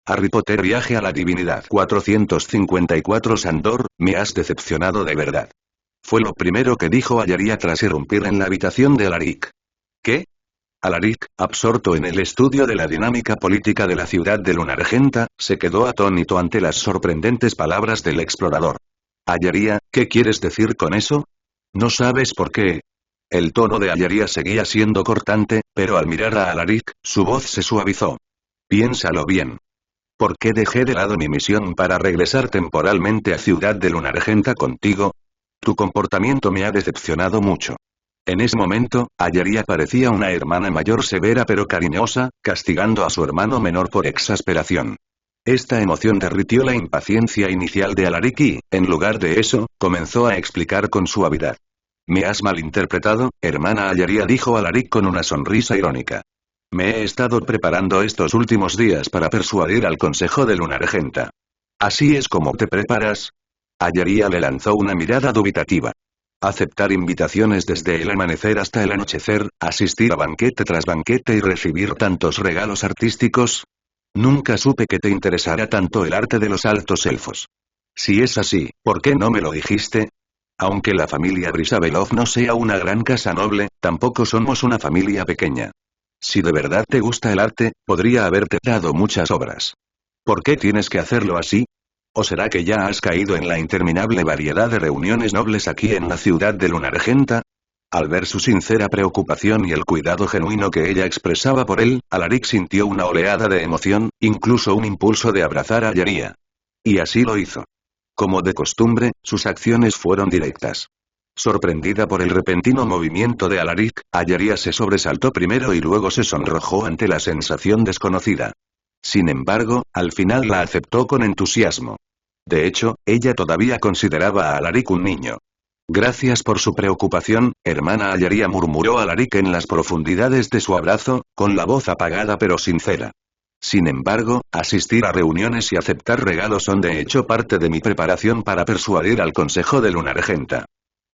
Harry Potter viaje a la divinidad 454 Sandor, me has decepcionado de verdad. Fue lo primero que dijo Ayaria tras irrumpir en la habitación de Alaric. ¿Qué? Alaric, absorto en el estudio de la dinámica política de la ciudad de Lunargenta, se quedó atónito ante las sorprendentes palabras del explorador. Ayaria, ¿qué quieres decir con eso? ¿No sabes por qué? El tono de Ayaria seguía siendo cortante, pero al mirar a Alaric, su voz se suavizó. Piénsalo bien. ¿Por qué dejé de lado mi misión para regresar temporalmente a Ciudad de Lunargenta contigo? Tu comportamiento me ha decepcionado mucho. En ese momento, Ayaria parecía una hermana mayor severa pero cariñosa, castigando a su hermano menor por exasperación. Esta emoción derritió la impaciencia inicial de Alaric y, en lugar de eso, comenzó a explicar con suavidad. Me has malinterpretado, hermana Ayaria, dijo Alaric con una sonrisa irónica. Me he estado preparando estos últimos días para persuadir al Consejo de Lunargenta. ¿Así es como te preparas? Ayaria le lanzó una mirada dubitativa. Aceptar invitaciones desde el amanecer hasta el anochecer, asistir a banquete tras banquete y recibir tantos regalos artísticos. Nunca supe que te interesara tanto el arte de los altos elfos. Si es así, ¿por qué no me lo dijiste? Aunque la familia Brisabelov no sea una gran casa noble, tampoco somos una familia pequeña. Si de verdad te gusta el arte, podría haberte dado muchas obras. ¿Por qué tienes que hacerlo así? ¿O será que ya has caído en la interminable variedad de reuniones nobles aquí en la ciudad de Lunargenta? Al ver su sincera preocupación y el cuidado genuino que ella expresaba por él, Alaric sintió una oleada de emoción, incluso un impulso de abrazar a Ayaria. Y así lo hizo. Como de costumbre, sus acciones fueron directas. Sorprendida por el repentino movimiento de Alaric, Ayaria se sobresaltó primero y luego se sonrojó ante la sensación desconocida. Sin embargo, al final la aceptó con entusiasmo. De hecho, ella todavía consideraba a Alaric un niño. Gracias por su preocupación, hermana Ayaria, murmuró Alaric en las profundidades de su abrazo, con la voz apagada pero sincera. Sin embargo, asistir a reuniones y aceptar regalos son de hecho parte de mi preparación para persuadir al Consejo de Lunargenta.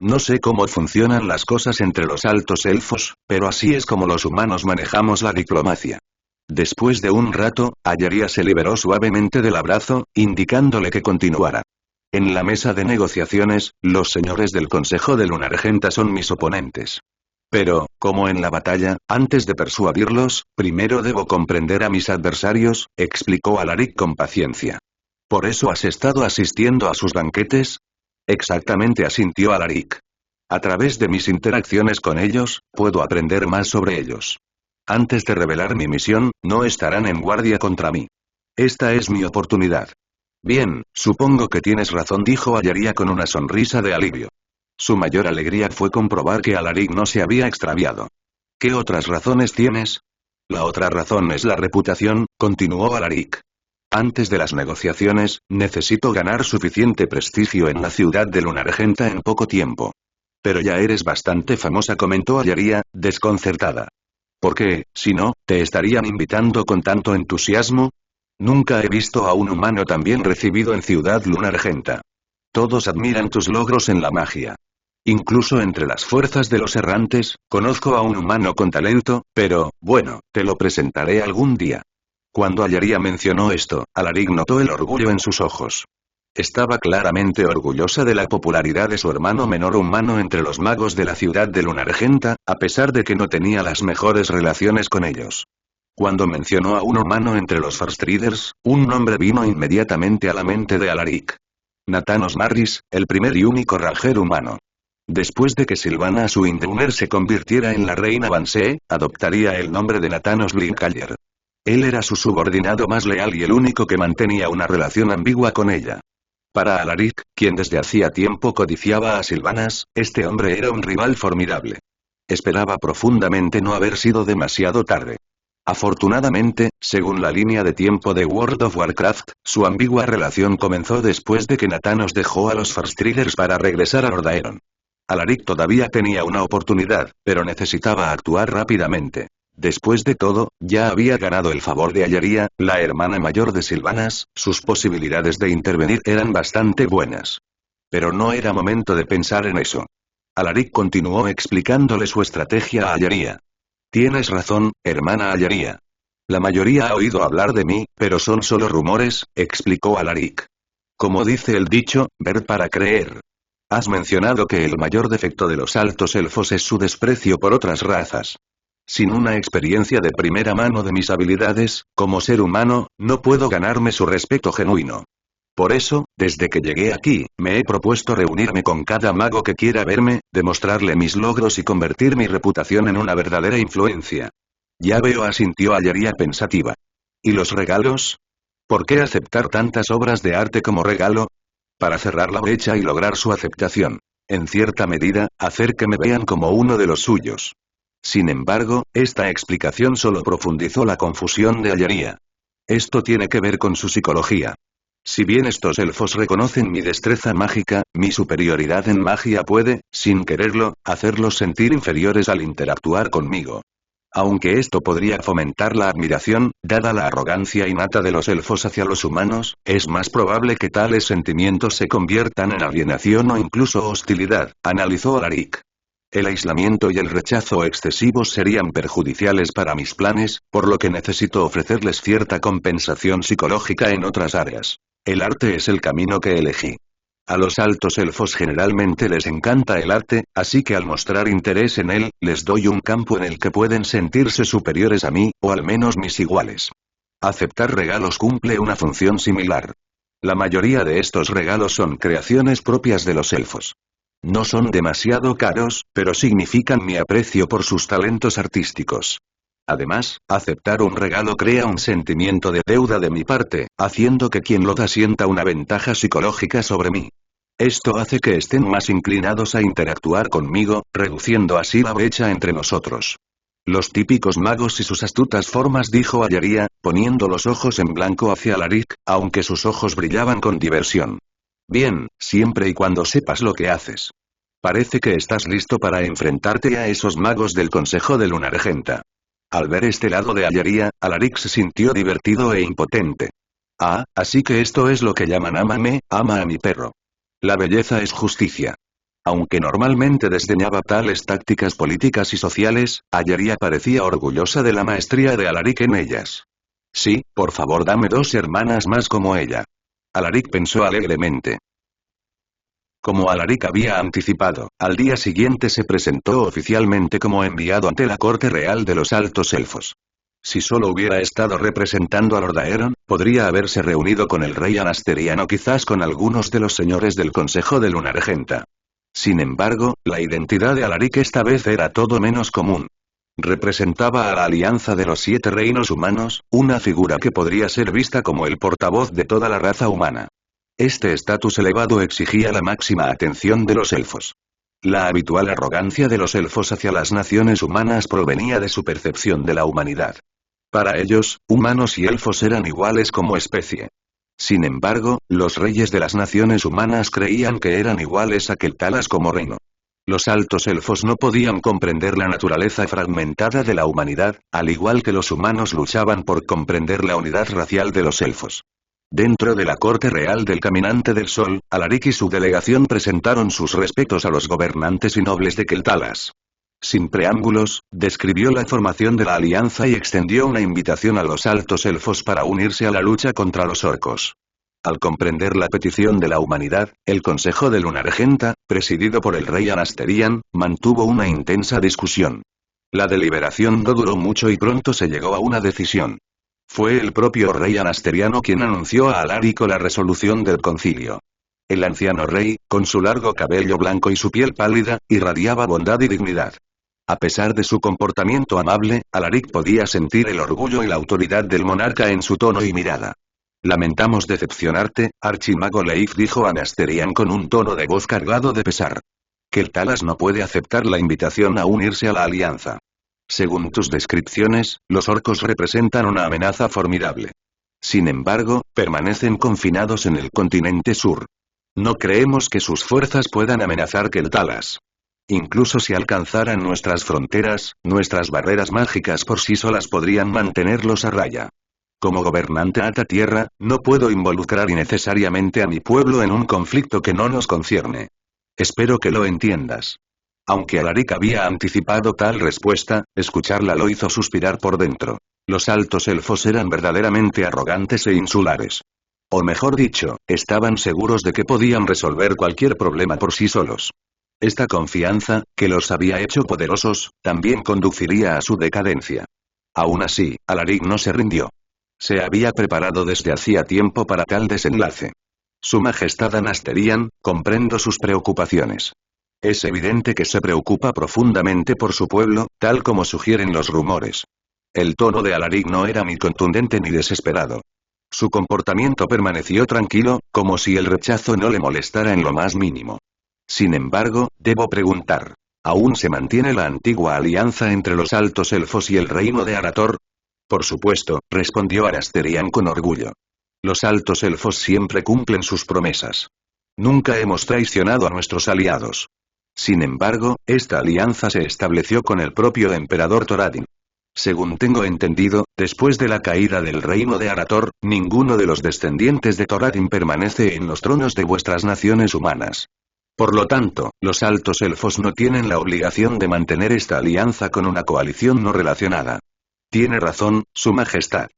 No sé cómo funcionan las cosas entre los altos elfos, pero así es como los humanos manejamos la diplomacia. Después de un rato, Ayaria se liberó suavemente del abrazo, indicándole que continuara. En la mesa de negociaciones, los señores del Consejo de Lunargenta son mis oponentes. Pero, como en la batalla, antes de persuadirlos, primero debo comprender a mis adversarios, explicó Alaric con paciencia. ¿Por eso has estado asistiendo a sus banquetes? Exactamente, asintió Alaric. A través de mis interacciones con ellos, puedo aprender más sobre ellos. Antes de revelar mi misión, no estarán en guardia contra mí. Esta es mi oportunidad. Bien, supongo que tienes razón, dijo Ayaria con una sonrisa de alivio. Su mayor alegría fue comprobar que Alaric no se había extraviado. ¿Qué otras razones tienes? La otra razón es la reputación, continuó Alaric. Antes de las negociaciones, necesito ganar suficiente prestigio en la ciudad de Lunargenta en poco tiempo. Pero ya eres bastante famosa, comentó Ayaria, desconcertada. ¿Por qué, si no, te estarían invitando con tanto entusiasmo? Nunca he visto a un humano tan bien recibido en Ciudad Lunargenta. Todos admiran tus logros en la magia. Incluso entre las fuerzas de los errantes, conozco a un humano con talento, pero, bueno, te lo presentaré algún día. Cuando Ayaria mencionó esto, Alaric notó el orgullo en sus ojos. Estaba claramente orgullosa de la popularidad de su hermano menor humano entre los magos de la ciudad de Lunargenta, a pesar de que no tenía las mejores relaciones con ellos. Cuando mencionó a un humano entre los Farstriders, un nombre vino inmediatamente a la mente de Alaric. Nathanos Marris, el primer y único ranger humano. Después de que Sylvana Swindowner se convirtiera en la reina Vansee, adoptaría el nombre de Nathanos Blinkaller. Él era su subordinado más leal y el único que mantenía una relación ambigua con ella. Para Alaric, quien desde hacía tiempo codiciaba a Sylvanas, este hombre era un rival formidable. Esperaba profundamente no haber sido demasiado tarde. Afortunadamente, según la línea de tiempo de World of Warcraft, su ambigua relación comenzó después de que Nathanos dejó a los Farstriders para regresar a Ordaeron. Alaric todavía tenía una oportunidad, pero necesitaba actuar rápidamente. Después de todo, ya había ganado el favor de Ayaria, la hermana mayor de Sylvanas, sus posibilidades de intervenir eran bastante buenas. Pero no era momento de pensar en eso. Alaric continuó explicándole su estrategia a Ayaria. Tienes razón, hermana Ayaria. La mayoría ha oído hablar de mí, pero son solo rumores, explicó Alaric. Como dice el dicho, ver para creer. Has mencionado que el mayor defecto de los altos elfos es su desprecio por otras razas. Sin una experiencia de primera mano de mis habilidades, como ser humano, no puedo ganarme su respeto genuino. Por eso, desde que llegué aquí, me he propuesto reunirme con cada mago que quiera verme, demostrarle mis logros y convertir mi reputación en una verdadera influencia. Ya veo, asintió Ayeria pensativa. ¿Y los regalos? ¿Por qué aceptar tantas obras de arte como regalo? Para cerrar la brecha y lograr su aceptación. En cierta medida, hacer que me vean como uno de los suyos. Sin embargo, esta explicación solo profundizó la confusión de Ayeria. Esto tiene que ver con su psicología. Si bien estos elfos reconocen mi destreza mágica, mi superioridad en magia puede, sin quererlo, hacerlos sentir inferiores al interactuar conmigo. Aunque esto podría fomentar la admiración, dada la arrogancia innata de los elfos hacia los humanos, es más probable que tales sentimientos se conviertan en alienación o incluso hostilidad, analizó Alaric. El aislamiento y el rechazo excesivos serían perjudiciales para mis planes, por lo que necesito ofrecerles cierta compensación psicológica en otras áreas. El arte es el camino que elegí. A los altos elfos generalmente les encanta el arte, así que al mostrar interés en él, les doy un campo en el que pueden sentirse superiores a mí, o al menos mis iguales. Aceptar regalos cumple una función similar. La mayoría de estos regalos son creaciones propias de los elfos. No son demasiado caros, pero significan mi aprecio por sus talentos artísticos. Además, aceptar un regalo crea un sentimiento de deuda de mi parte, haciendo que quien lo da sienta una ventaja psicológica sobre mí. Esto hace que estén más inclinados a interactuar conmigo, reduciendo así la brecha entre nosotros. Los típicos magos y sus astutas formas, dijo Ayeria, poniendo los ojos en blanco hacia Alaric, aunque sus ojos brillaban con diversión. Bien, siempre y cuando sepas lo que haces. Parece que estás listo para enfrentarte a esos magos del Consejo de Lunargenta. Al ver este lado de Ayeria, Alaric se sintió divertido e impotente. Ah, así que esto es lo que llaman ámame, ama a mi perro. La belleza es justicia. Aunque normalmente desdeñaba tales tácticas políticas y sociales, Ayeria parecía orgullosa de la maestría de Alaric en ellas. Sí, por favor, dame 2 hermanas más como ella. Alaric pensó alegremente. Como Alaric había anticipado, al día siguiente se presentó oficialmente como enviado ante la corte real de los altos elfos. Si solo hubiera estado representando a Lord Aeron, podría haberse reunido con el rey Anasteriano, quizás con algunos de los señores del Consejo de Lunargenta. Sin embargo, la identidad de Alaric esta vez era todo menos común. Representaba a la Alianza de los 7 Reinos Humanos, una figura que podría ser vista como el portavoz de toda la raza humana. Este estatus elevado exigía la máxima atención de los elfos. La habitual arrogancia de los elfos hacia las naciones humanas provenía de su percepción de la humanidad. Para ellos, humanos y elfos eran iguales como especie. Sin embargo, los reyes de las naciones humanas creían que eran iguales a Keltalas como reino. Los altos elfos no podían comprender la naturaleza fragmentada de la humanidad, al igual que los humanos luchaban por comprender la unidad racial de los elfos. Dentro de la corte real del Caminante del Sol, Alaric y su delegación presentaron sus respetos a los gobernantes y nobles de Keltalas. Sin preámbulos, describió la formación de la alianza y extendió una invitación a los altos elfos para unirse a la lucha contra los orcos. Al comprender la petición de la humanidad, el Consejo de Lunargenta, presidido por el rey Anasterian, mantuvo una intensa discusión. La deliberación no duró mucho y pronto se llegó a una decisión. Fue el propio rey Anasteriano quien anunció a Alaric la resolución del concilio. El anciano rey, con su largo cabello blanco y su piel pálida, irradiaba bondad y dignidad. A pesar de su comportamiento amable, Alaric podía sentir el orgullo y la autoridad del monarca en su tono y mirada. Lamentamos decepcionarte, archimago Leif, dijo Anasterian con un tono de voz cargado de pesar. Keltalas no puede aceptar la invitación a unirse a la alianza. Según tus descripciones, los orcos representan una amenaza formidable. Sin embargo, permanecen confinados en el continente sur. No creemos que sus fuerzas puedan amenazar Keltalas. Incluso si alcanzaran nuestras fronteras, nuestras barreras mágicas por sí solas podrían mantenerlos a raya. Como gobernante Ata Tierra, no puedo involucrar innecesariamente a mi pueblo en un conflicto que no nos concierne. Espero que lo entiendas. Aunque Alaric había anticipado tal respuesta, escucharla lo hizo suspirar por dentro. Los altos elfos eran verdaderamente arrogantes e insulares. O mejor dicho, estaban seguros de que podían resolver cualquier problema por sí solos. Esta confianza, que los había hecho poderosos, también conduciría a su decadencia. Aún así, Alaric no se rindió. Se había preparado desde hacía tiempo para tal desenlace. Su Majestad Anasterian, comprendo sus preocupaciones. Es evidente que se preocupa profundamente por su pueblo, tal como sugieren los rumores. El tono de Alaric no era ni contundente ni desesperado. Su comportamiento permaneció tranquilo, como si el rechazo no le molestara en lo más mínimo. Sin embargo, debo preguntar. ¿Aún se mantiene la antigua alianza entre los altos elfos y el reino de Arator? Por supuesto, respondió Anasterian con orgullo. Los altos elfos siempre cumplen sus promesas. Nunca hemos traicionado a nuestros aliados. Sin embargo, esta alianza se estableció con el propio emperador Thoradin. Según tengo entendido, después de la caída del reino de Arator, ninguno de los descendientes de Thoradin permanece en los tronos de vuestras naciones humanas. Por lo tanto, los altos elfos no tienen la obligación de mantener esta alianza con una coalición no relacionada. Tiene razón, Su Majestad.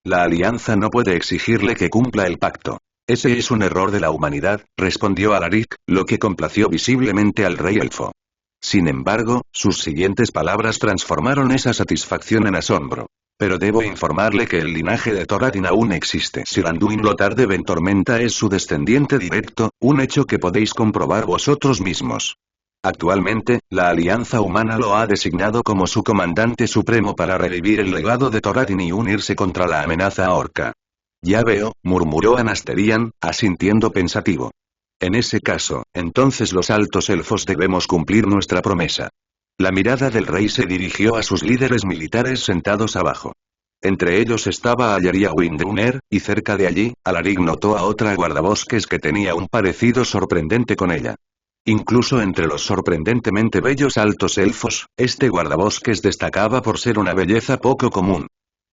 La alianza no puede exigirle que cumpla el pacto. Ese es un error de la humanidad, respondió Alaric, lo que complació visiblemente al rey elfo. Sin embargo, sus siguientes palabras transformaron esa satisfacción en asombro. Pero debo informarle que el linaje de Thoradin aún existe. Sir Anduin Lothar de Ventormenta es su descendiente directo, un hecho que podéis comprobar vosotros mismos. Actualmente, la Alianza Humana lo ha designado como su comandante supremo para revivir el legado de Thoradin y unirse contra la amenaza orca. Ya veo, murmuró Anasterian, asintiendo pensativo. En ese caso, entonces los altos elfos debemos cumplir nuestra promesa. La mirada del rey se dirigió a sus líderes militares sentados abajo. Entre ellos estaba Ayaria Winduner, y cerca de allí, Alaric notó a otra guardabosques que tenía un parecido sorprendente con ella. Incluso entre los sorprendentemente bellos altos elfos, este guardabosques destacaba por ser una belleza poco común.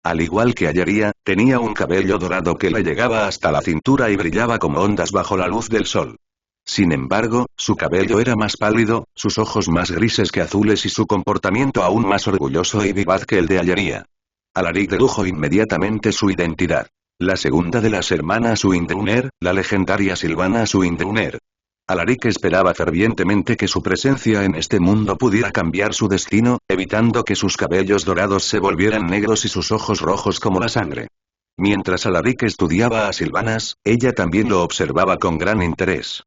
Al igual que Ayaria, tenía un cabello dorado que le llegaba hasta la cintura y brillaba como ondas bajo la luz del sol. Sin embargo, su cabello era más pálido, sus ojos más grises que azules y su comportamiento aún más orgulloso y vivaz que el de Ayaria. Alaric dedujo inmediatamente su identidad. La segunda de las hermanas Winduner, la legendaria Sylvanas Winduner. Alaric esperaba fervientemente que su presencia en este mundo pudiera cambiar su destino, evitando que sus cabellos dorados se volvieran negros y sus ojos rojos como la sangre. Mientras Alaric estudiaba a Sylvanas, ella también lo observaba con gran interés.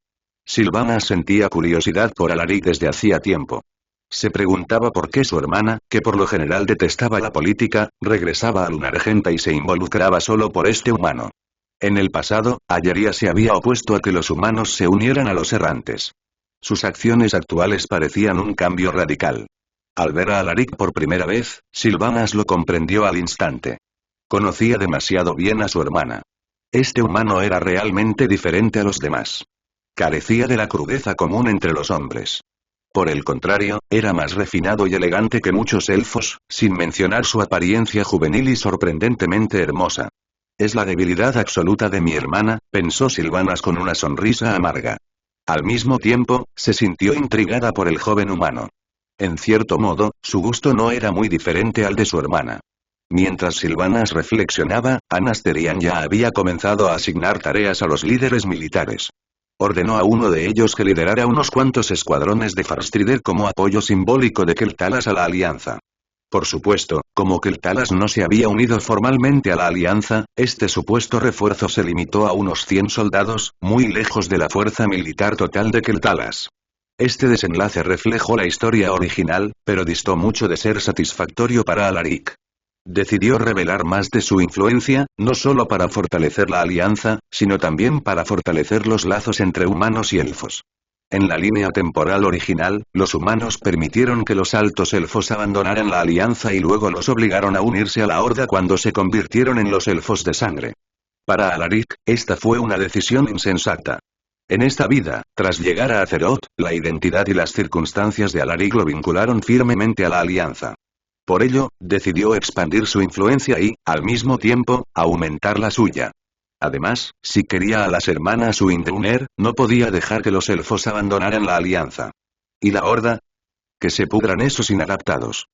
Sylvanas sentía curiosidad por Alaric desde hacía tiempo. Se preguntaba por qué su hermana, que por lo general detestaba la política, regresaba a Lunargenta y se involucraba solo por este humano. En el pasado, Ayaria se había opuesto a que los humanos se unieran a los errantes. Sus acciones actuales parecían un cambio radical. Al ver a Alaric por primera vez, Sylvanas lo comprendió al instante. Conocía demasiado bien a su hermana. Este humano era realmente diferente a los demás. Carecía de la crudeza común entre los hombres. Por el contrario, era más refinado y elegante que muchos elfos, sin mencionar su apariencia juvenil y sorprendentemente hermosa. Es la debilidad absoluta de mi hermana, pensó Sylvanas con una sonrisa amarga. Al mismo tiempo, se sintió intrigada por el joven humano. En cierto modo, su gusto no era muy diferente al de su hermana. Mientras Sylvanas reflexionaba, Anasterian ya había comenzado a asignar tareas a los líderes militares. Ordenó a uno de ellos que liderara unos cuantos escuadrones de Farstrider como apoyo simbólico de Keltalas a la alianza. Por supuesto, como Keltalas no se había unido formalmente a la alianza, este supuesto refuerzo se limitó a unos 100 soldados, muy lejos de la fuerza militar total de Keltalas. Este desenlace reflejó la historia original, pero distó mucho de ser satisfactorio para Alaric. Decidió revelar más de su influencia, no solo para fortalecer la alianza, sino también para fortalecer los lazos entre humanos y elfos. En la línea temporal original, los humanos permitieron que los altos elfos abandonaran la alianza y luego los obligaron a unirse a la horda cuando se convirtieron en los elfos de sangre. Para Alaric, esta fue una decisión insensata. En esta vida, tras llegar a Azeroth, la identidad y las circunstancias de Alaric lo vincularon firmemente a la alianza. Por ello, decidió expandir su influencia y, al mismo tiempo, aumentar la suya. Además, si quería a las hermanas Winduner, no podía dejar que los elfos abandonaran la alianza. ¿Y la horda? Que se pudran esos inadaptados.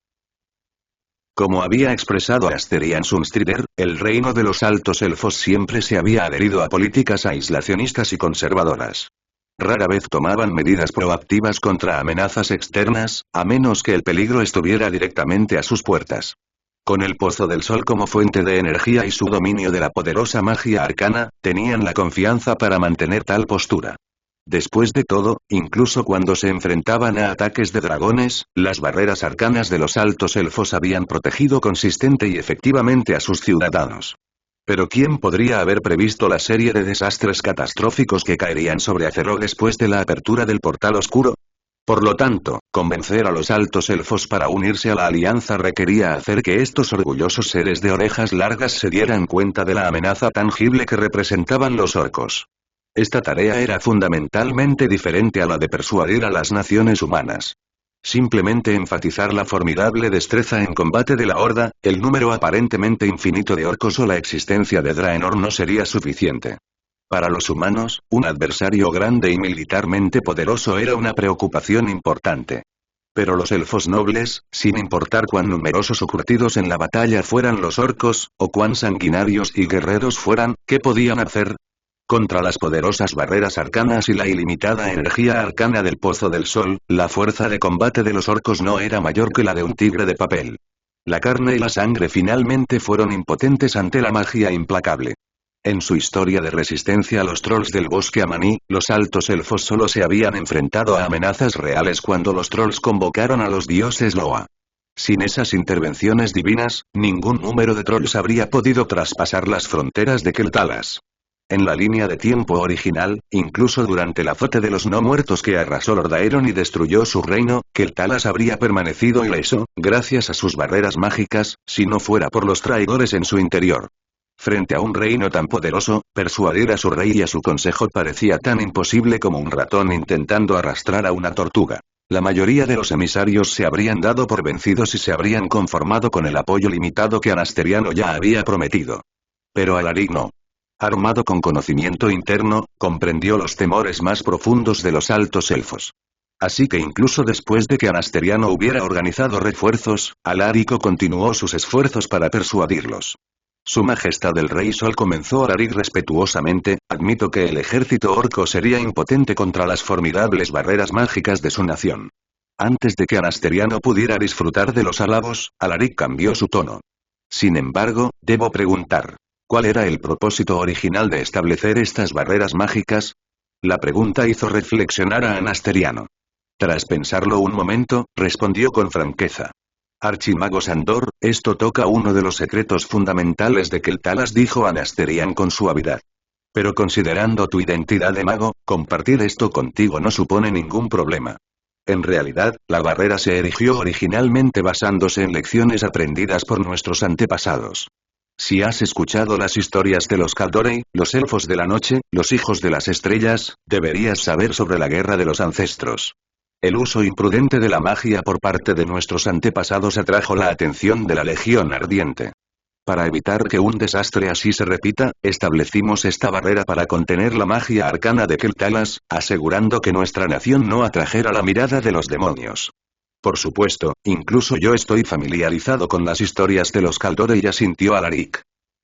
Como había expresado Asterian Sunstrider, el reino de los altos elfos siempre se había adherido a políticas aislacionistas y conservadoras. Rara vez tomaban medidas proactivas contra amenazas externas, a menos que el peligro estuviera directamente a sus puertas. Con el Pozo del Sol como fuente de energía y su dominio de la poderosa magia arcana, tenían la confianza para mantener tal postura. Después de todo, incluso cuando se enfrentaban a ataques de dragones, las barreras arcanas de los altos elfos habían protegido consistente y efectivamente a sus ciudadanos. Pero ¿quién podría haber previsto la serie de desastres catastróficos que caerían sobre Azeroth después de la apertura del portal oscuro? Por lo tanto, convencer a los altos elfos para unirse a la alianza requería hacer que estos orgullosos seres de orejas largas se dieran cuenta de la amenaza tangible que representaban los orcos. Esta tarea era fundamentalmente diferente a la de persuadir a las naciones humanas. Simplemente enfatizar la formidable destreza en combate de la Horda, el número aparentemente infinito de orcos o la existencia de Draenor no sería suficiente. Para los humanos, un adversario grande y militarmente poderoso era una preocupación importante. Pero los elfos nobles, sin importar cuán numerosos o curtidos en la batalla fueran los orcos, o cuán sanguinarios y guerreros fueran, ¿qué podían hacer? Contra las poderosas barreras arcanas y la ilimitada energía arcana del Pozo del Sol, la fuerza de combate de los orcos no era mayor que la de un tigre de papel. La carne y la sangre finalmente fueron impotentes ante la magia implacable. En su historia de resistencia a los trolls del bosque Amaní, los altos elfos solo se habían enfrentado a amenazas reales cuando los trolls convocaron a los dioses Loa. Sin esas intervenciones divinas, ningún número de trolls habría podido traspasar las fronteras de Keltalas. En la línea de tiempo original, incluso durante el azote de los no muertos que arrasó Lord Aeron y destruyó su reino, Keltalas habría permanecido ileso, gracias a sus barreras mágicas, si no fuera por los traidores en su interior. Frente a un reino tan poderoso, persuadir a su rey y a su consejo parecía tan imposible como un ratón intentando arrastrar a una tortuga. La mayoría de los emisarios se habrían dado por vencidos y se habrían conformado con el apoyo limitado que Anasteriano ya había prometido. Pero Alaric no. Armado con conocimiento interno, comprendió los temores más profundos de los altos elfos. Así que incluso después de que Anasteriano hubiera organizado refuerzos, Alarico continuó sus esfuerzos para persuadirlos. Su Majestad el Rey Sol, comenzó Alaric respetuosamente, admito que el ejército orco sería impotente contra las formidables barreras mágicas de su nación. Antes de que Anasteriano pudiera disfrutar de los halagos, Alaric cambió su tono. Sin embargo, debo preguntar. ¿Cuál era el propósito original de establecer estas barreras mágicas? La pregunta hizo reflexionar a Anasteriano. Tras pensarlo un momento, respondió con franqueza. Archimago Sandor, esto toca uno de los secretos fundamentales de Keltalas, dijo Anasterian con suavidad. Pero considerando tu identidad de mago, compartir esto contigo no supone ningún problema. En realidad, la barrera se erigió originalmente basándose en lecciones aprendidas por nuestros antepasados. Si has escuchado las historias de los Kaldorei, los elfos de la noche, los hijos de las estrellas, deberías saber sobre la guerra de los ancestros. El uso imprudente de la magia por parte de nuestros antepasados atrajo la atención de la Legión Ardiente. Para evitar que un desastre así se repita, establecimos esta barrera para contener la magia arcana de Keltalas, asegurando que nuestra nación no atrajera la mirada de los demonios. Por supuesto, incluso yo estoy familiarizado con las historias de los Kaldorei, asintió Alaric.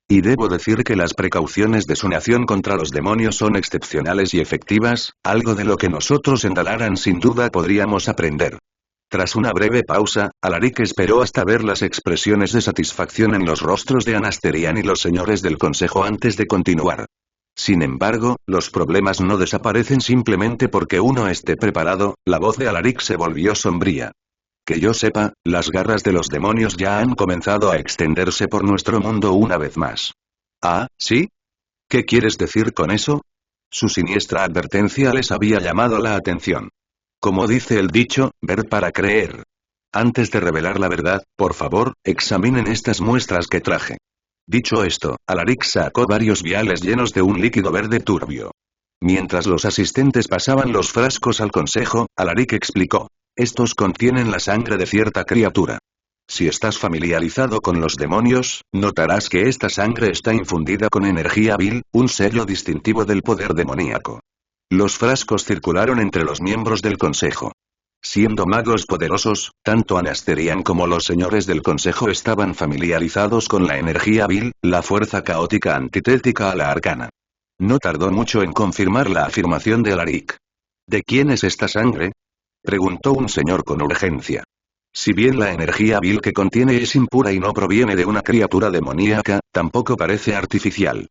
Y debo decir que las precauciones de su nación contra los demonios son excepcionales y efectivas, algo de lo que nosotros en Dalaran sin duda podríamos aprender. Tras una breve pausa, Alaric esperó hasta ver las expresiones de satisfacción en los rostros de Anasterian y los señores del consejo antes de continuar. Sin embargo, los problemas no desaparecen simplemente porque uno esté preparado. La voz de Alaric se volvió sombría. Que yo sepa, las garras de los demonios ya han comenzado a extenderse por nuestro mundo una vez más. ¿Ah, sí? ¿Qué quieres decir con eso? Su siniestra advertencia les había llamado la atención. Como dice el dicho, ver para creer. Antes de revelar la verdad, por favor, examinen estas muestras que traje. Dicho esto, Alaric sacó varios viales llenos de un líquido verde turbio. Mientras los asistentes pasaban los frascos al consejo, Alaric explicó. Estos contienen la sangre de cierta criatura. Si estás familiarizado con los demonios, notarás que esta sangre está infundida con energía vil, un sello distintivo del poder demoníaco. Los frascos circularon entre los miembros del consejo. Siendo magos poderosos, tanto Anasterian como los señores del consejo estaban familiarizados con la energía vil, la fuerza caótica antitética a la arcana. No tardó mucho en confirmar la afirmación de Alaric. ¿De quién es esta sangre?, preguntó un señor con urgencia. Si bien la energía vil que contiene es impura y no proviene de una criatura demoníaca, tampoco parece artificial.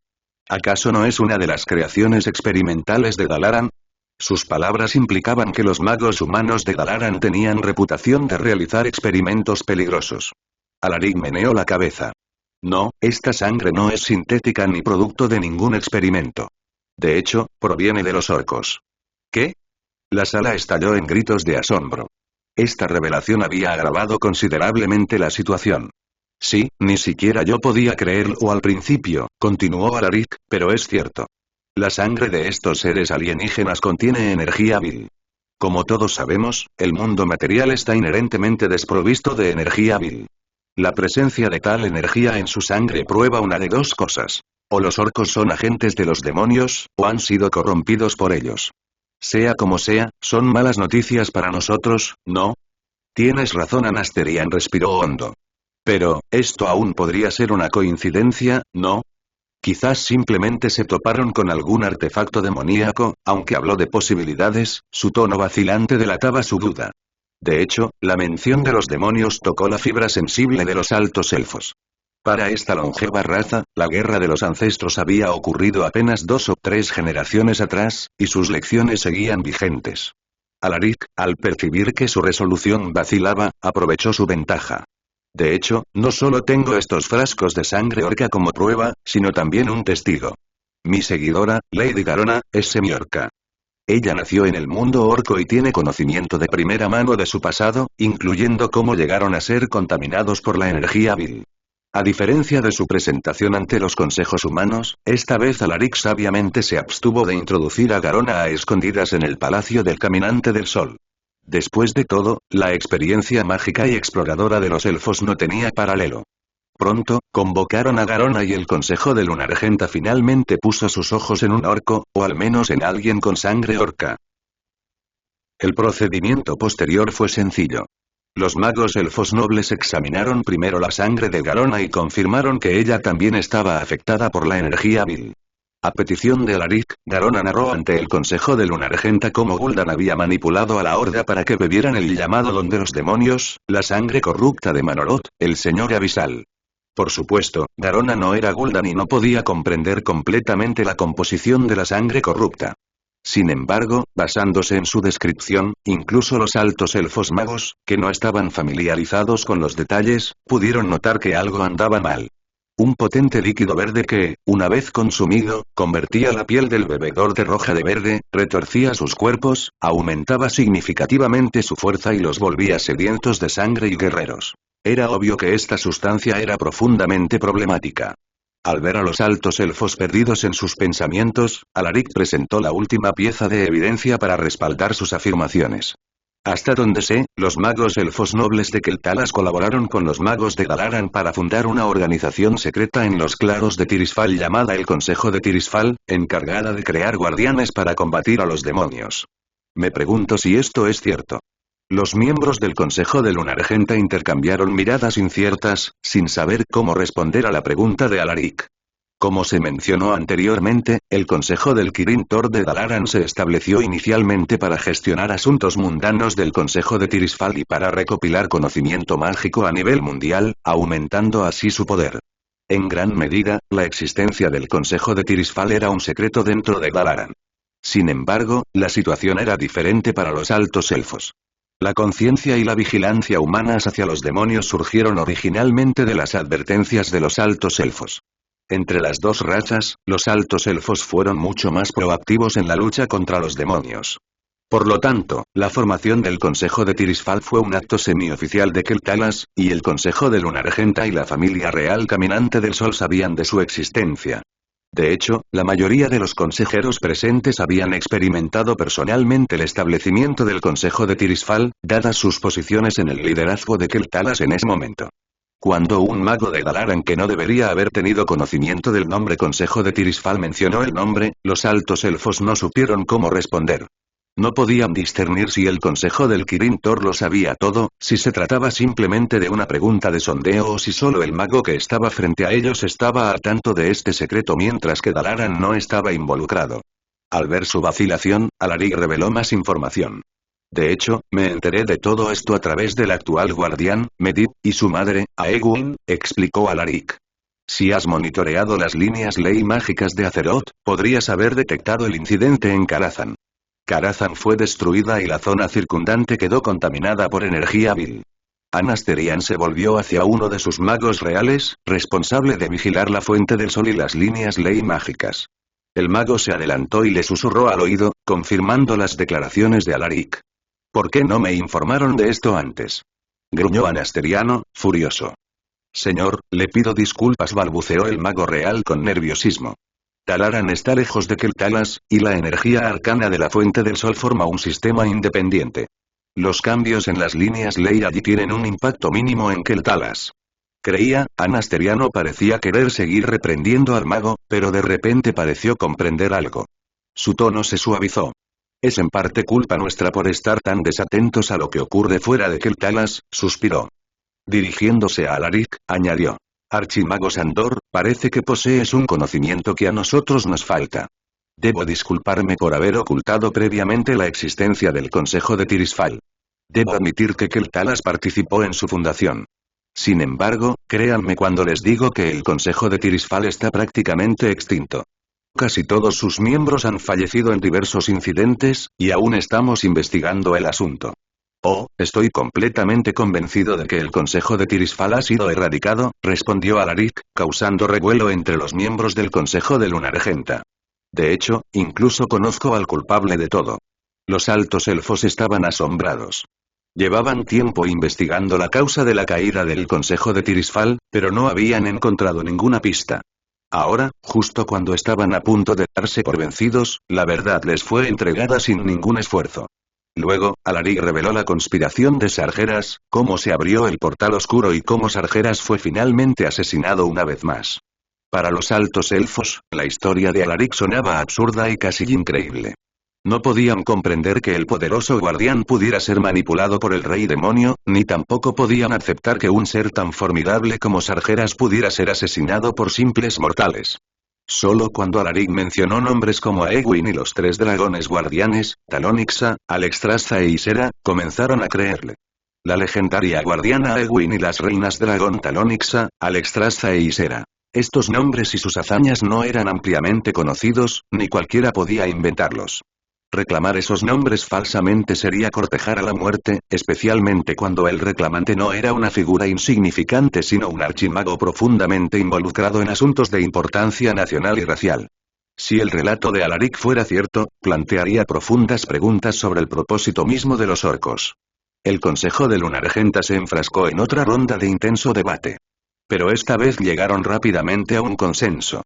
¿Acaso no es una de las creaciones experimentales de Dalaran? Sus palabras implicaban que los magos humanos de Dalaran tenían reputación de realizar experimentos peligrosos. Alaric meneó la cabeza. No, esta sangre no es sintética ni producto de ningún experimento. De hecho, proviene de los orcos. ¿Qué? La sala estalló en gritos de asombro. Esta revelación había agravado considerablemente la situación. Sí, ni siquiera yo podía creerlo al principio, continuó Alaric, pero es cierto. La sangre de estos seres alienígenas contiene energía vil. Como todos sabemos, el mundo material está inherentemente desprovisto de energía vil. La presencia de tal energía en su sangre prueba una de dos cosas. O los orcos son agentes de los demonios, o han sido corrompidos por ellos. Sea como sea, son malas noticias para nosotros, ¿no? Tienes razón, Anasterian respiró hondo. Pero, esto aún podría ser una coincidencia, ¿no? Quizás simplemente se toparon con algún artefacto demoníaco, aunque habló de posibilidades, su tono vacilante delataba su duda. De hecho, la mención de los demonios tocó la fibra sensible de los altos elfos. Para esta longeva raza, la guerra de los ancestros había ocurrido apenas 2 o 3 generaciones atrás, y sus lecciones seguían vigentes. Alaric, al percibir que su resolución vacilaba, aprovechó su ventaja. De hecho, no solo tengo estos frascos de sangre orca como prueba, sino también un testigo. Mi seguidora, Lady Garona, es semiorca. Ella nació en el mundo orco y tiene conocimiento de primera mano de su pasado, incluyendo cómo llegaron a ser contaminados por la energía vil. A diferencia de su presentación ante los consejos humanos, esta vez Alaric sabiamente se abstuvo de introducir a Garona a escondidas en el Palacio del Caminante del Sol. Después de todo, la experiencia mágica y exploradora de los elfos no tenía paralelo. Pronto, convocaron a Garona y el Consejo de Lunargenta finalmente puso sus ojos en un orco, o al menos en alguien con sangre orca. El procedimiento posterior fue sencillo. Los magos elfos nobles examinaron primero la sangre de Garona y confirmaron que ella también estaba afectada por la energía vil. A petición de Alaric, Garona narró ante el Consejo de Lunargenta cómo Gul'dan había manipulado a la Horda para que bebieran el llamado don de los demonios, la sangre corrupta de Manoloth, el señor abisal. Por supuesto, Garona no era Gul'dan y no podía comprender completamente la composición de la sangre corrupta. Sin embargo, basándose en su descripción, incluso los altos elfos magos, que no estaban familiarizados con los detalles, pudieron notar que algo andaba mal. Un potente líquido verde que, una vez consumido, convertía la piel del bebedor de roja de verde, retorcía sus cuerpos, aumentaba significativamente su fuerza y los volvía sedientos de sangre y guerreros. Era obvio que esta sustancia era profundamente problemática. Al ver a los altos elfos perdidos en sus pensamientos, Alaric presentó la última pieza de evidencia para respaldar sus afirmaciones. Hasta donde sé, los magos elfos nobles de Keltalas colaboraron con los magos de Dalaran para fundar una organización secreta en los claros de Tirisfal llamada el Consejo de Tirisfal, encargada de crear guardianes para combatir a los demonios. Me pregunto si esto es cierto. Los miembros del Consejo de Lunargenta intercambiaron miradas inciertas, sin saber cómo responder a la pregunta de Alaric. Como se mencionó anteriormente, el Consejo del Kirin Tor de Dalaran se estableció inicialmente para gestionar asuntos mundanos del Consejo de Tirisfal y para recopilar conocimiento mágico a nivel mundial, aumentando así su poder. En gran medida, la existencia del Consejo de Tirisfal era un secreto dentro de Dalaran. Sin embargo, la situación era diferente para los altos elfos. La conciencia y la vigilancia humanas hacia los demonios surgieron originalmente de las advertencias de los altos elfos. Entre las dos razas, los altos elfos fueron mucho más proactivos en la lucha contra los demonios. Por lo tanto, la formación del Consejo de Tirisfal fue un acto semioficial de Keltalas, y el Consejo de Lunargenta y la familia real Caminante del Sol sabían de su existencia. De hecho, la mayoría de los consejeros presentes habían experimentado personalmente el establecimiento del Consejo de Tirisfal, dadas sus posiciones en el liderazgo de Keltalas en ese momento. Cuando un mago de Dalaran que no debería haber tenido conocimiento del nombre Consejo de Tirisfal mencionó el nombre, los altos elfos no supieron cómo responder. No podían discernir si el consejo del Kirin Tor lo sabía todo, si se trataba simplemente de una pregunta de sondeo o si solo el mago que estaba frente a ellos estaba al tanto de este secreto mientras que Dalaran no estaba involucrado. Al ver su vacilación, Alaric reveló más información. De hecho, me enteré de todo esto a través del actual guardián, Medivh, y su madre, Aegwynn, explicó Alaric. Si has monitoreado las líneas ley mágicas de Azeroth, podrías haber detectado el incidente en Karazhan. Karazhan fue destruida y la zona circundante quedó contaminada por energía vil. Anasterian se volvió hacia uno de sus magos reales, responsable de vigilar la fuente del sol y las líneas ley mágicas. El mago se adelantó y le susurró al oído, confirmando las declaraciones de Alaric. ¿Por qué no me informaron de esto antes? Gruñó Anasteriano, furioso. Señor, le pido disculpas, balbuceó el mago real con nerviosismo. Dalaran está lejos de Keltalas, y la energía arcana de la Fuente del Sol forma un sistema independiente. Los cambios en las líneas ley allí tienen un impacto mínimo en Keltalas. Creía, Anasteriano parecía querer seguir reprendiendo al mago, pero de repente pareció comprender algo. Su tono se suavizó. Es en parte culpa nuestra por estar tan desatentos a lo que ocurre fuera de Keltalas, suspiró. Dirigiéndose a Alaric, añadió. Archimago Sandor, parece que posees un conocimiento que a nosotros nos falta. Debo disculparme por haber ocultado previamente la existencia del Consejo de Tirisfal. Debo admitir que Keltalas participó en su fundación. Sin embargo, créanme cuando les digo que el Consejo de Tirisfal está prácticamente extinto. Casi todos sus miembros han fallecido en diversos incidentes, y aún estamos investigando el asunto. Oh, estoy completamente convencido de que el Consejo de Tirisfal ha sido erradicado, respondió Alaric, causando revuelo entre los miembros del Consejo de Lunargenta. De hecho, incluso conozco al culpable de todo. Los altos elfos estaban asombrados. Llevaban tiempo investigando la causa de la caída del Consejo de Tirisfal, pero no habían encontrado ninguna pista. Ahora, justo cuando estaban a punto de darse por vencidos, la verdad les fue entregada sin ningún esfuerzo. Luego, Alaric reveló la conspiración de Sargeras, cómo se abrió el portal oscuro y cómo Sargeras fue finalmente asesinado una vez más. Para los altos elfos, la historia de Alaric sonaba absurda y casi increíble. No podían comprender que el poderoso guardián pudiera ser manipulado por el rey demonio, ni tampoco podían aceptar que un ser tan formidable como Sargeras pudiera ser asesinado por simples mortales. Solo cuando Alaric mencionó nombres como Aegwynn y los tres dragones guardianes, Talonixa, Alexstrasza e Ysera, comenzaron a creerle. La legendaria guardiana Aegwynn y las reinas dragón Talonixa, Alexstrasza e Ysera. Estos nombres y sus hazañas no eran ampliamente conocidos, ni cualquiera podía inventarlos. Reclamar esos nombres falsamente sería cortejar a la muerte, especialmente cuando el reclamante no era una figura insignificante sino un archimago profundamente involucrado en asuntos de importancia nacional y racial. Si el relato de Alaric fuera cierto, plantearía profundas preguntas sobre el propósito mismo de los orcos. El Consejo de Lunargenta se enfrascó en otra ronda de intenso debate. Pero esta vez llegaron rápidamente a un consenso.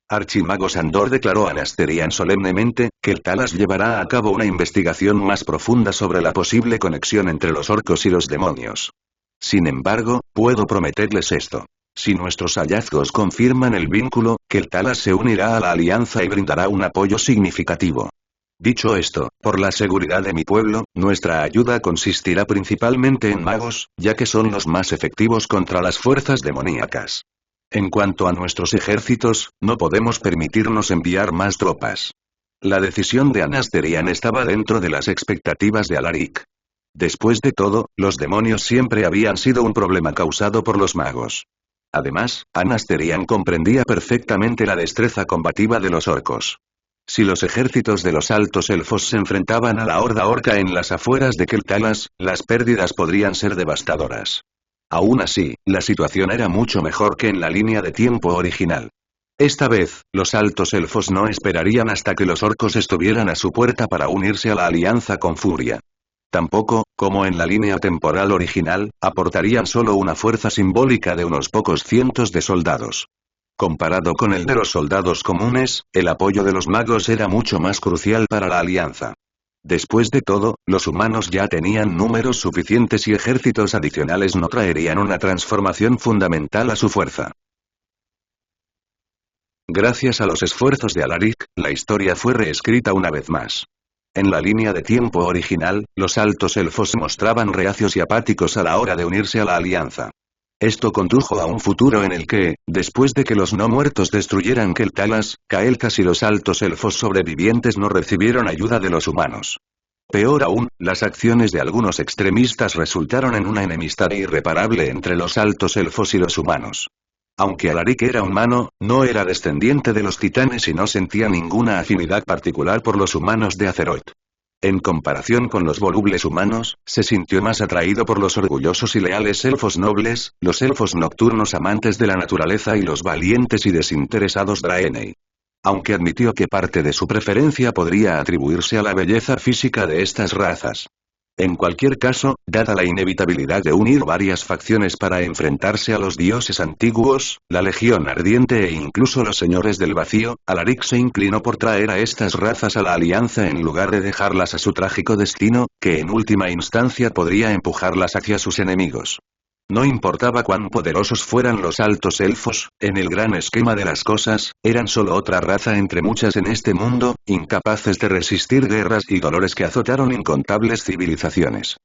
Archimago Sandor declaró a Anasterian solemnemente, que el Talas llevará a cabo una investigación más profunda sobre la posible conexión entre los orcos y los demonios. Sin embargo, puedo prometerles esto. Si nuestros hallazgos confirman el vínculo, que el Talas se unirá a la alianza y brindará un apoyo significativo. Dicho esto, por la seguridad de mi pueblo, nuestra ayuda consistirá principalmente en magos, ya que son los más efectivos contra las fuerzas demoníacas. En cuanto a nuestros ejércitos, no podemos permitirnos enviar más tropas. La decisión de Anasterian estaba dentro de las expectativas de Alaric. Después de todo, los demonios siempre habían sido un problema causado por los magos. Además, Anasterian comprendía perfectamente la destreza combativa de los orcos. Si los ejércitos de los altos elfos se enfrentaban a la horda orca en las afueras de Keltalas, las pérdidas podrían ser devastadoras. Aún así, la situación era mucho mejor que en la línea de tiempo original. Esta vez, los altos elfos no esperarían hasta que los orcos estuvieran a su puerta para unirse a la alianza con furia. Tampoco, como en la línea temporal original, aportarían solo una fuerza simbólica de unos pocos cientos de soldados. Comparado con el de los soldados comunes, el apoyo de los magos era mucho más crucial para la alianza. Después de todo, los humanos ya tenían números suficientes y ejércitos adicionales no traerían una transformación fundamental a su fuerza. Gracias a los esfuerzos de Alaric, la historia fue reescrita una vez más. En la línea de tiempo original, los altos elfos se mostraban reacios y apáticos a la hora de unirse a la alianza. Esto condujo a un futuro en el que, después de que los no muertos destruyeran Keltalas, Kael'thas y los altos elfos sobrevivientes no recibieron ayuda de los humanos. Peor aún, las acciones de algunos extremistas resultaron en una enemistad irreparable entre los altos elfos y los humanos. Aunque Alaric era humano, no era descendiente de los titanes y no sentía ninguna afinidad particular por los humanos de Azeroth. En comparación con los volubles humanos, se sintió más atraído por los orgullosos y leales elfos nobles, los elfos nocturnos amantes de la naturaleza y los valientes y desinteresados Draenei. Aunque admitió que parte de su preferencia podría atribuirse a la belleza física de estas razas. En cualquier caso, dada la inevitabilidad de unir varias facciones para enfrentarse a los dioses antiguos, la Legión Ardiente e incluso los Señores del Vacío, Alaric se inclinó por traer a estas razas a la alianza en lugar de dejarlas a su trágico destino, que en última instancia podría empujarlas hacia sus enemigos. No importaba cuán poderosos fueran los altos elfos, en el gran esquema de las cosas, eran solo otra raza entre muchas en este mundo, incapaces de resistir guerras y dolores que azotaron incontables civilizaciones.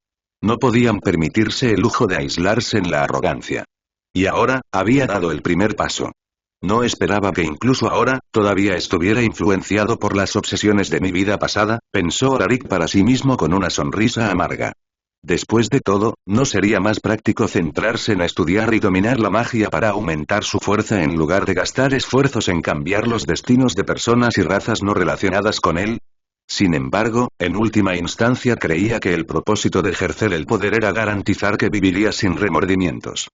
No podían permitirse el lujo de aislarse en la arrogancia. Y ahora, había dado el primer paso. No esperaba que incluso ahora, todavía estuviera influenciado por las obsesiones de mi vida pasada, pensó Alaric para sí mismo con una sonrisa amarga. Después de todo, ¿no sería más práctico centrarse en estudiar y dominar la magia para aumentar su fuerza en lugar de gastar esfuerzos en cambiar los destinos de personas y razas no relacionadas con él? Sin embargo, en última instancia creía que el propósito de ejercer el poder era garantizar que viviría sin remordimientos.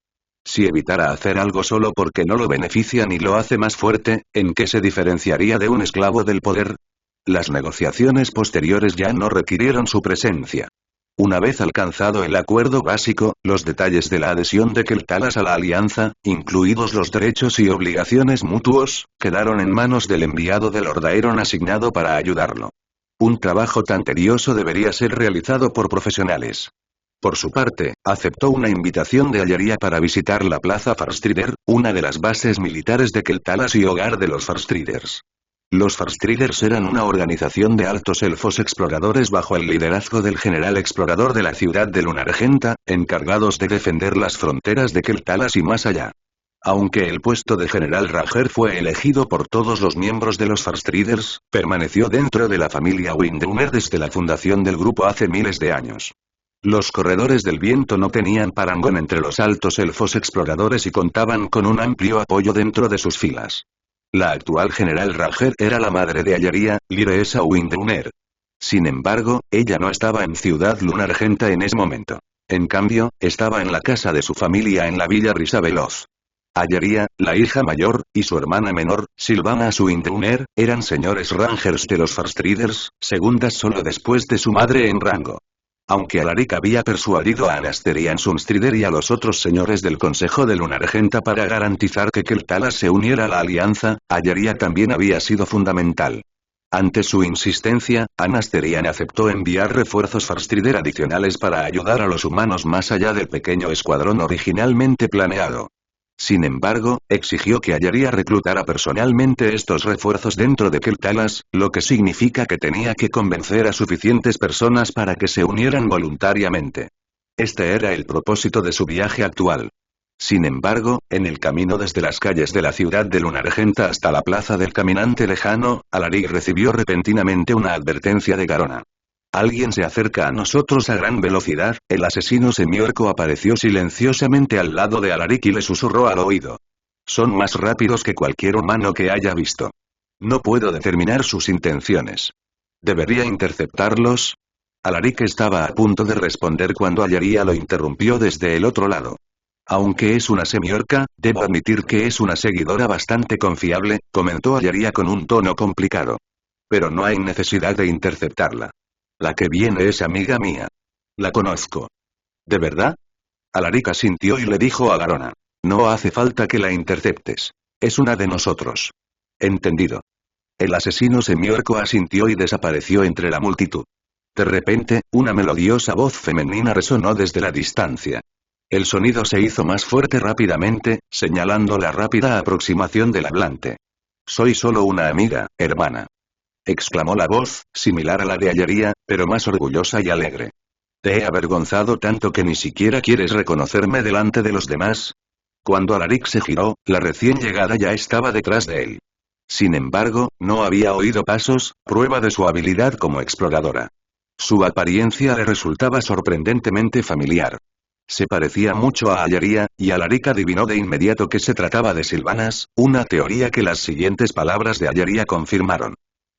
Si evitara hacer algo solo porque no lo beneficia ni lo hace más fuerte, ¿en qué se diferenciaría de un esclavo del poder? Las negociaciones posteriores ya no requirieron su presencia. Una vez alcanzado el acuerdo básico, los detalles de la adhesión de Keltalas a la alianza, incluidos los derechos y obligaciones mutuos, quedaron en manos del enviado de Lord Aeron asignado para ayudarlo. Un trabajo tan tedioso debería ser realizado por profesionales. Por su parte, aceptó una invitación de Alleria para visitar la Plaza Farstrider, una de las bases militares de Keltalas y hogar de los Farstriders. Los Farstriders eran una organización de altos elfos exploradores bajo el liderazgo del general explorador de la ciudad de Lunargenta, encargados de defender las fronteras de Keltalas y más allá. Aunque el puesto de general Ranger fue elegido por todos los miembros de los Farstriders, permaneció dentro de la familia Windrunner desde la fundación del grupo hace miles de años. Los corredores del viento no tenían parangón entre los altos elfos exploradores y contaban con un amplio apoyo dentro de sus filas. La actual general Ranger era la madre de Alleria, Lyreesa Windrunner. Sin embargo, ella no estaba en Ciudad Lunargenta en ese momento. En cambio, estaba en la casa de su familia en la villa Risaveloz. Alleria, la hija mayor, y su hermana menor, Sylvana Windrunner, eran señores Rangers de los Farstriders, segundas solo después de su madre en rango. Aunque Alaric había persuadido a Anasterian Sunstrider y a los otros señores del Consejo de Lunargenta para garantizar que Keltalas se uniera a la alianza, Alleria también había sido fundamental. Ante su insistencia, Anasterian aceptó enviar refuerzos Farstrider adicionales para ayudar a los humanos más allá del pequeño escuadrón originalmente planeado. Sin embargo, exigió que Alleria reclutara personalmente estos refuerzos dentro de Keltalas, lo que significa que tenía que convencer a suficientes personas para que se unieran voluntariamente. Este era el propósito de su viaje actual. Sin embargo, en el camino desde las calles de la ciudad de Lunargenta hasta la plaza del caminante lejano, Alaric recibió repentinamente una advertencia de Garona. Alguien se acerca a nosotros a gran velocidad. El asesino semiorco apareció silenciosamente al lado de Alaric y le susurró al oído. Son más rápidos que cualquier humano que haya visto. No puedo determinar sus intenciones. ¿Debería interceptarlos? Alaric estaba a punto de responder cuando Alleria lo interrumpió desde el otro lado. Aunque es una semiorca, debo admitir que es una seguidora bastante confiable, comentó Alleria con un tono complicado. Pero no hay necesidad de interceptarla. La que viene es amiga mía. La conozco. ¿De verdad? Alaric asintió y le dijo a Garona. No hace falta que la interceptes. Es una de nosotros. Entendido. El asesino semiorco asintió y desapareció entre la multitud. De repente, una melodiosa voz femenina resonó desde la distancia. El sonido se hizo más fuerte rápidamente, señalando la rápida aproximación del hablante. Soy solo una amiga, hermana. exclamó la voz, similar a la de Ayería, pero más orgullosa y alegre. ¿Te he avergonzado tanto que ni siquiera quieres reconocerme delante de los demás? Cuando Alaric se giró, la recién llegada ya estaba detrás de él. Sin embargo, no había oído pasos, prueba de su habilidad como exploradora. Su apariencia le resultaba sorprendentemente familiar. Se parecía mucho a Ayería, y Alaric adivinó de inmediato que se trataba de Sylvanas, una teoría que las siguientes palabras de Ayería confirmaron.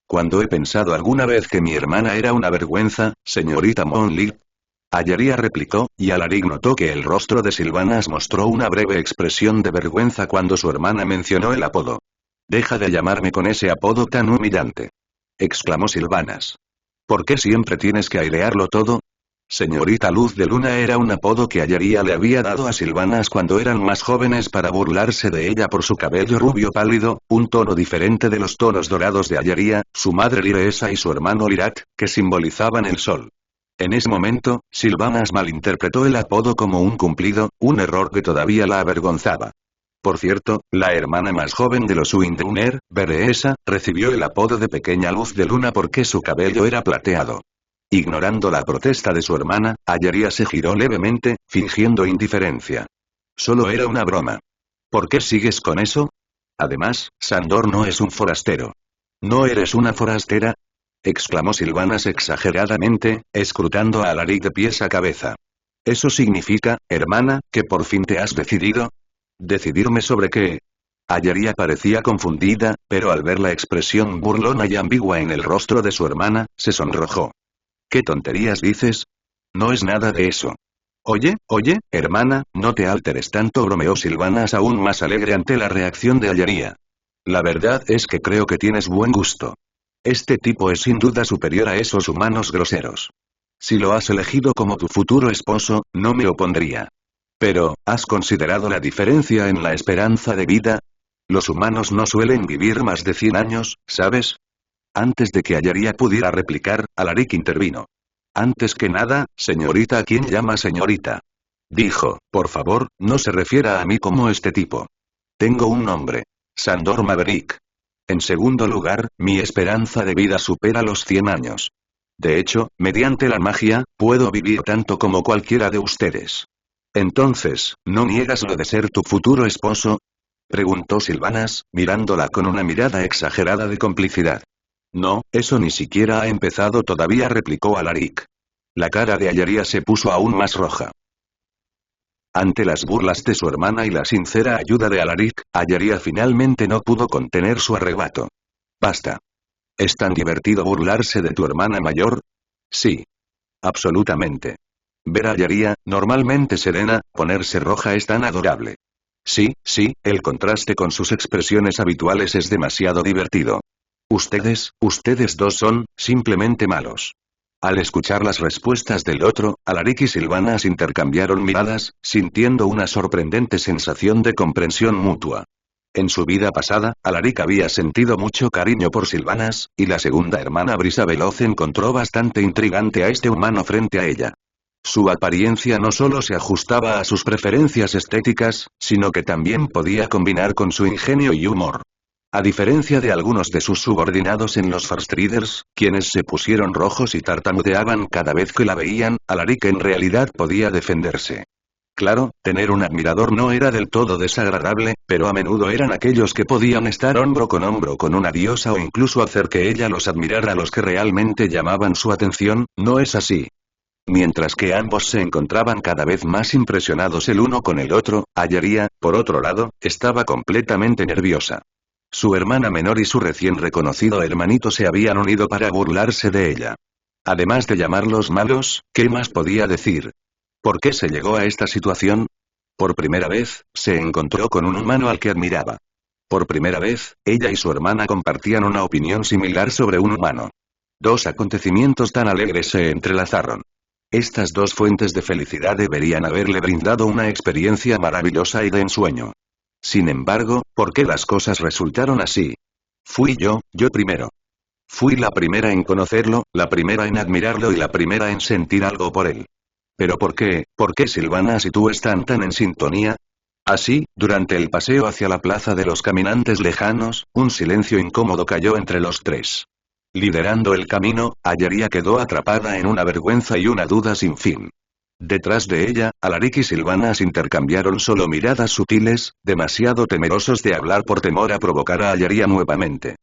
Cuando he pensado alguna vez que mi hermana era una vergüenza, señorita Monley. Ayería replicó, y Alaric notó que el rostro de Sylvanas mostró una breve expresión de vergüenza cuando su hermana mencionó el apodo. Deja de llamarme con ese apodo tan humillante. Exclamó Sylvanas. ¿Por qué siempre tienes que airearlo todo? Señorita Luz de Luna era un apodo que Ayería le había dado a Sylvanas cuando eran más jóvenes para burlarse de ella por su cabello rubio pálido, un tono diferente de los tonos dorados de Ayería, su madre Liresa y su hermano Lirat, que simbolizaban el sol. En ese momento, Sylvanas malinterpretó el apodo como un cumplido, un error que todavía la avergonzaba. Por cierto, la hermana más joven de los Winduner, Beresa, recibió el apodo de Pequeña Luz de Luna porque su cabello era plateado. Ignorando la protesta de su hermana, Ayería se giró levemente, fingiendo indiferencia. Solo era una broma. ¿Por qué sigues con eso? Además, Sandor no es un forastero. ¿No eres una forastera? Exclamó Sylvanas exageradamente, escrutando a Alaric de pies a cabeza. ¿Eso significa, hermana, que por fin te has decidido? ¿Decidirme sobre qué? Ayería parecía confundida, pero al ver la expresión burlona y ambigua en el rostro de su hermana, se sonrojó. ¿Qué tonterías dices? No es nada de eso. Oye, hermana, no te alteres tanto, bromeó Sylvanas aún más alegre ante la reacción de Ayería. La verdad es que creo que tienes buen gusto. Este tipo es sin duda superior a esos humanos groseros. Si lo has elegido como tu futuro esposo, no me opondría. Pero, ¿has considerado la diferencia en la esperanza de vida? Los humanos no suelen vivir más de 100 años, ¿sabes? Antes de que Ayería pudiera replicar, Alaric intervino. Antes que nada, señorita, ¿a quién llama señorita? Dijo, por favor, no se refiera a mí como este tipo. Tengo un nombre. Sandor Maverick. En segundo lugar, mi esperanza de vida supera los 100 años. De hecho, mediante la magia, puedo vivir tanto como cualquiera de ustedes. Entonces, ¿no niegas lo de ser tu futuro esposo? Preguntó Sylvanas, mirándola con una mirada exagerada de complicidad. No, eso ni siquiera ha empezado todavía, replicó Alaric. La cara de Ayería se puso aún más roja. Ante las burlas de su hermana y la sincera ayuda de Alaric, Ayería finalmente no pudo contener su arrebato. Basta. ¿Es tan divertido burlarse de tu hermana mayor? Sí. Absolutamente. Ver a Ayería, normalmente serena, ponerse roja es tan adorable. Sí, el contraste con sus expresiones habituales es demasiado divertido. Ustedes dos son, simplemente malos. Al escuchar las respuestas del otro, Alaric y Sylvanas intercambiaron miradas, sintiendo una sorprendente sensación de comprensión mutua. En su vida pasada, Alaric había sentido mucho cariño por Sylvanas, y la segunda hermana Brisa Veloz encontró bastante intrigante a este humano frente a ella. Su apariencia no solo se ajustaba a sus preferencias estéticas, sino que también podía combinar con su ingenio y humor. A diferencia de algunos de sus subordinados en los First Riders, quienes se pusieron rojos y tartamudeaban cada vez que la veían, Alaric en realidad podía defenderse. Claro, tener un admirador no era del todo desagradable, pero a menudo eran aquellos que podían estar hombro con una diosa o incluso hacer que ella los admirara los que realmente llamaban su atención, ¿no es así? Mientras que ambos se encontraban cada vez más impresionados el uno con el otro, Ayería, por otro lado, estaba completamente nerviosa. Su hermana menor y su recién reconocido hermanito se habían unido para burlarse de ella. Además de llamarlos malos, ¿qué más podía decir? ¿Por qué se llegó a esta situación? Por primera vez, se encontró con un humano al que admiraba. Por primera vez, ella y su hermana compartían una opinión similar sobre un humano. Dos acontecimientos tan alegres se entrelazaron. Estas dos fuentes de felicidad deberían haberle brindado una experiencia maravillosa y de ensueño. Sin embargo, ¿por qué las cosas resultaron así? Fui yo primero. Fui la primera en conocerlo, la primera en admirarlo y la primera en sentir algo por él. ¿Pero por qué Sylvanas y tú están tan en sintonía? Así, durante el paseo hacia la plaza de los caminantes lejanos, un silencio incómodo cayó entre los tres. Liderando el camino, Ayaria quedó atrapada en una vergüenza y una duda sin fin. Detrás de ella, Alaric y Sylvanas intercambiaron solo miradas sutiles, demasiado temerosos de hablar por temor a provocar a Ayaria nuevamente.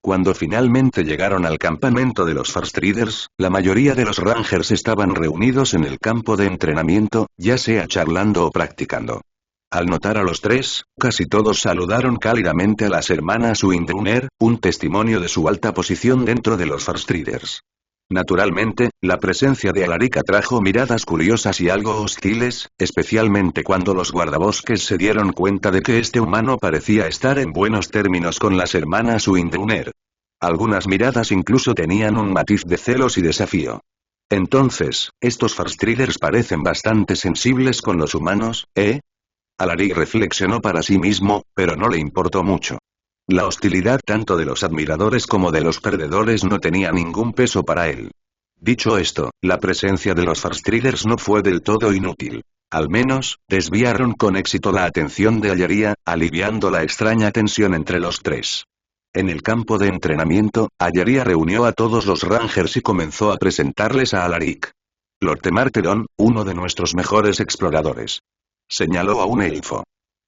Cuando finalmente llegaron al campamento de los First Riders, la mayoría de los Rangers estaban reunidos en el campo de entrenamiento, ya sea charlando o practicando. Al notar a los tres, casi todos saludaron cálidamente a las hermanas Winduner, un testimonio de su alta posición dentro de los First Riders. Naturalmente, la presencia de Alaric atrajo miradas curiosas y algo hostiles, especialmente cuando los guardabosques se dieron cuenta de que este humano parecía estar en buenos términos con las hermanas Winduner. Algunas miradas incluso tenían un matiz de celos y desafío. Entonces, estos First Riders parecen bastante sensibles con los humanos, ¿eh? Alaric reflexionó para sí mismo, pero no le importó mucho. La hostilidad tanto de los admiradores como de los perdedores no tenía ningún peso para él. Dicho esto, la presencia de los First Riders no fue del todo inútil. Al menos, desviaron con éxito la atención de Ayaria, aliviando la extraña tensión entre los tres. En el campo de entrenamiento, Ayaria reunió a todos los Rangers y comenzó a presentarles a Alaric. Lord Temarteron, uno de nuestros mejores exploradores. Señaló a un elfo.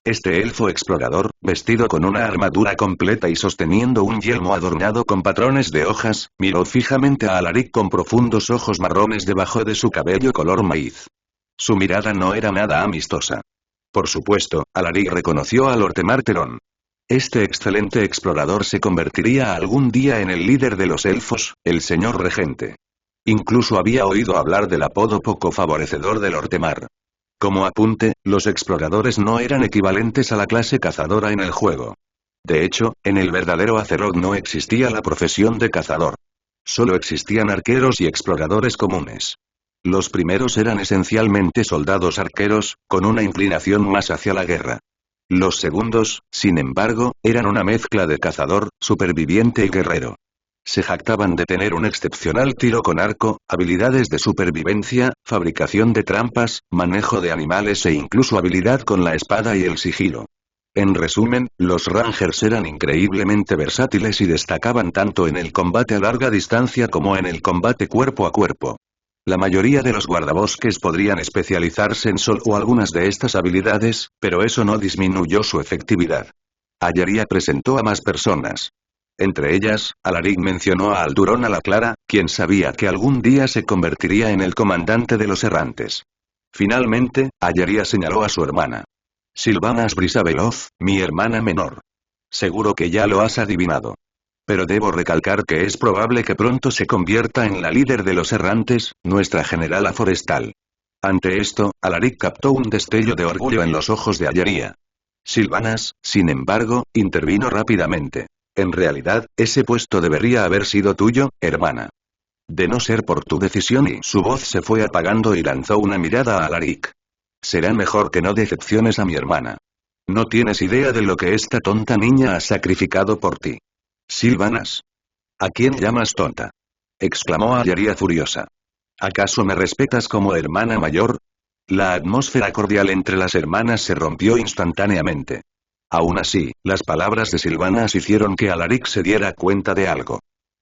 Este elfo explorador, vestido con una armadura completa y sosteniendo un yelmo adornado con patrones de hojas, miró fijamente a Alaric con profundos ojos marrones debajo de su cabello color maíz. Su mirada no era nada amistosa. Por supuesto, Alaric reconoció a Lord Temarteron. Este excelente explorador se convertiría algún día en el líder de los elfos, el señor regente. Incluso había oído hablar del apodo poco favorecedor de Lord Temar. Como apunte, los exploradores no eran equivalentes a la clase cazadora en el juego. De hecho, en el verdadero Azeroth no existía la profesión de cazador. Solo existían arqueros y exploradores comunes. Los primeros eran esencialmente soldados arqueros, con una inclinación más hacia la guerra. Los segundos, sin embargo, eran una mezcla de cazador, superviviente y guerrero. Se jactaban de tener un excepcional tiro con arco, habilidades de supervivencia, fabricación de trampas, manejo de animales e incluso habilidad con la espada y el sigilo. En resumen, los Rangers eran increíblemente versátiles y destacaban tanto en el combate a larga distancia como en el combate cuerpo a cuerpo. La mayoría de los guardabosques podrían especializarse en solo algunas de estas habilidades, pero eso no disminuyó su efectividad. Ayaria presentó a más personas. Entre ellas, Alaric mencionó a Aldurón a la Clara, quien sabía que algún día se convertiría en el comandante de los errantes. Finalmente, Ayaria señaló a su hermana. Sylvanas Brisaveloz, mi hermana menor. Seguro que ya lo has adivinado. Pero debo recalcar que es probable que pronto se convierta en la líder de los errantes, nuestra generala forestal. Ante esto, Alaric captó un destello de orgullo en los ojos de Ayaria. Sylvanas, sin embargo, intervino rápidamente. En realidad, ese puesto debería haber sido tuyo, hermana. De no ser por tu decisión y su voz se fue apagando y lanzó una mirada a Alaric. Será mejor que no decepciones a mi hermana. No tienes idea de lo que esta tonta niña ha sacrificado por ti. Sylvanas. ¿A quién llamas tonta? Exclamó Ayaria furiosa. ¿Acaso me respetas como hermana mayor? La atmósfera cordial entre las hermanas se rompió instantáneamente. Aún así, las palabras de Sylvanas hicieron que Alaric se diera cuenta de algo.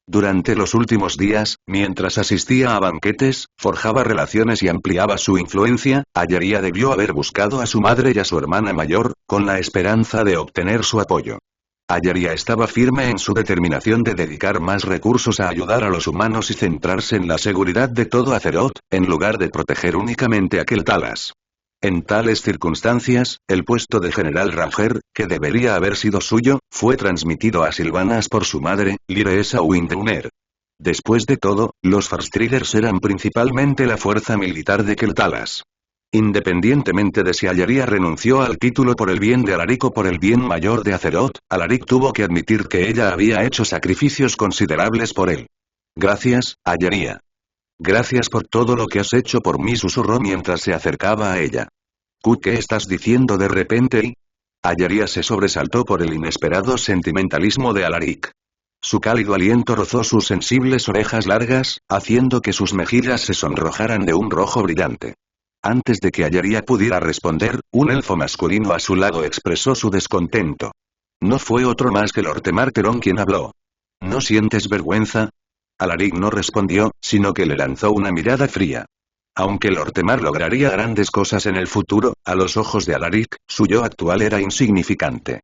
Durante los últimos días, mientras asistía a banquetes, forjaba relaciones y ampliaba su influencia, Ayaria debió haber buscado a su madre y a su hermana mayor, con la esperanza de obtener su apoyo. Ayaria estaba firme en su determinación de dedicar más recursos a ayudar a los humanos y centrarse en la seguridad de todo Azeroth, en lugar de proteger únicamente a Keltalas. En tales circunstancias, el puesto de General Ranger, que debería haber sido suyo, fue transmitido a Sylvanas por su madre, Lyraesa Winduner. Después de todo, los First Riders eran principalmente la fuerza militar de Keltalas. Independientemente de si Ayaria renunció al título por el bien de Alaric o por el bien mayor de Azeroth, Alaric tuvo que admitir que ella había hecho sacrificios considerables por él. Gracias, Ayaria. Gracias por todo lo que has hecho por mí, susurró mientras se acercaba a ella. ¿Qué estás diciendo de repente? Ayaria se sobresaltó por el inesperado sentimentalismo de Alaric. Su cálido aliento rozó sus sensibles orejas largas, haciendo que sus mejillas se sonrojaran de un rojo brillante. Antes de que Ayaria pudiera responder, un elfo masculino a su lado expresó su descontento. No fue otro más que Lord Temarteron quien habló. ¿No sientes vergüenza? Alaric no respondió, sino que le lanzó una mirada fría. Aunque Lortemar lograría grandes cosas en el futuro, a los ojos de Alaric, su yo actual era insignificante.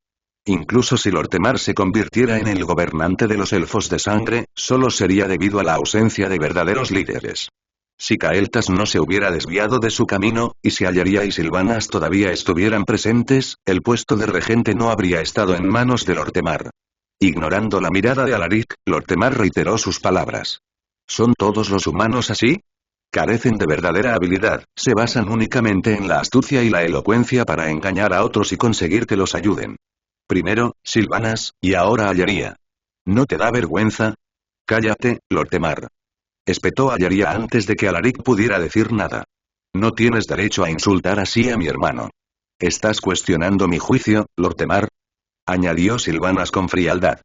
Incluso si Lortemar se convirtiera en el gobernante de los elfos de sangre, solo sería debido a la ausencia de verdaderos líderes. Si Kael'thas no se hubiera desviado de su camino, y si Ayaria y Sylvanas todavía estuvieran presentes, el puesto de regente no habría estado en manos de Lortemar. Ignorando la mirada de Alaric, Lortemar reiteró sus palabras. ¿Son todos los humanos así? Carecen de verdadera habilidad, se basan únicamente en la astucia y la elocuencia para engañar a otros y conseguir que los ayuden. Primero, Sylvanas, y ahora Ayaria. ¿No te da vergüenza? Cállate, Lortemar. Espetó Ayaria antes de que Alaric pudiera decir nada. No tienes derecho a insultar así a mi hermano. ¿Estás cuestionando mi juicio, Lortemar? Añadió Sylvanas con frialdad.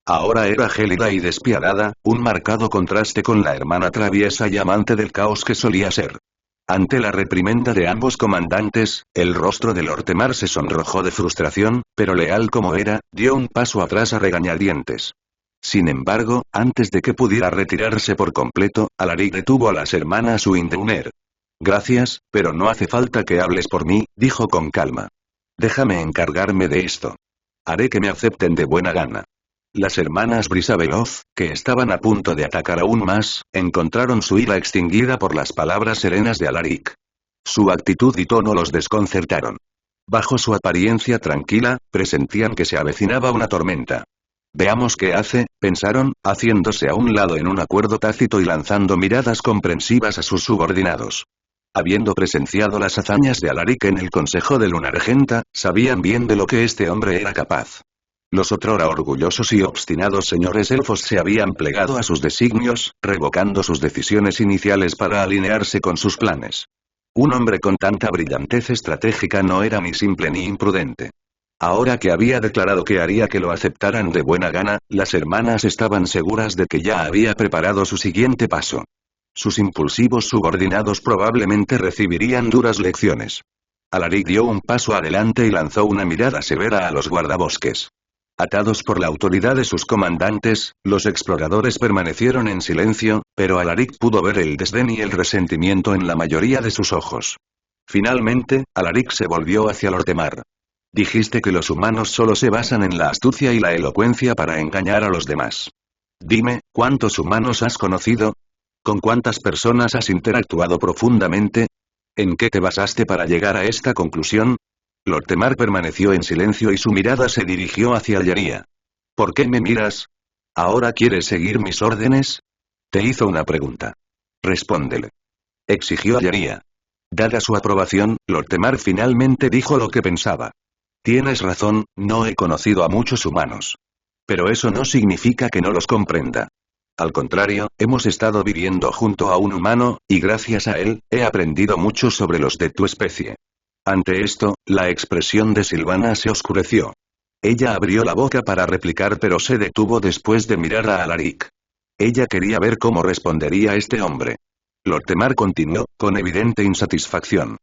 Ahora era gélida y despiadada, un marcado contraste con la hermana traviesa y amante del caos que solía ser. Ante la reprimenda de ambos comandantes, el rostro de Lortemar se sonrojó de frustración, pero leal como era, dio un paso atrás a regañadientes. Sin embargo, antes de que pudiera retirarse por completo, Alaric detuvo a las hermanas Windermere. Gracias, pero no hace falta que hables por mí, dijo con calma. Déjame encargarme de esto. Haré que me acepten de buena gana. Las hermanas Brisa Veloz, que estaban a punto de atacar aún más, encontraron su ira extinguida por las palabras serenas de Alaric. Su actitud y tono los desconcertaron. Bajo su apariencia tranquila, presentían que se avecinaba una tormenta. Veamos qué hace, pensaron, haciéndose a un lado en un acuerdo tácito y lanzando miradas comprensivas a sus subordinados. Habiendo presenciado las hazañas de Alaric en el Consejo de Lunargenta, sabían bien de lo que este hombre era capaz. Los otrora orgullosos y obstinados señores elfos se habían plegado a sus designios, revocando sus decisiones iniciales para alinearse con sus planes. Un hombre con tanta brillantez estratégica no era ni simple ni imprudente. Ahora que había declarado que haría que lo aceptaran de buena gana, las hermanas estaban seguras de que ya había preparado su siguiente paso. Sus impulsivos subordinados probablemente recibirían duras lecciones. Alaric dio un paso adelante y lanzó una mirada severa a los guardabosques. Atados por la autoridad de sus comandantes, los exploradores permanecieron en silencio, pero Alaric pudo ver el desdén y el resentimiento en la mayoría de sus ojos. Finalmente, Alaric se volvió hacia Lortemar. Dijiste que los humanos solo se basan en la astucia y la elocuencia para engañar a los demás. Dime, ¿cuántos humanos has conocido? ¿Con cuántas personas has interactuado profundamente? ¿En qué te basaste para llegar a esta conclusión? Lortemar permaneció en silencio y su mirada se dirigió hacia Ayaria. ¿Por qué me miras? ¿Ahora quieres seguir mis órdenes? Te hizo una pregunta. Respóndele. Exigió Ayaria. Dada su aprobación, Lortemar finalmente dijo lo que pensaba. Tienes razón, no he conocido a muchos humanos. Pero eso no significa que no los comprenda. Al contrario, hemos estado viviendo junto a un humano, y gracias a él, he aprendido mucho sobre los de tu especie. Ante esto, la expresión de Sylvanas se oscureció. Ella abrió la boca para replicar pero se detuvo después de mirar a Alaric. Ella quería ver cómo respondería este hombre. Lortemar continuó, con evidente insatisfacción.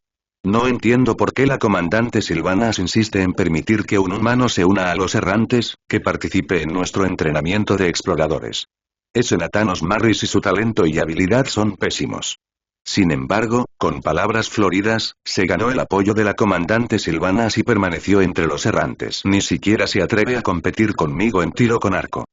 No entiendo por qué la comandante Sylvanas insiste en permitir que un humano se una a los errantes, que participe en nuestro entrenamiento de exploradores. Ese Nathanos Marris y su talento y habilidad son pésimos. Sin embargo, con palabras floridas, se ganó el apoyo de la comandante Sylvanas y permaneció entre los errantes. Ni siquiera se atreve a competir conmigo en tiro con arco.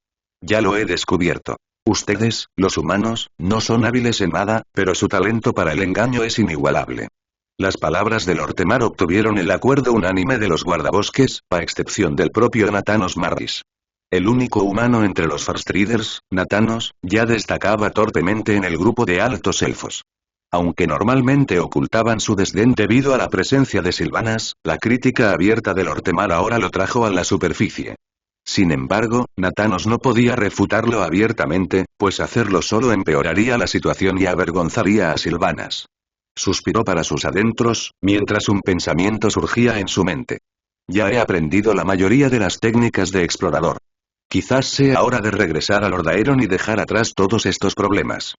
Ya lo he descubierto. Ustedes, los humanos, no son hábiles en nada, pero su talento para el engaño es inigualable. Las palabras de Lortemar obtuvieron el acuerdo unánime de los guardabosques, a excepción del propio Nathanos Marris. El único humano entre los Farstriders, Nathanos, ya destacaba torpemente en el grupo de altos elfos. Aunque normalmente ocultaban su desdén debido a la presencia de Sylvanas, la crítica abierta de Lortemar ahora lo trajo a la superficie. Sin embargo, Nathanos no podía refutarlo abiertamente, pues hacerlo solo empeoraría la situación y avergonzaría a Sylvanas. Suspiró para sus adentros, mientras un pensamiento surgía en su mente. Ya he aprendido la mayoría de las técnicas de explorador. Quizás sea hora de regresar a Lord Aeron y dejar atrás todos estos problemas.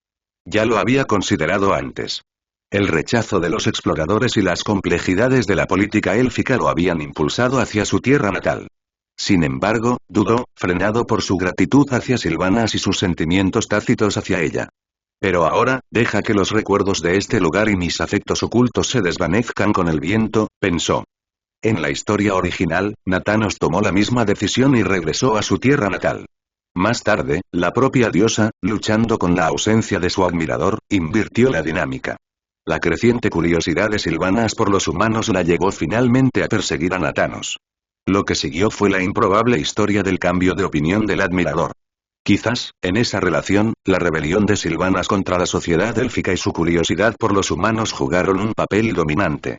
Ya lo había considerado antes. El rechazo de los exploradores y las complejidades de la política élfica lo habían impulsado hacia su tierra natal. Sin embargo, dudó, frenado por su gratitud hacia Sylvanas y sus sentimientos tácitos hacia ella. Pero ahora, deja que los recuerdos de este lugar y mis afectos ocultos se desvanezcan con el viento, pensó. En la historia original, Nathanos tomó la misma decisión y regresó a su tierra natal. Más tarde, la propia diosa, luchando con la ausencia de su admirador, invirtió la dinámica. La creciente curiosidad de Sylvanas por los humanos la llevó finalmente a perseguir a Nathanos. Lo que siguió fue la improbable historia del cambio de opinión del admirador. Quizás, en esa relación, la rebelión de Sylvanas contra la sociedad élfica y su curiosidad por los humanos jugaron un papel dominante.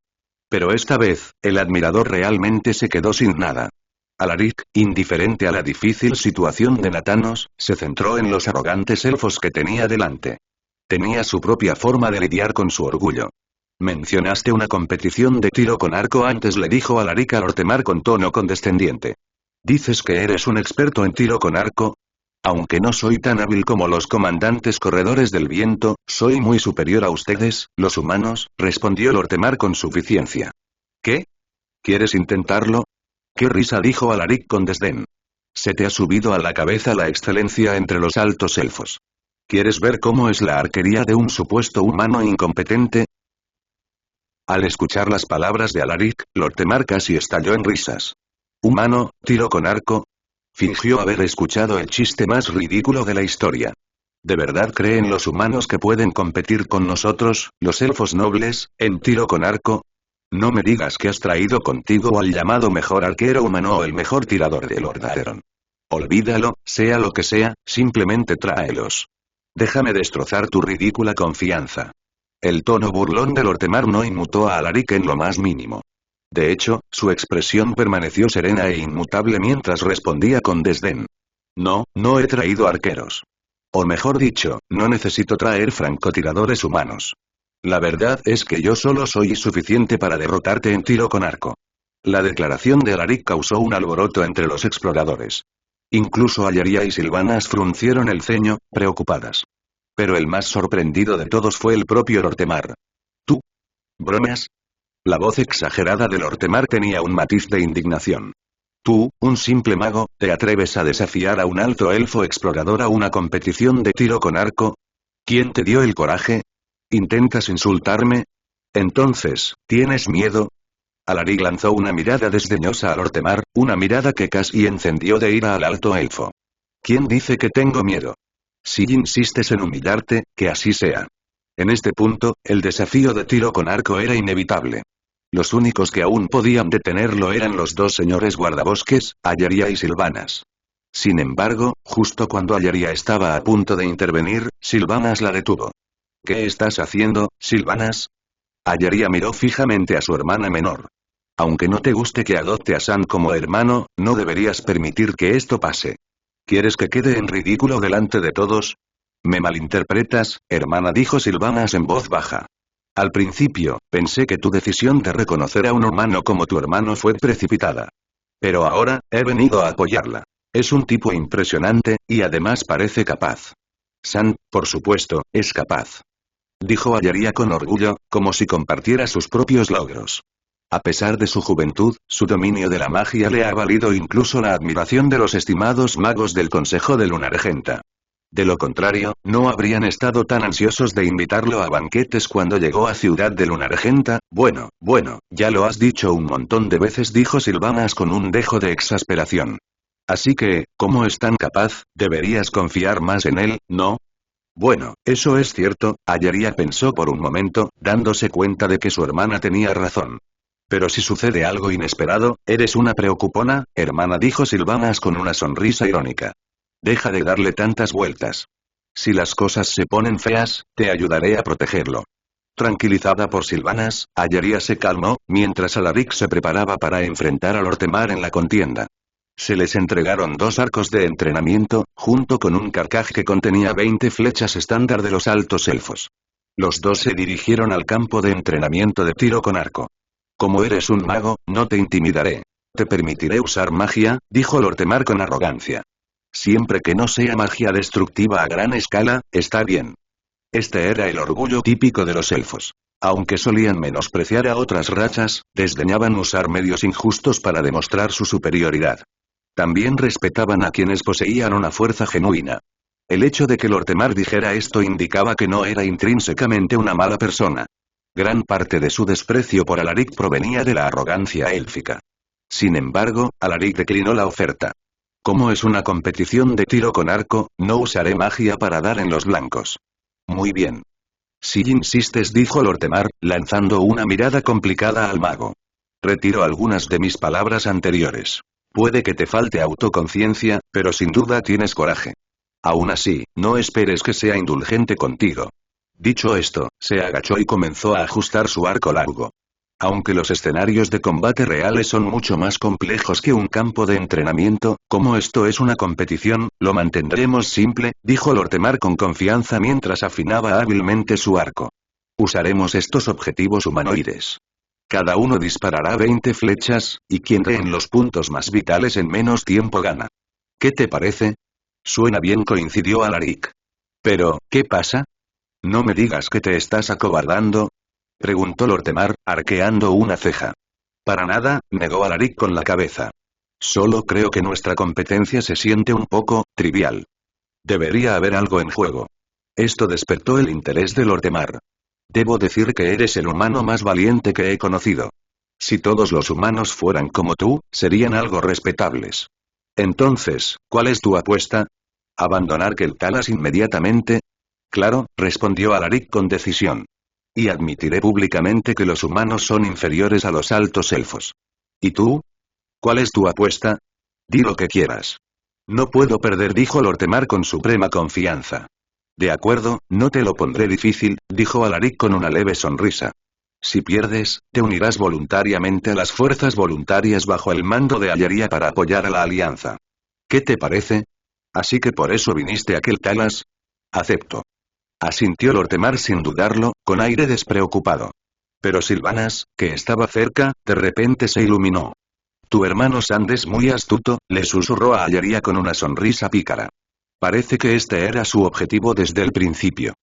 Pero esta vez, el admirador realmente se quedó sin nada. Alaric, indiferente a la difícil situación de Nathanos, se centró en los arrogantes elfos que tenía delante. Tenía su propia forma de lidiar con su orgullo. Mencionaste una competición de tiro con arco antes, le dijo Alaric a Lortemar con tono condescendiente. ¿Dices que eres un experto en tiro con arco? Aunque no soy tan hábil como los comandantes corredores del viento, soy muy superior a ustedes, los humanos, respondió Lortemar con suficiencia. ¿Qué? ¿Quieres intentarlo? ¡Qué risa!, dijo Alaric con desdén. Se te ha subido a la cabeza la excelencia entre los altos elfos. ¿Quieres ver cómo es la arquería de un supuesto humano incompetente? Al escuchar las palabras de Alaric, Lortemar casi estalló en risas. ¿Humano, tiro con arco? Fingió haber escuchado el chiste más ridículo de la historia. ¿De verdad creen los humanos que pueden competir con nosotros, los elfos nobles, en tiro con arco? No me digas que has traído contigo al llamado mejor arquero humano o el mejor tirador de Lord Aeron. Olvídalo, sea lo que sea, simplemente tráelos. Déjame destrozar tu ridícula confianza. El tono burlón de Lortemar no inmutó a Alaric en lo más mínimo. De hecho, su expresión permaneció serena e inmutable mientras respondía con desdén. No, no he traído arqueros. O mejor dicho, no necesito traer francotiradores humanos. La verdad es que yo solo soy suficiente para derrotarte en tiro con arco. La declaración de Alaric causó un alboroto entre los exploradores. Incluso Ayaria y Sylvanas fruncieron el ceño, preocupadas. Pero el más sorprendido de todos fue el propio Lortemar. ¿Tú? ¿Bromas? La voz exagerada de Lortemar tenía un matiz de indignación. Tú, un simple mago, ¿te atreves a desafiar a un alto elfo explorador a una competición de tiro con arco? ¿Quién te dio el coraje? ¿Intentas insultarme? Entonces, ¿tienes miedo? Alaric lanzó una mirada desdeñosa a Lortemar, una mirada que casi encendió de ira al alto elfo. ¿Quién dice que tengo miedo? Si insistes en humillarte, que así sea. En este punto, el desafío de tiro con arco era inevitable. Los únicos que aún podían detenerlo eran los dos señores guardabosques, Ayaria y Sylvanas. Sin embargo, justo cuando Ayaria estaba a punto de intervenir, Sylvanas la detuvo. ¿Qué estás haciendo, Sylvanas? Ayaria miró fijamente a su hermana menor. Aunque no te guste que adopte a Sam como hermano, no deberías permitir que esto pase. ¿Quieres que quede en ridículo delante de todos? Me malinterpretas, hermana, dijo Sylvanas en voz baja. Al principio, pensé que tu decisión de reconocer a un humano como tu hermano fue precipitada. Pero ahora, he venido a apoyarla. Es un tipo impresionante, y además parece capaz. Sam, por supuesto, es capaz. Dijo Ayaria con orgullo, como si compartiera sus propios logros. A pesar de su juventud, su dominio de la magia le ha valido incluso la admiración de los estimados magos del Consejo de Lunargenta. De lo contrario, no habrían estado tan ansiosos de invitarlo a banquetes cuando llegó a Ciudad de Lunargenta. Bueno, ya lo has dicho un montón de veces, dijo Sylvanas con un dejo de exasperación. Así que, como es tan capaz, deberías confiar más en él, ¿no? Bueno, eso es cierto, Ayaria pensó por un momento, dándose cuenta de que su hermana tenía razón. Pero si sucede algo inesperado, eres una preocupona, hermana, dijo Sylvanas con una sonrisa irónica. Deja de darle tantas vueltas. Si las cosas se ponen feas, te ayudaré a protegerlo. Tranquilizada por Sylvanas, Ayaria se calmó, mientras Alaric se preparaba para enfrentar a Lortemar en la contienda. Se les entregaron 2 arcos de entrenamiento, junto con un carcaj que contenía 20 flechas estándar de los altos elfos. Los dos se dirigieron al campo de entrenamiento de tiro con arco. Como eres un mago, no te intimidaré. Te permitiré usar magia, dijo Lortemar con arrogancia. Siempre que no sea magia destructiva a gran escala, está bien. Este era el orgullo típico de los elfos. Aunque solían menospreciar a otras razas, desdeñaban usar medios injustos para demostrar su superioridad. También respetaban a quienes poseían una fuerza genuina. El hecho de que Lortemar dijera esto indicaba que no era intrínsecamente una mala persona. Gran parte de su desprecio por Alaric provenía de la arrogancia élfica. Sin embargo, Alaric declinó la oferta. Como es una competición de tiro con arco, no usaré magia para dar en los blancos. Muy bien. Si insistes, dijo Lortemar, lanzando una mirada complicada al mago. Retiro algunas de mis palabras anteriores. Puede que te falte autoconciencia, pero sin duda tienes coraje. Aún así, no esperes que sea indulgente contigo. Dicho esto, se agachó y comenzó a ajustar su arco largo. Aunque los escenarios de combate reales son mucho más complejos que un campo de entrenamiento, como esto es una competición, lo mantendremos simple, dijo Lortemar con confianza mientras afinaba hábilmente su arco. Usaremos estos objetivos humanoides. Cada uno disparará 20 flechas, y quien dé en los puntos más vitales en menos tiempo gana. ¿Qué te parece? Suena bien, coincidió Alaric. Pero, ¿qué pasa? No me digas que te estás acobardando, preguntó Lortemar, arqueando una ceja. Para nada, negó Alaric con la cabeza. Solo creo que nuestra competencia se siente un poco trivial. Debería haber algo en juego. Esto despertó el interés de Lortemar. Debo decir que eres el humano más valiente que he conocido. Si todos los humanos fueran como tú, serían algo respetables. Entonces, ¿cuál es tu apuesta? ¿Abandonar Quel'Thalas inmediatamente? Claro, respondió Alaric con decisión. Y admitiré públicamente que los humanos son inferiores a los altos elfos. ¿Y tú? ¿Cuál es tu apuesta? Di lo que quieras. No puedo perder, dijo Lortemar con suprema confianza. De acuerdo, no te lo pondré difícil, dijo Alaric con una leve sonrisa. Si pierdes, te unirás voluntariamente a las fuerzas voluntarias bajo el mando de Alleria para apoyar a la alianza. ¿Qué te parece? ¿Así que por eso viniste a Quel'Thalas? Acepto. Asintió Lortemar sin dudarlo, con aire despreocupado. Pero Sylvanas, que estaba cerca, de repente se iluminó. Tu hermano Sand es muy astuto, le susurró a Alleria con una sonrisa pícara. Parece que este era su objetivo desde el principio.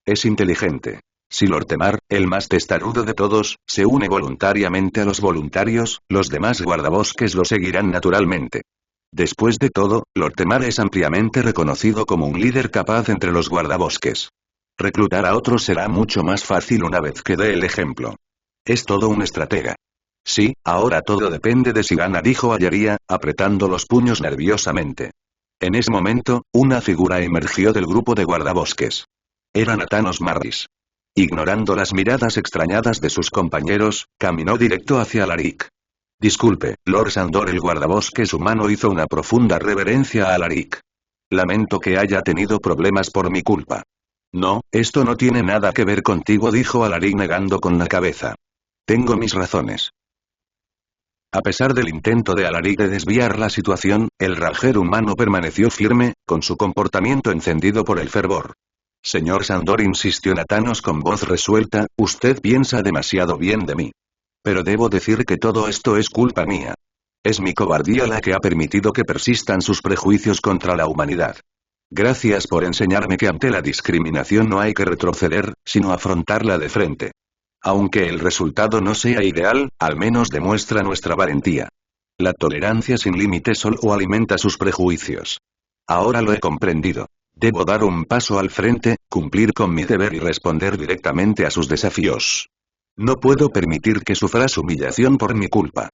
Es inteligente. Si Lortemar, el más testarudo de todos, se une voluntariamente a los voluntarios, los demás guardabosques lo seguirán naturalmente. Después de todo, Lortemar es ampliamente reconocido como un líder capaz entre los guardabosques. Reclutar a otros será mucho más fácil una vez que dé el ejemplo. Es todo un estratega. Sí, ahora todo depende de si gana, dijo Alleria, apretando los puños nerviosamente. En ese momento, una figura emergió del grupo de guardabosques. Era Nathanos Marris. Ignorando las miradas extrañadas de sus compañeros, caminó directo hacia Alaric. Disculpe, Lord Sandor, el guardabosques humano hizo una profunda reverencia a Alaric. Lamento que haya tenido problemas por mi culpa. No, esto no tiene nada que ver contigo, dijo Alaric negando con la cabeza. Tengo mis razones. A pesar del intento de Alaric de desviar la situación, el ranger humano permaneció firme, con su comportamiento encendido por el fervor. Señor Sandor, insistió Nathanos con voz resuelta, usted piensa demasiado bien de mí. Pero debo decir que todo esto es culpa mía. Es mi cobardía la que ha permitido que persistan sus prejuicios contra la humanidad. Gracias por enseñarme que ante la discriminación no hay que retroceder, sino afrontarla de frente. Aunque el resultado no sea ideal, al menos demuestra nuestra valentía. La tolerancia sin límites solo alimenta sus prejuicios. Ahora lo he comprendido. Debo dar un paso al frente, cumplir con mi deber y responder directamente a sus desafíos. No puedo permitir que sufras humillación por mi culpa.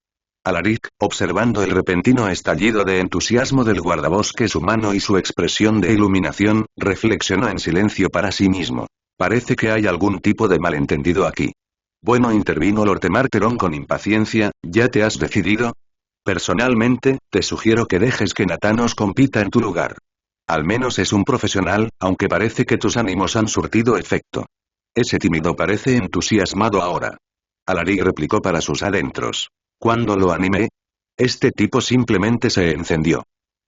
Alaric, observando el repentino estallido de entusiasmo del guardabosques humano y su expresión de iluminación, reflexionó en silencio para sí mismo. Parece que hay algún tipo de malentendido aquí. Bueno, intervino Lortemar Terón con impaciencia, ¿ya te has decidido? Personalmente, te sugiero que dejes que Nathanos compita en tu lugar. Al menos es un profesional, aunque parece que tus ánimos han surtido efecto. Ese tímido parece entusiasmado ahora. Alaric replicó para sus adentros. Cuando lo animé, este tipo simplemente se encendió.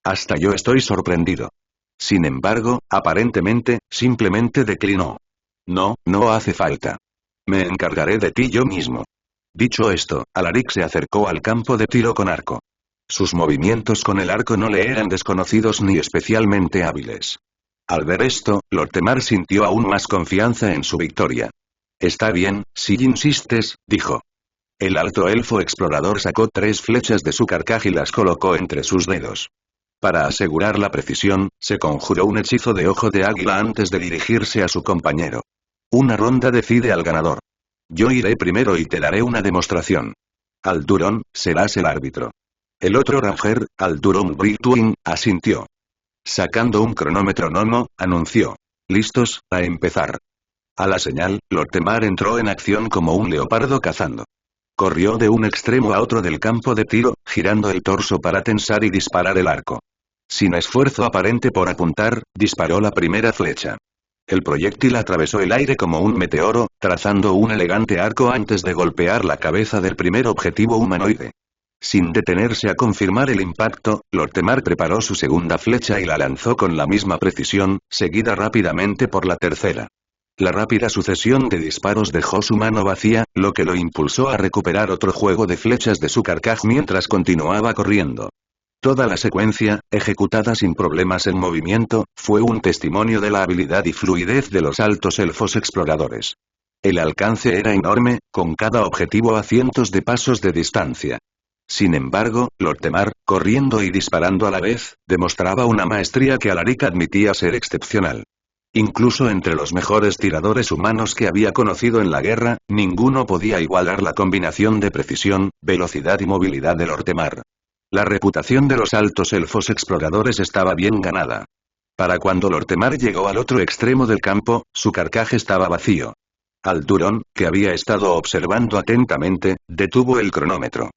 Hasta yo estoy sorprendido. Sin embargo, aparentemente, simplemente declinó. No, no hace falta. Me encargaré de ti yo mismo. Dicho esto, Alaric se acercó al campo de tiro con arco. Sus movimientos con el arco no le eran desconocidos ni especialmente hábiles. Al ver esto, Lortemar sintió aún más confianza en su victoria. Está bien, si insistes, dijo. El alto elfo explorador sacó 3 flechas de su carcaj y las colocó entre sus dedos. Para asegurar la precisión, se conjuró un hechizo de ojo de águila antes de dirigirse a su compañero. Una ronda decide al ganador. Yo iré primero y te daré una demostración. Alduron, serás el árbitro. El otro Ranger, Alduron Britwin, asintió. Sacando un cronómetro gnomo, anunció. Listos, a empezar. A la señal, Lortemar entró en acción como un leopardo cazando. Corrió de un extremo a otro del campo de tiro, girando el torso para tensar y disparar el arco. Sin esfuerzo aparente por apuntar, disparó la primera flecha. El proyectil atravesó el aire como un meteoro, trazando un elegante arco antes de golpear la cabeza del primer objetivo humanoide. Sin detenerse a confirmar el impacto, Lortemar preparó su segunda flecha y la lanzó con la misma precisión, seguida rápidamente por la tercera. La rápida sucesión de disparos dejó su mano vacía, lo que lo impulsó a recuperar otro juego de flechas de su carcaj mientras continuaba corriendo. Toda la secuencia, ejecutada sin problemas en movimiento, fue un testimonio de la habilidad y fluidez de los altos elfos exploradores. El alcance era enorme, con cada objetivo a cientos de pasos de distancia. Sin embargo, Lortemar, corriendo y disparando a la vez, demostraba una maestría que Alaric admitía ser excepcional. Incluso entre los mejores tiradores humanos que había conocido en la guerra, ninguno podía igualar la combinación de precisión, velocidad y movilidad de Lortemar. La reputación de los altos elfos exploradores estaba bien ganada. Para cuando Lortemar llegó al otro extremo del campo, su carcaj estaba vacío. Alduron, que había estado observando atentamente, detuvo el cronómetro.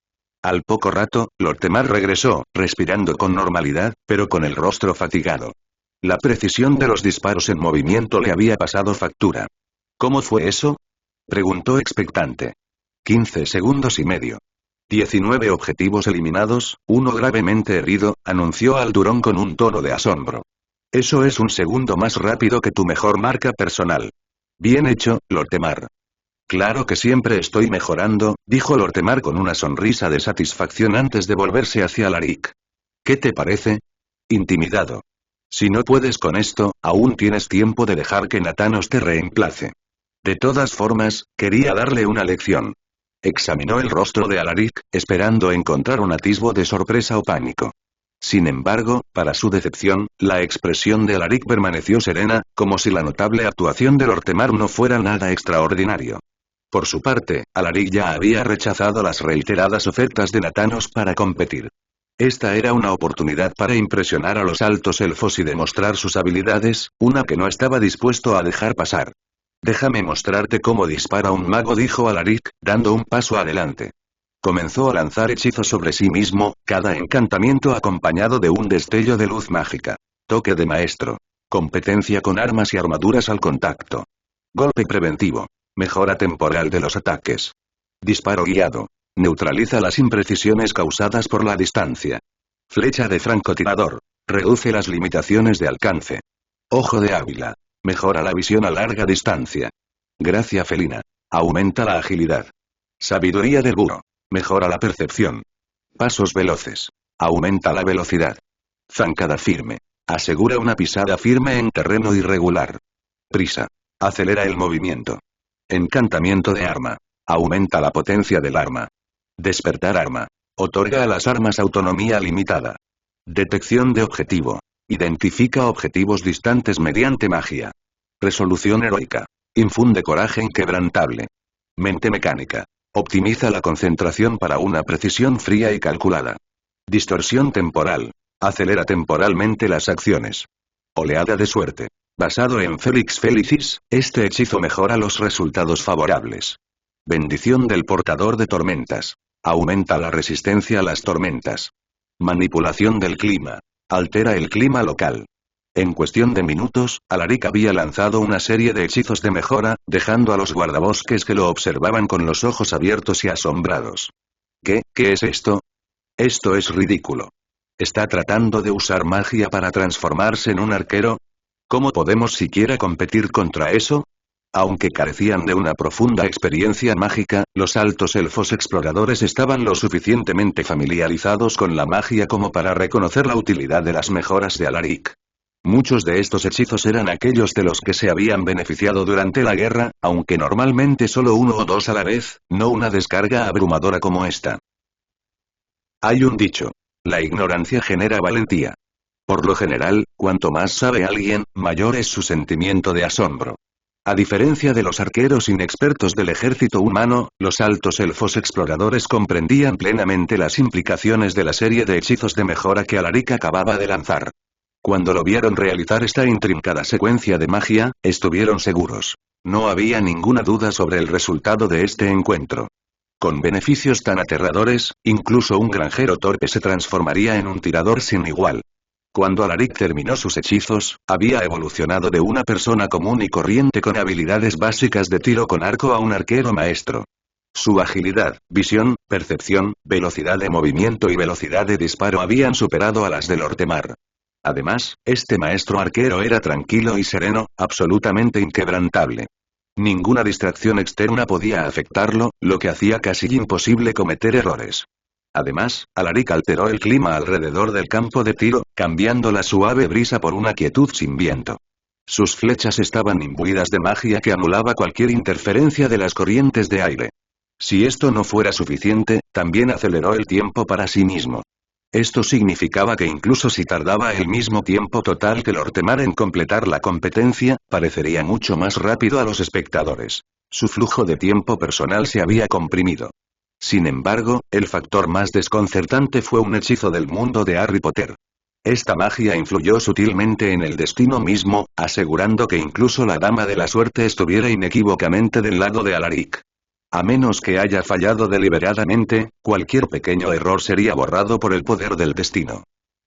Al poco rato, Lortemar regresó, respirando con normalidad, pero con el rostro fatigado. La precisión de los disparos en movimiento le había pasado factura. ¿Cómo fue eso?, preguntó expectante. 15 segundos y medio. 19 objetivos eliminados, uno gravemente herido, anunció Alduron con un tono de asombro. Eso es un segundo más rápido que tu mejor marca personal. Bien hecho, Lortemar. Claro que siempre estoy mejorando, dijo Lortemar con una sonrisa de satisfacción antes de volverse hacia Alaric. ¿Qué te parece? Intimidado. Si no puedes con esto, aún tienes tiempo de dejar que Nathanos te reemplace. De todas formas, quería darle una lección. Examinó el rostro de Alaric, esperando encontrar un atisbo de sorpresa o pánico. Sin embargo, para su decepción, la expresión de Alaric permaneció serena, como si la notable actuación de Lortemar no fuera nada extraordinario. Por su parte, Alaric ya había rechazado las reiteradas ofertas de Nathanos para competir. Esta era una oportunidad para impresionar a los altos elfos y demostrar sus habilidades, una que no estaba dispuesto a dejar pasar. Déjame mostrarte cómo dispara un mago, dijo Alaric, dando un paso adelante. Comenzó a lanzar hechizos sobre sí mismo, cada encantamiento acompañado de un destello de luz mágica. Toque de maestro. Competencia con armas y armaduras al contacto. Golpe preventivo. Mejora temporal de los ataques. Disparo guiado. Neutraliza las imprecisiones causadas por la distancia. Flecha de francotirador. Reduce las limitaciones de alcance. Ojo de águila. Mejora la visión a larga distancia. Gracia felina. Aumenta la agilidad. Sabiduría del búho. Mejora la percepción. Pasos veloces. Aumenta la velocidad. Zancada firme. Asegura una pisada firme en terreno irregular. Prisa. Acelera el movimiento. Encantamiento de arma. Aumenta la potencia del arma. Despertar arma. Otorga a las armas autonomía limitada. Detección de objetivo. Identifica objetivos distantes mediante magia. Resolución heroica. Infunde coraje inquebrantable. Mente mecánica. Optimiza la concentración para una precisión fría y calculada. Distorsión temporal. Acelera temporalmente las acciones. Oleada de suerte. Basado en Felix Felicis, este hechizo mejora los resultados favorables. Bendición del portador de tormentas. Aumenta la resistencia a las tormentas. Manipulación del clima. Altera el clima local. En cuestión de minutos, Alaric había lanzado una serie de hechizos de mejora, dejando a los guardabosques que lo observaban con los ojos abiertos y asombrados. ¿Qué es esto? Esto es ridículo. ¿Está tratando de usar magia para transformarse en un arquero? ¿Cómo podemos siquiera competir contra eso? Aunque carecían de una profunda experiencia mágica, los altos elfos exploradores estaban lo suficientemente familiarizados con la magia como para reconocer la utilidad de las mejoras de Alaric. Muchos de estos hechizos eran aquellos de los que se habían beneficiado durante la guerra, aunque normalmente solo uno o dos a la vez, no una descarga abrumadora como esta. Hay un dicho. La ignorancia genera valentía. Por lo general, cuanto más sabe alguien, mayor es su sentimiento de asombro. A diferencia de los arqueros inexpertos del ejército humano, los altos elfos exploradores comprendían plenamente las implicaciones de la serie de hechizos de mejora que Alaric acababa de lanzar. Cuando lo vieron realizar esta intrincada secuencia de magia, estuvieron seguros. No había ninguna duda sobre el resultado de este encuentro. Con beneficios tan aterradores, incluso un granjero torpe se transformaría en un tirador sin igual. Cuando Alaric terminó sus hechizos, había evolucionado de una persona común y corriente con habilidades básicas de tiro con arco a un arquero maestro. Su agilidad, visión, percepción, velocidad de movimiento y velocidad de disparo habían superado a las de Lortemar. Además, este maestro arquero era tranquilo y sereno, absolutamente inquebrantable. Ninguna distracción externa podía afectarlo, lo que hacía casi imposible cometer errores. Además, Alaric alteró el clima alrededor del campo de tiro, cambiando la suave brisa por una quietud sin viento. Sus flechas estaban imbuidas de magia que anulaba cualquier interferencia de las corrientes de aire. Si esto no fuera suficiente, también aceleró el tiempo para sí mismo. Esto significaba que incluso si tardaba el mismo tiempo total que Lortemar en completar la competencia, parecería mucho más rápido a los espectadores. Su flujo de tiempo personal se había comprimido. Sin embargo, el factor más desconcertante fue un hechizo del mundo de Harry Potter. Esta magia influyó sutilmente en el destino mismo, asegurando que incluso la Dama de la Suerte estuviera inequívocamente del lado de Alaric. A menos que haya fallado deliberadamente, cualquier pequeño error sería borrado por el poder del destino.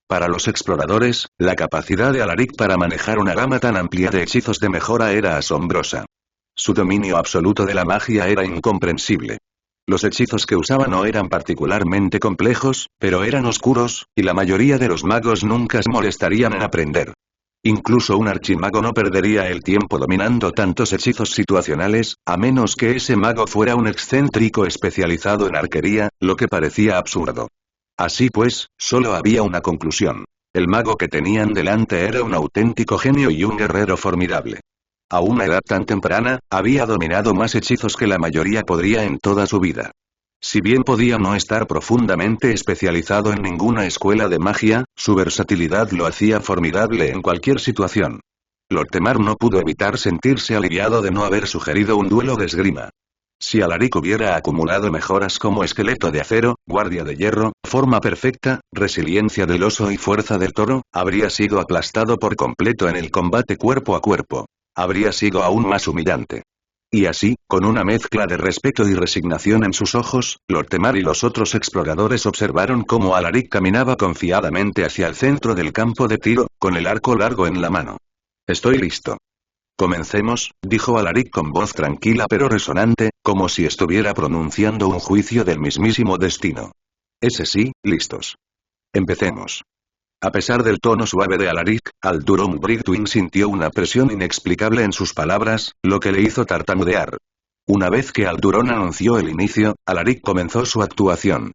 Para los exploradores, la capacidad de Alaric para manejar una gama tan amplia de hechizos de mejora era asombrosa. Su dominio absoluto de la magia era incomprensible. Los hechizos que usaba no eran particularmente complejos, pero eran oscuros, y la mayoría de los magos nunca se molestarían en aprender. Incluso un archimago no perdería el tiempo dominando tantos hechizos situacionales, a menos que ese mago fuera un excéntrico especializado en arquería, lo que parecía absurdo. Así pues, solo había una conclusión. El mago que tenían delante era un auténtico genio y un guerrero formidable. A una edad tan temprana, había dominado más hechizos que la mayoría podría en toda su vida. Si bien podía no estar profundamente especializado en ninguna escuela de magia, su versatilidad lo hacía formidable en cualquier situación. Lortemar no pudo evitar sentirse aliviado de no haber sugerido un duelo de esgrima. Si Alaric hubiera acumulado mejoras como esqueleto de acero, guardia de hierro, forma perfecta, resiliencia del oso y fuerza del toro, habría sido aplastado por completo en el combate cuerpo a cuerpo. Habría sido aún más humillante. Y así, con una mezcla de respeto y resignación en sus ojos, Lortemar y los otros exploradores observaron cómo Alaric caminaba confiadamente hacia el centro del campo de tiro, con el arco largo en la mano. «Estoy listo». «Comencemos», dijo Alaric con voz tranquila pero resonante, como si estuviera pronunciando un juicio del mismísimo destino. «Ese sí, listos. Empecemos». A pesar del tono suave de Alaric, Alduron Brightwing sintió una presión inexplicable en sus palabras, lo que le hizo tartamudear. Una vez que Alduron anunció el inicio, Alaric comenzó su actuación.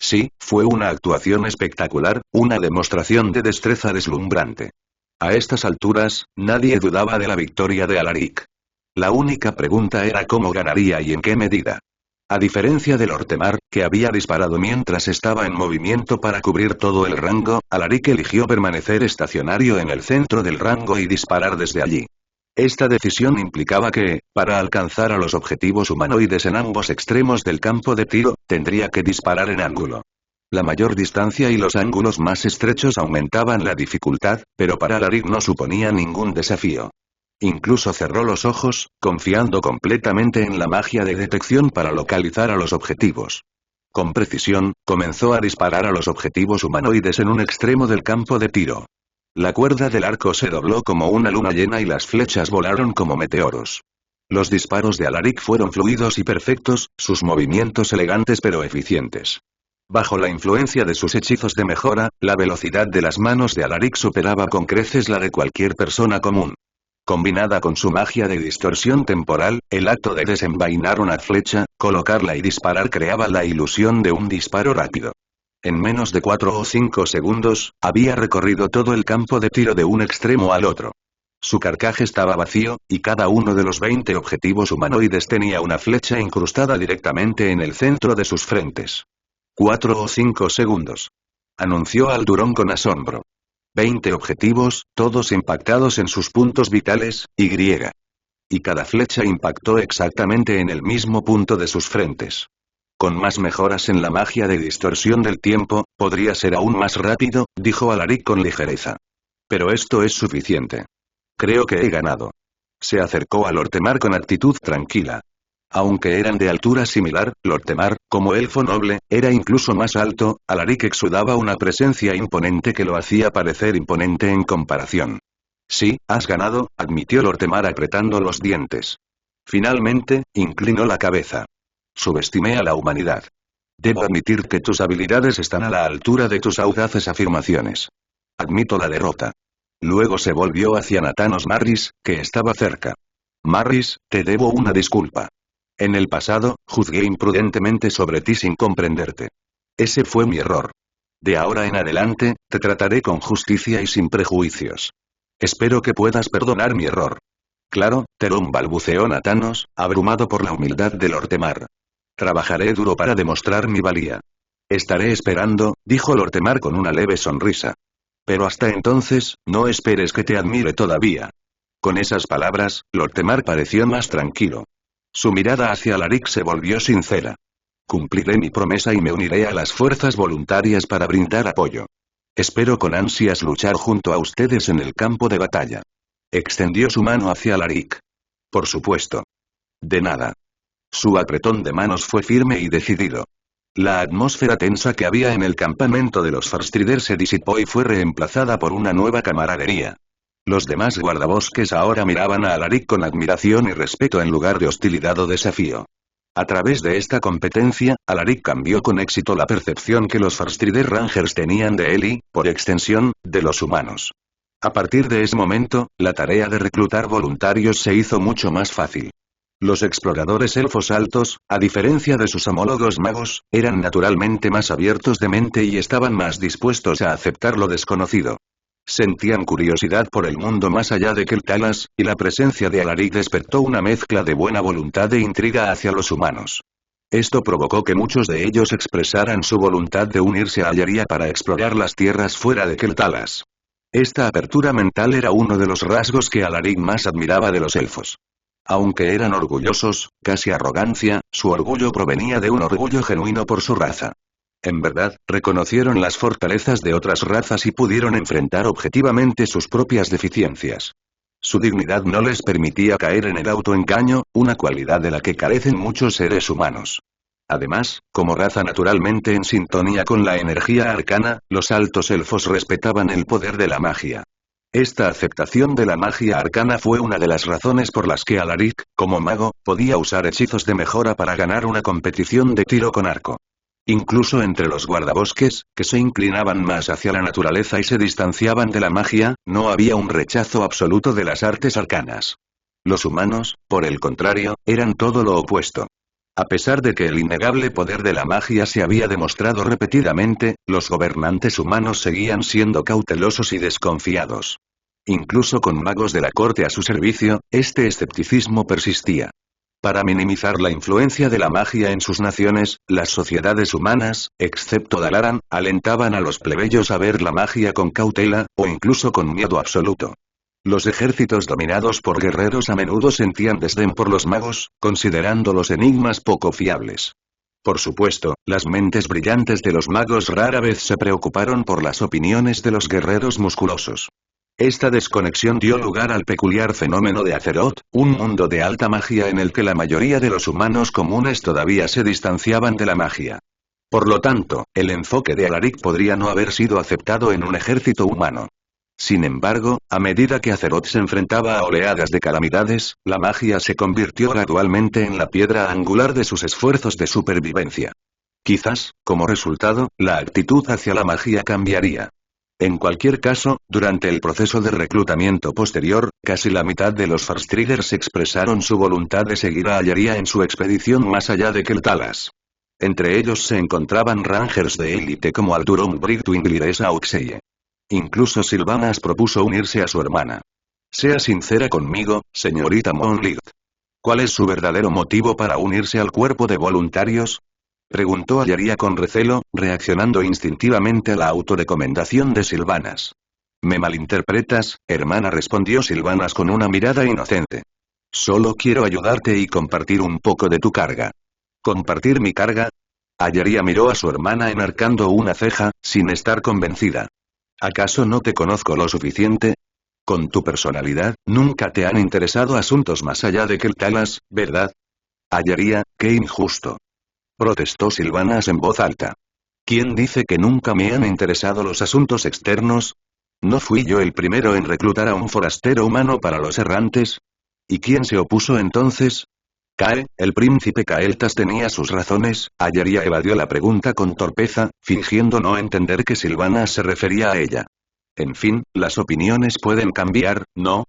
Sí, fue una actuación espectacular, una demostración de destreza deslumbrante. A estas alturas, nadie dudaba de la victoria de Alaric. La única pregunta era cómo ganaría y en qué medida. A diferencia de Lortemar, que había disparado mientras estaba en movimiento para cubrir todo el rango, Alaric eligió permanecer estacionario en el centro del rango y disparar desde allí. Esta decisión implicaba que, para alcanzar a los objetivos humanoides en ambos extremos del campo de tiro, tendría que disparar en ángulo. La mayor distancia y los ángulos más estrechos aumentaban la dificultad, pero para Alaric no suponía ningún desafío. Incluso cerró los ojos, confiando completamente en la magia de detección para localizar a los objetivos. Con precisión, comenzó a disparar a los objetivos humanoides en un extremo del campo de tiro. La cuerda del arco se dobló como una luna llena y las flechas volaron como meteoros. Los disparos de Alaric fueron fluidos y perfectos, sus movimientos elegantes pero eficientes. Bajo la influencia de sus hechizos de mejora, la velocidad de las manos de Alaric superaba con creces la de cualquier persona común. Combinada con su magia de distorsión temporal, el acto de desenvainar una flecha, colocarla y disparar creaba la ilusión de un disparo rápido. En menos de 4 o 5 segundos, había recorrido todo el campo de tiro de un extremo al otro. Su carcaj estaba vacío, y cada uno de los 20 objetivos humanoides tenía una flecha incrustada directamente en el centro de sus frentes. 4 o 5 segundos. Anunció Aldurón con asombro. 20 objetivos, todos impactados en sus puntos vitales, Y. Y cada flecha impactó exactamente en el mismo punto de sus frentes. Con más mejoras en la magia de distorsión del tiempo, podría ser aún más rápido, dijo Alaric con ligereza. Pero esto es suficiente. Creo que he ganado. Se acercó a Lortemar con actitud tranquila. Aunque eran de altura similar, Lortemar, como elfo noble, era incluso más alto. Alaric exudaba una presencia imponente que lo hacía parecer imponente en comparación. Sí, has ganado, admitió Lortemar apretando los dientes. Finalmente, inclinó la cabeza. Subestimé a la humanidad. Debo admitir que tus habilidades están a la altura de tus audaces afirmaciones. Admito la derrota. Luego se volvió hacia Nathanos Marris, que estaba cerca. Marris, te debo una disculpa. En el pasado, juzgué imprudentemente sobre ti sin comprenderte. Ese fue mi error. De ahora en adelante, te trataré con justicia y sin prejuicios. Espero que puedas perdonar mi error. Claro, Terum, balbuceó Nathanos, abrumado por la humildad de Lortemar. Trabajaré duro para demostrar mi valía. Estaré esperando, dijo Lortemar con una leve sonrisa. Pero hasta entonces, no esperes que te admire todavía. Con esas palabras, Lortemar pareció más tranquilo. Su mirada hacia Alaric se volvió sincera. Cumpliré mi promesa y me uniré a las fuerzas voluntarias para brindar apoyo. Espero con ansias luchar junto a ustedes en el campo de batalla. Extendió su mano hacia Alaric. Por supuesto. De nada. Su apretón de manos fue firme y decidido. La atmósfera tensa que había en el campamento de los Farstriders se disipó y fue reemplazada por una nueva camaradería. Los demás guardabosques ahora miraban a Alaric con admiración y respeto en lugar de hostilidad o desafío. A través de esta competencia, Alaric cambió con éxito la percepción que los Farstrider Rangers tenían de él y, por extensión, de los humanos. A partir de ese momento, la tarea de reclutar voluntarios se hizo mucho más fácil. Los exploradores elfos altos, a diferencia de sus homólogos magos, eran naturalmente más abiertos de mente y estaban más dispuestos a aceptar lo desconocido. Sentían curiosidad por el mundo más allá de Keltalas, y la presencia de Alaric despertó una mezcla de buena voluntad e intriga hacia los humanos. Esto provocó que muchos de ellos expresaran su voluntad de unirse a Ayaria para explorar las tierras fuera de Keltalas. Esta apertura mental era uno de los rasgos que Alaric más admiraba de los elfos. Aunque eran orgullosos, casi arrogancia, su orgullo provenía de un orgullo genuino por su raza. En verdad, reconocieron las fortalezas de otras razas y pudieron enfrentar objetivamente sus propias deficiencias. Su dignidad no les permitía caer en el autoengaño, una cualidad de la que carecen muchos seres humanos. Además, como raza naturalmente en sintonía con la energía arcana, los altos elfos respetaban el poder de la magia. Esta aceptación de la magia arcana fue una de las razones por las que Alaric, como mago, podía usar hechizos de mejora para ganar una competición de tiro con arco. Incluso entre los guardabosques, que se inclinaban más hacia la naturaleza y se distanciaban de la magia, no había un rechazo absoluto de las artes arcanas. Los humanos, por el contrario, eran todo lo opuesto. A pesar de que el innegable poder de la magia se había demostrado repetidamente, los gobernantes humanos seguían siendo cautelosos y desconfiados. Incluso con magos de la corte a su servicio, este escepticismo persistía. Para minimizar la influencia de la magia en sus naciones, las sociedades humanas, excepto Dalaran, alentaban a los plebeyos a ver la magia con cautela, o incluso con miedo absoluto. Los ejércitos dominados por guerreros a menudo sentían desdén por los magos, considerando los enigmas poco fiables. Por supuesto, las mentes brillantes de los magos rara vez se preocuparon por las opiniones de los guerreros musculosos. Esta desconexión dio lugar al peculiar fenómeno de Azeroth, un mundo de alta magia en el que la mayoría de los humanos comunes todavía se distanciaban de la magia. Por lo tanto, el enfoque de Alaric podría no haber sido aceptado en un ejército humano. Sin embargo, a medida que Azeroth se enfrentaba a oleadas de calamidades, la magia se convirtió gradualmente en la piedra angular de sus esfuerzos de supervivencia. Quizás, como resultado, la actitud hacia la magia cambiaría. En cualquier caso, durante el proceso de reclutamiento posterior, casi la mitad de los Farstriders expresaron su voluntad de seguir a Ayaria en su expedición más allá de Keltalas. Entre ellos se encontraban rangers de élite como Alduron Brightwing y Liresa Auxeye. Incluso Sylvanas propuso unirse a su hermana. Sea sincera conmigo, señorita Monlit. ¿Cuál es su verdadero motivo para unirse al cuerpo de voluntarios? Preguntó Ayaria con recelo, reaccionando instintivamente a la autorecomendación de Sylvanas. ¿Me malinterpretas, hermana?, respondió Sylvanas con una mirada inocente. Solo quiero ayudarte y compartir un poco de tu carga. ¿Compartir mi carga? Ayaria miró a su hermana enarcando una ceja, sin estar convencida. ¿Acaso no te conozco lo suficiente? Con tu personalidad, nunca te han interesado asuntos más allá de Keltalas, ¿verdad? Ayaria, qué injusto. Protestó Sylvanas en voz alta. ¿Quién dice que nunca me han interesado los asuntos externos? ¿No fui yo el primero en reclutar a un forastero humano para los errantes? ¿Y quién se opuso entonces? Kae, el príncipe Kael'thas tenía sus razones. Ayaria evadió la pregunta con torpeza, fingiendo no entender que Sylvanas se refería a ella. En fin, las opiniones pueden cambiar, ¿no?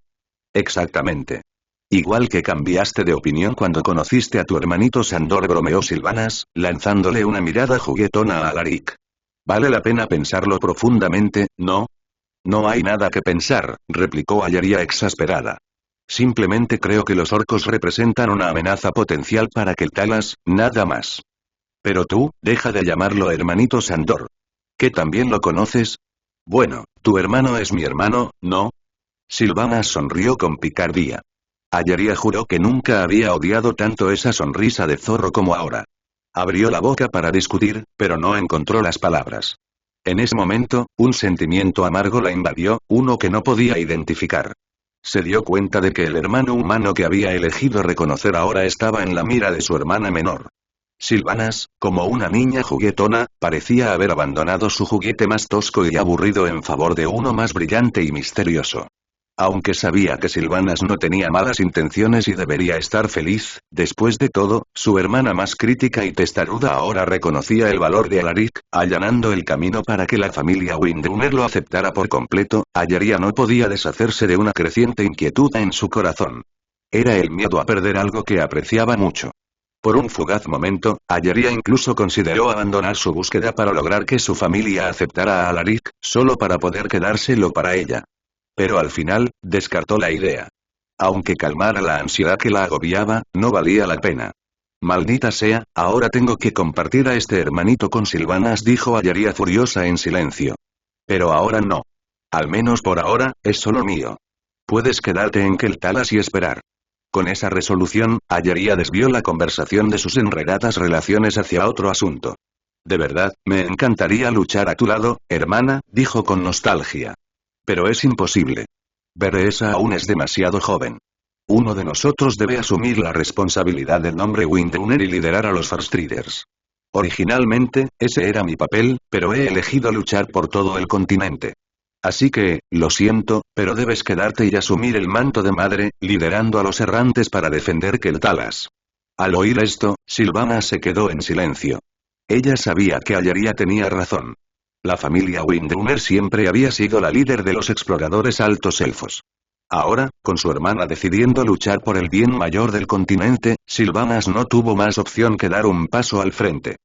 Exactamente. Igual que cambiaste de opinión cuando conociste a tu hermanito Sandor, bromeó Sylvanas, lanzándole una mirada juguetona a Alaric. Vale la pena pensarlo profundamente, ¿no? No hay nada que pensar, replicó Ayaria exasperada. Simplemente creo que los orcos representan una amenaza potencial para Keltalas, nada más. Pero tú, deja de llamarlo hermanito Sandor. ¿Que también lo conoces? Bueno, tu hermano es mi hermano, ¿no? Sylvanas sonrió con picardía. Ayaria juró que nunca había odiado tanto esa sonrisa de zorro como ahora. Abrió la boca para discutir, pero no encontró las palabras. En ese momento, un sentimiento amargo la invadió, uno que no podía identificar. Se dio cuenta de que el hermano humano que había elegido reconocer ahora estaba en la mira de su hermana menor. Sylvanas, como una niña juguetona, parecía haber abandonado su juguete más tosco y aburrido en favor de uno más brillante y misterioso. Aunque sabía que Sylvanas no tenía malas intenciones y debería estar feliz, después de todo, su hermana más crítica y testaruda ahora reconocía el valor de Alaric, allanando el camino para que la familia Windrunner lo aceptara por completo. Ayaria no podía deshacerse de una creciente inquietud en su corazón. Era el miedo a perder algo que apreciaba mucho. Por un fugaz momento, Ayaria incluso consideró abandonar su búsqueda para lograr que su familia aceptara a Alaric, solo para poder quedárselo para ella. Pero al final, descartó la idea. Aunque calmara la ansiedad que la agobiaba, no valía la pena. Maldita sea, ahora tengo que compartir a este hermanito con Sylvanas, dijo Ayaria furiosa en silencio. Pero ahora no. Al menos por ahora, es solo mío. Puedes quedarte en Keltalas y esperar. Con esa resolución, Ayaria desvió la conversación de sus enredadas relaciones hacia otro asunto. De verdad, me encantaría luchar a tu lado, hermana, dijo con nostalgia. Pero es imposible. Beresa aún es demasiado joven. Uno de nosotros debe asumir la responsabilidad del nombre Windrunner y liderar a los Farstriders. Originalmente, ese era mi papel, pero he elegido luchar por todo el continente. Así que, lo siento, pero debes quedarte y asumir el manto de madre, liderando a los errantes para defender Keltalas. Al oír esto, Sylvanas se quedó en silencio. Ella sabía que Ayaria tenía razón. La familia Windrunner siempre había sido la líder de los exploradores altos elfos. Ahora, con su hermana decidiendo luchar por el bien mayor del continente, Sylvanas no tuvo más opción que dar un paso al frente.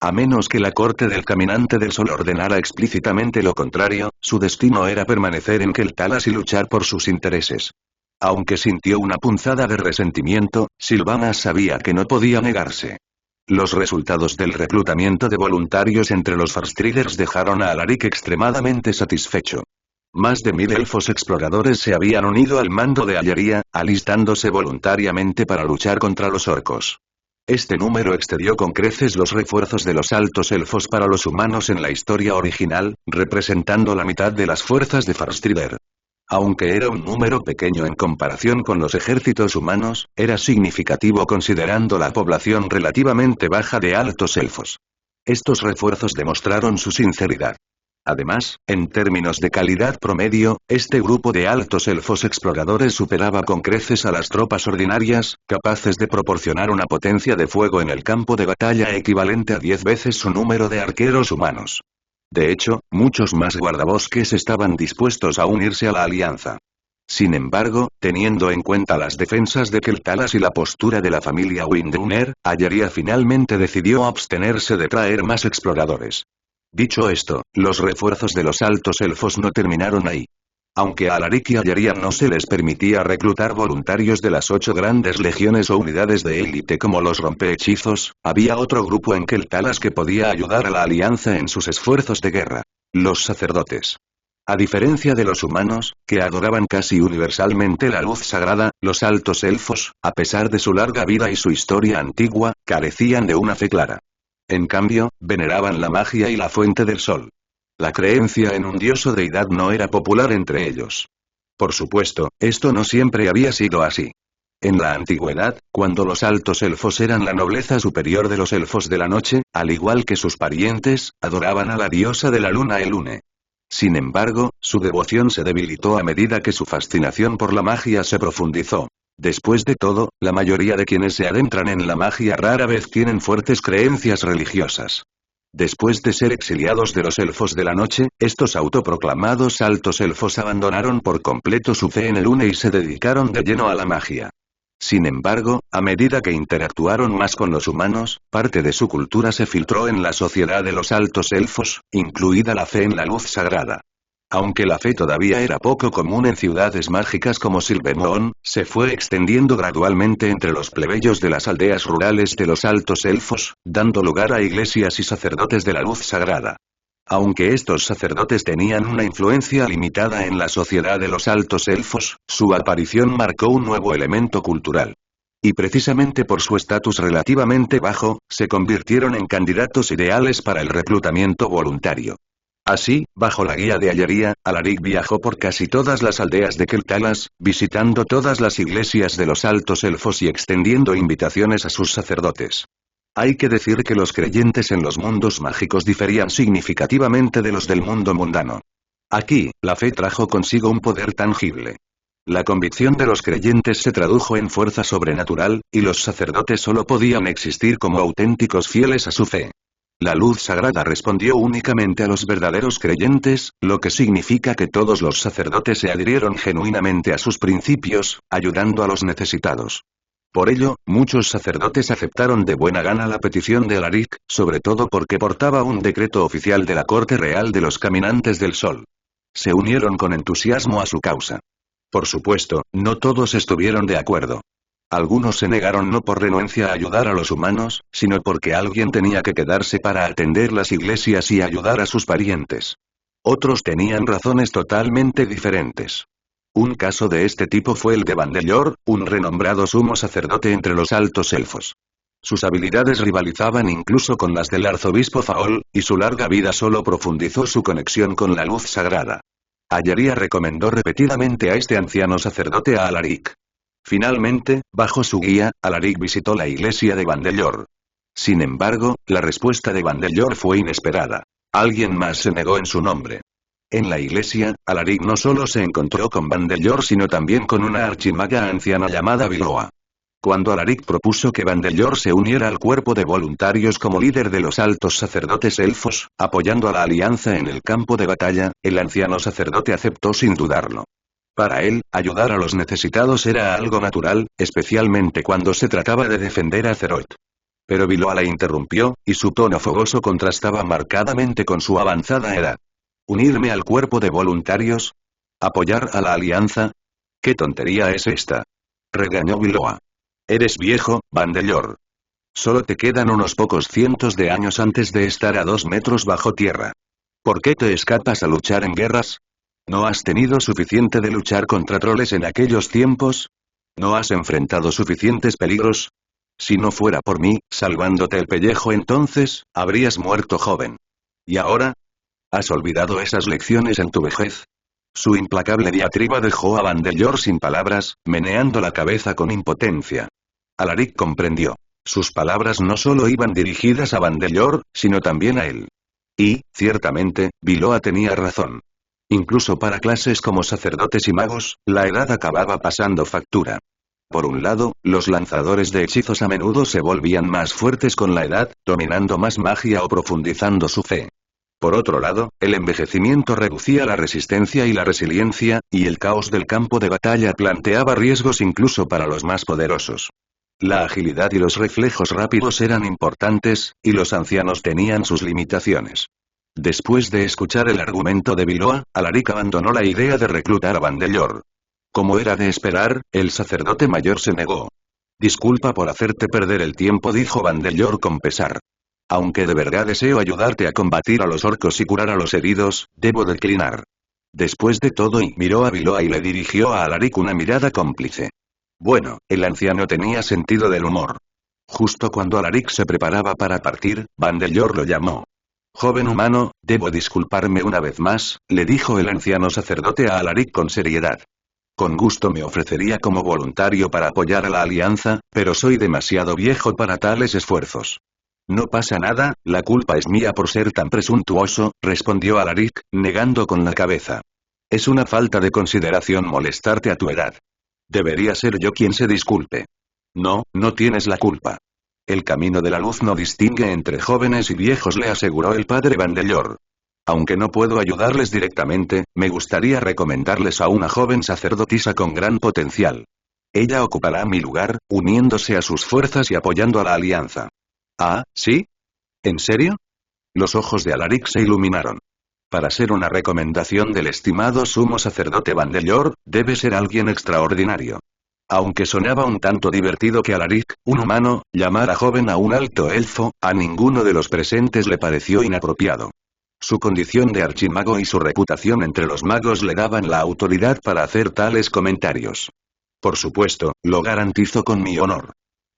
A menos que la corte del Caminante del Sol ordenara explícitamente lo contrario, su destino era permanecer en Keltalas y luchar por sus intereses. Aunque sintió una punzada de resentimiento, Sylvanas sabía que no podía negarse. Los resultados del reclutamiento de voluntarios entre los Farstriders dejaron a Alaric extremadamente satisfecho. Más de 1000 elfos exploradores se habían unido al mando de Ayaria, alistándose voluntariamente para luchar contra los orcos. Este número excedió con creces los refuerzos de los altos elfos para los humanos en la historia original, representando la mitad de las fuerzas de Farstrider. Aunque era un número pequeño en comparación con los ejércitos humanos, era significativo considerando la población relativamente baja de altos elfos. Estos refuerzos demostraron su sinceridad. Además, en términos de calidad promedio, este grupo de altos elfos exploradores superaba con creces a las tropas ordinarias, capaces de proporcionar una potencia de fuego en el campo de batalla equivalente a 10 veces su número de arqueros humanos. De hecho, muchos más guardabosques estaban dispuestos a unirse a la alianza. Sin embargo, teniendo en cuenta las defensas de Keltalas y la postura de la familia Windrunner, Ayaria finalmente decidió abstenerse de traer más exploradores. Dicho esto, los refuerzos de los altos elfos no terminaron ahí. Aunque a Alaric y Ayaria no se les permitía reclutar voluntarios de las 8 grandes legiones o unidades de élite como los rompehechizos, había otro grupo en Keltalas que podía ayudar a la alianza en sus esfuerzos de guerra. Los sacerdotes. A diferencia de los humanos, que adoraban casi universalmente la luz sagrada, los altos elfos, a pesar de su larga vida y su historia antigua, carecían de una fe clara. En cambio, veneraban la magia y la fuente del sol. La creencia en un dios o deidad no era popular entre ellos. Por supuesto, esto no siempre había sido así. En la antigüedad, cuando los altos elfos eran la nobleza superior de los elfos de la noche, al igual que sus parientes, adoraban a la diosa de la luna Elune. Sin embargo, su devoción se debilitó a medida que su fascinación por la magia se profundizó. Después de todo, la mayoría de quienes se adentran en la magia rara vez tienen fuertes creencias religiosas. Después de ser exiliados de los elfos de la noche, estos autoproclamados altos elfos abandonaron por completo su fe en el Une y se dedicaron de lleno a la magia. Sin embargo, a medida que interactuaron más con los humanos, parte de su cultura se filtró en la sociedad de los altos elfos, incluida la fe en la luz sagrada. Aunque la fe todavía era poco común en ciudades mágicas como Sylvemoon, se fue extendiendo gradualmente entre los plebeyos de las aldeas rurales de los altos elfos, dando lugar a iglesias y sacerdotes de la luz sagrada. Aunque estos sacerdotes tenían una influencia limitada en la sociedad de los altos elfos, su aparición marcó un nuevo elemento cultural. Y precisamente por su estatus relativamente bajo, se convirtieron en candidatos ideales para el reclutamiento voluntario. Así, bajo la guía de Ayaria, Alaric viajó por casi todas las aldeas de Keltalas, visitando todas las iglesias de los altos elfos y extendiendo invitaciones a sus sacerdotes. Hay que decir que los creyentes en los mundos mágicos diferían significativamente de los del mundo mundano. Aquí, la fe trajo consigo un poder tangible. La convicción de los creyentes se tradujo en fuerza sobrenatural, y los sacerdotes solo podían existir como auténticos fieles a su fe. La luz sagrada respondió únicamente a los verdaderos creyentes, lo que significa que todos los sacerdotes se adhirieron genuinamente a sus principios, ayudando a los necesitados. Por ello, muchos sacerdotes aceptaron de buena gana la petición de Alaric, sobre todo porque portaba un decreto oficial de la corte real de los caminantes del sol. Se unieron con entusiasmo a su causa. Por supuesto, no todos estuvieron de acuerdo. Algunos se negaron no por renuencia a ayudar a los humanos, sino porque alguien tenía que quedarse para atender las iglesias y ayudar a sus parientes. Otros tenían razones totalmente diferentes. Un caso de este tipo fue el de Vandelor, un renombrado sumo sacerdote entre los altos elfos. Sus habilidades rivalizaban incluso con las del arzobispo Faol, y su larga vida solo profundizó su conexión con la luz sagrada. Ayaria recomendó repetidamente a este anciano sacerdote a Alaric. Finalmente, bajo su guía, Alaric visitó la iglesia de Vandelor. Sin embargo, la respuesta de Vandelor fue inesperada. Alguien más se negó en su nombre. En la iglesia, Alaric no solo se encontró con Vandelor sino también con una archimaga anciana llamada Biloa. Cuando Alaric propuso que Vandelor se uniera al cuerpo de voluntarios como líder de los altos sacerdotes elfos, apoyando a la alianza en el campo de batalla, el anciano sacerdote aceptó sin dudarlo. Para él, ayudar a los necesitados era algo natural, especialmente cuando se trataba de defender a Azeroth. Pero Biloa la interrumpió, y su tono fogoso contrastaba marcadamente con su avanzada edad. ¿Unirme al cuerpo de voluntarios? ¿Apoyar a la alianza? ¿Qué tontería es esta?, regañó Biloa. Eres viejo, Vandelor. Solo te quedan unos pocos cientos de años antes de estar a 2 metros bajo tierra. ¿Por qué te escapas a luchar en guerras? ¿No has tenido suficiente de luchar contra troles en aquellos tiempos? ¿No has enfrentado suficientes peligros? Si no fuera por mí, salvándote el pellejo entonces, habrías muerto joven. ¿Y ahora? ¿Has olvidado esas lecciones en tu vejez? Su implacable diatriba dejó a Vandelor sin palabras, meneando la cabeza con impotencia. Alaric comprendió. Sus palabras no solo iban dirigidas a Vandelor, sino también a él. Y, ciertamente, Biloa tenía razón. Incluso para clases como sacerdotes y magos, la edad acababa pasando factura. Por un lado, los lanzadores de hechizos a menudo se volvían más fuertes con la edad, dominando más magia o profundizando su fe. Por otro lado, el envejecimiento reducía la resistencia y la resiliencia, y el caos del campo de batalla planteaba riesgos incluso para los más poderosos. La agilidad y los reflejos rápidos eran importantes, y los ancianos tenían sus limitaciones. Después de escuchar el argumento de Biloa, Alaric abandonó la idea de reclutar a Vandeleur. Como era de esperar, el sacerdote mayor se negó. Disculpa por hacerte perder el tiempo, dijo Vandeleur con pesar. Aunque de verdad deseo ayudarte a combatir a los orcos y curar a los heridos, debo declinar. Después de todo, miró a Biloa y le dirigió a Alaric una mirada cómplice. Bueno, el anciano tenía sentido del humor. Justo cuando Alaric se preparaba para partir, Vandeleur lo llamó. Joven humano, debo disculparme una vez más, le dijo el anciano sacerdote a Alaric con seriedad. Con gusto me ofrecería como voluntario para apoyar a la alianza, pero soy demasiado viejo para tales esfuerzos. No pasa nada, la culpa es mía por ser tan presuntuoso, respondió Alaric, negando con la cabeza. Es una falta de consideración molestarte a tu edad. Debería ser yo quien se disculpe. No, no tienes la culpa. El camino de la luz no distingue entre jóvenes y viejos, le aseguró el padre Vandeleur. Aunque no puedo ayudarles directamente, me gustaría recomendarles a una joven sacerdotisa con gran potencial. Ella ocupará mi lugar, uniéndose a sus fuerzas y apoyando a la alianza. ¿Ah, sí? ¿En serio? Los ojos de Alaric se iluminaron. Para ser una recomendación del estimado sumo sacerdote Vandeleur, debe ser alguien extraordinario. Aunque sonaba un tanto divertido que Alaric, un humano, llamara joven a un alto elfo, a ninguno de los presentes le pareció inapropiado. Su condición de archimago y su reputación entre los magos le daban la autoridad para hacer tales comentarios. Por supuesto, lo garantizo con mi honor.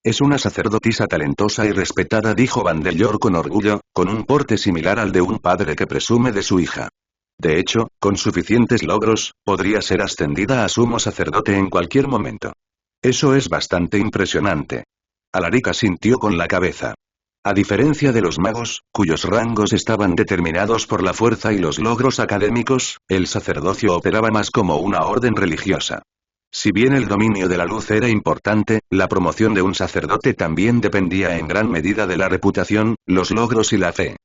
Es una sacerdotisa talentosa y respetada, dijo Vandeleur con orgullo, con un porte similar al de un padre que presume de su hija. De hecho, con suficientes logros, podría ser ascendida a sumo sacerdote en cualquier momento. Eso es bastante impresionante. Alaric asintió con la cabeza. A diferencia de los magos, cuyos rangos estaban determinados por la fuerza y los logros académicos, el sacerdocio operaba más como una orden religiosa. Si bien el dominio de la luz era importante, la promoción de un sacerdote también dependía en gran medida de la reputación, los logros y la fe.